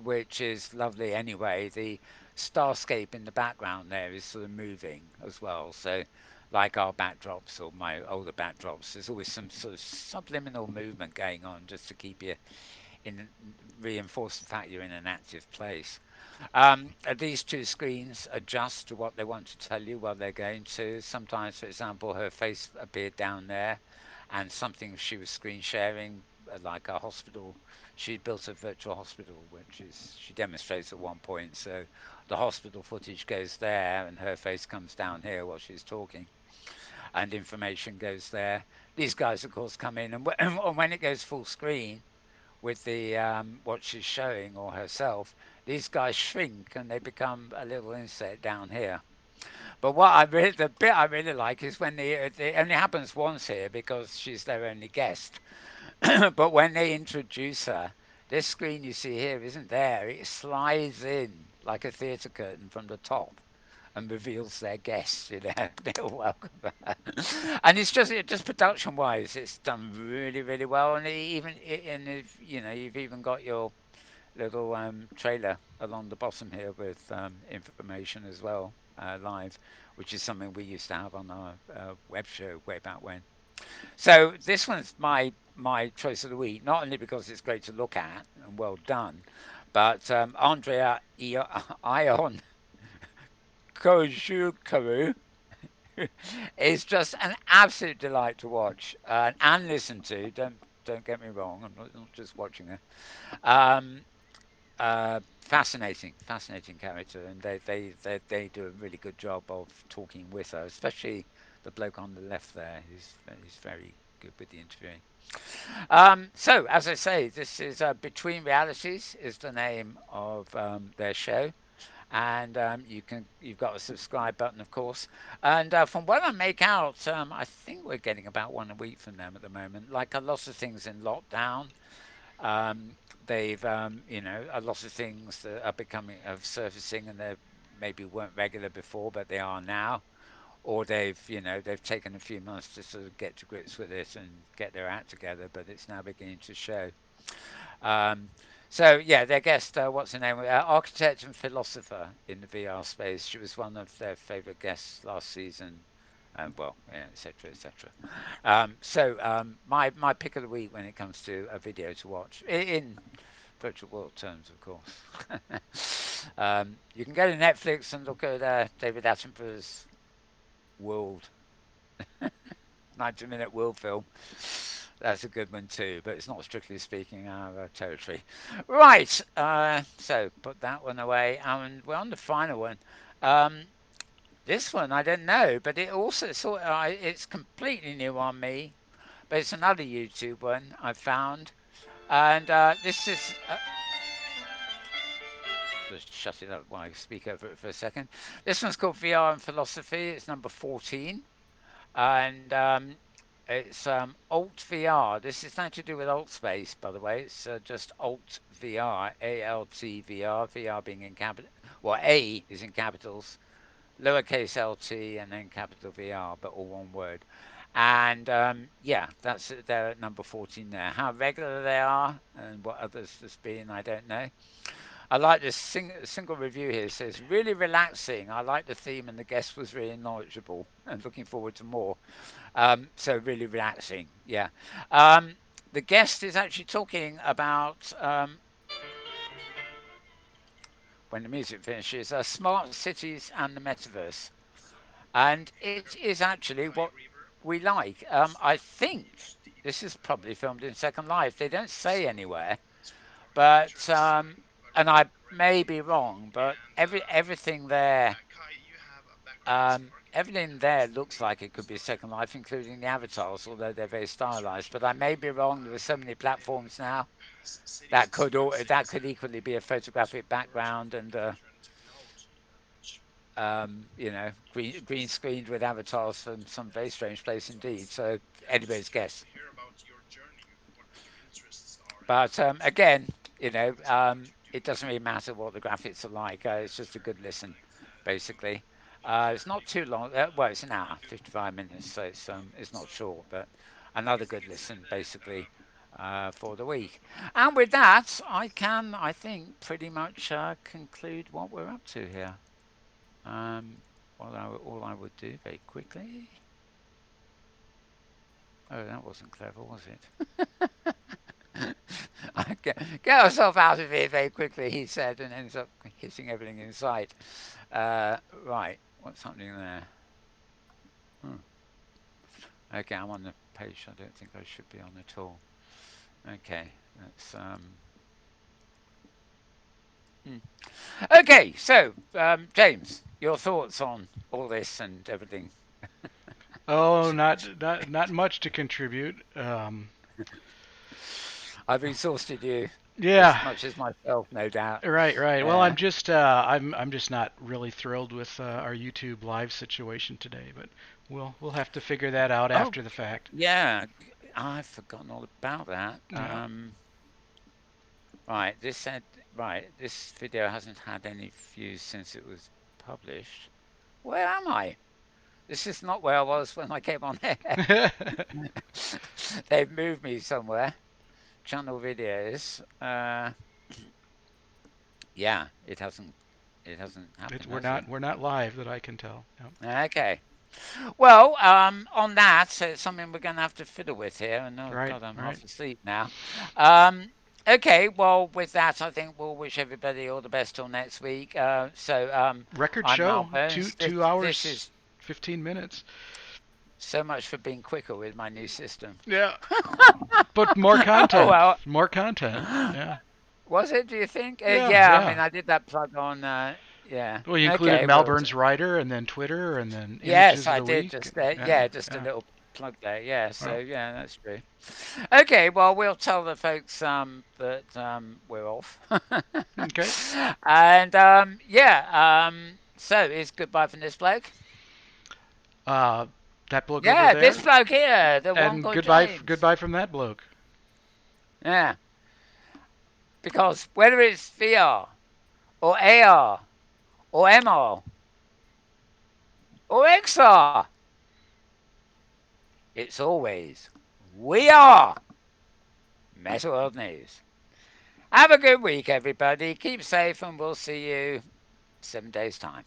[SPEAKER 1] which is lovely anyway. The starscape in the background there is sort of moving as well. So, like our backdrops or my older backdrops, there's always some sort of subliminal movement going on just to keep you in, reinforce the fact you're in an active place. These two screens adjust to what they want to tell you while they're going to. Sometimes, for example, her face appeared down there and something she was screen sharing, like a hospital. She built a virtual hospital, which is she demonstrates at one point. So the hospital footage goes there and her face comes down here while she's talking and information goes there. These guys, of course, come in and when it goes full screen, with the what she's showing or herself, these guys shrink and they become a little insect down here. But the bit I really like is when it only happens once here because she's their only guest. But when they introduce her, this screen you see here isn't there. It slides in like a theatre curtain from the top and reveals their guests. They're welcome. And it's just production wise, it's done really really well. And and if you've even got your little trailer along the bottom here with information as well live, which is something we used to have on our web show way back when. So this one's my choice of the week, not only because it's great to look at and well done, but Andrea Ion Kojukaru is just an absolute delight to watch and listen to. Don't get me wrong. I'm not just watching her. Um, fascinating character, and they do a really good job of talking with her, especially the bloke on the left there. He's very good with the interviewing. So as I say, this is Between Realities is the name of their show, and you've got a subscribe button, of course. And from what I make out, I think we're getting about one a week from them at the moment. Like a lot of things in lockdown, um, they've a lot of things that are becoming of surfacing, and they maybe weren't regular before, but they are now. Or they've taken a few months to sort of get to grips with it and get their act together, but it's now beginning to show. Um, so yeah, their guest, what's her name? Architect and philosopher in the VR space. She was one of their favorite guests last season. Well, yeah, etc., etc. My pick of the week when it comes to a video to watch in virtual world terms, of course. You can go to Netflix and look at David Attenborough's World 90-minute world film. That's a good one too, but it's not strictly speaking our territory. Right, so put that one away, and we're on the final one. Um, this one I don't know, but it also it's completely new on me, but it's another YouTube one I found, and this is. Just shut it up while I speak over it for a second. This one's called VR and Philosophy. It's number 14. And it's Alt VR. This is nothing to do with Alt Space, by the way. It's just Alt VR, ALT VR, VR being in capital. Well, A is in capitals, lowercase lt, and then capital VR, but all one word. And yeah, that's it. They're at number 14 there. How regular they are and what others there's been, I don't know. I like this single review here. It says, really relaxing. I like the theme and the guest was really knowledgeable and looking forward to more. So really relaxing. Yeah. Um, the guest is actually talking about when the music finishes, smart cities and the metaverse, and it is actually what we like. I think this is probably filmed in Second Life. They don't say anywhere, but and I may be wrong, but everything there. Everything there looks like it could be Second Life, including the avatars, although they're very stylized. But I may be wrong. There are so many platforms now that could equally be a photographic background and green screened with avatars from some very strange place indeed. So anybody's guess. But again, it doesn't really matter what the graphics are like. It's just a good listen, basically. It's not too long. Well, it's an hour, 55 minutes, so it's not short, but another good listen, basically, for the week. And with that, I think, pretty much conclude what we're up to here. All I would do very quickly. Oh, that wasn't clever, was it? Get yourself out of here very quickly, he said, and ends up hitting everything in sight. Right, what's happening there? Hmm. Okay, I'm on the page I don't think I should be on at all. Okay, that's hmm. Okay, so James, your thoughts on all this and everything?
[SPEAKER 2] Oh, not much to contribute.
[SPEAKER 1] I've exhausted you as
[SPEAKER 2] Yeah,
[SPEAKER 1] much as myself, no doubt.
[SPEAKER 2] right. Well,
[SPEAKER 1] Yeah.
[SPEAKER 2] I'm just not really thrilled with our YouTube live situation today, but we'll have to figure that out
[SPEAKER 1] Oh,
[SPEAKER 2] after the fact.
[SPEAKER 1] yeah. I've forgotten all about that.
[SPEAKER 2] Yeah.
[SPEAKER 1] Right, this said, right, this video hasn't had any views since it was published. Where am I? This is not where I was when I came on here. They've moved me somewhere. Channel videos. Yeah, it hasn't happened,
[SPEAKER 2] We're
[SPEAKER 1] has it?
[SPEAKER 2] not live that I can tell. Yep.
[SPEAKER 1] Okay. Well, on that, so it's something we're going to have to fiddle with here. And oh
[SPEAKER 2] Right,
[SPEAKER 1] God, I'm
[SPEAKER 2] right.
[SPEAKER 1] half asleep now. Um, okay, well, with that, I think we'll wish everybody all the best till next week.
[SPEAKER 2] Record
[SPEAKER 1] I'm Mal
[SPEAKER 2] show,
[SPEAKER 1] Burns. This,
[SPEAKER 2] two
[SPEAKER 1] this
[SPEAKER 2] hours,
[SPEAKER 1] is
[SPEAKER 2] 15 minutes.
[SPEAKER 1] so much for being quicker with my new system.
[SPEAKER 2] Yeah, but more content,
[SPEAKER 1] Well,
[SPEAKER 2] more content. Yeah,
[SPEAKER 1] was it? Do you think?
[SPEAKER 2] yeah,
[SPEAKER 1] Yeah, I mean,
[SPEAKER 2] yeah.
[SPEAKER 1] I did that plug on. Yeah.
[SPEAKER 2] Well, you included
[SPEAKER 1] Okay. Well,
[SPEAKER 2] Malvern's writer and then Twitter and then images
[SPEAKER 1] yes,
[SPEAKER 2] of
[SPEAKER 1] I
[SPEAKER 2] the
[SPEAKER 1] did.
[SPEAKER 2] week.
[SPEAKER 1] Just
[SPEAKER 2] Yeah,
[SPEAKER 1] just a
[SPEAKER 2] yeah.
[SPEAKER 1] little plug there. Yeah, so
[SPEAKER 2] Oh,
[SPEAKER 1] yeah, that's true. Okay, well, we'll tell the folks that we're off.
[SPEAKER 2] okay.
[SPEAKER 1] And yeah, so is goodbye from this bloke.
[SPEAKER 2] Uh, that bloke over
[SPEAKER 1] Yeah, this
[SPEAKER 2] there,
[SPEAKER 1] bloke here, the one
[SPEAKER 2] and
[SPEAKER 1] called James.
[SPEAKER 2] goodbye from that bloke.
[SPEAKER 1] Yeah, because whether it's VR or AR or MR or XR, it's always we are Meta World News. Have a good week, everybody. Keep safe, and we'll see you 7 days' time,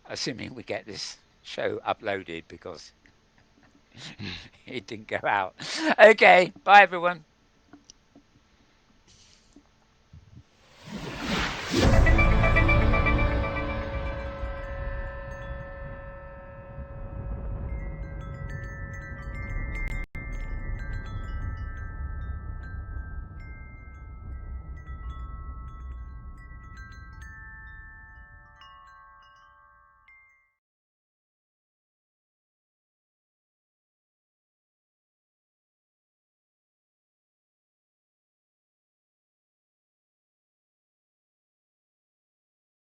[SPEAKER 1] assuming we get this show uploaded because it didn't go out. Okay, bye, everyone.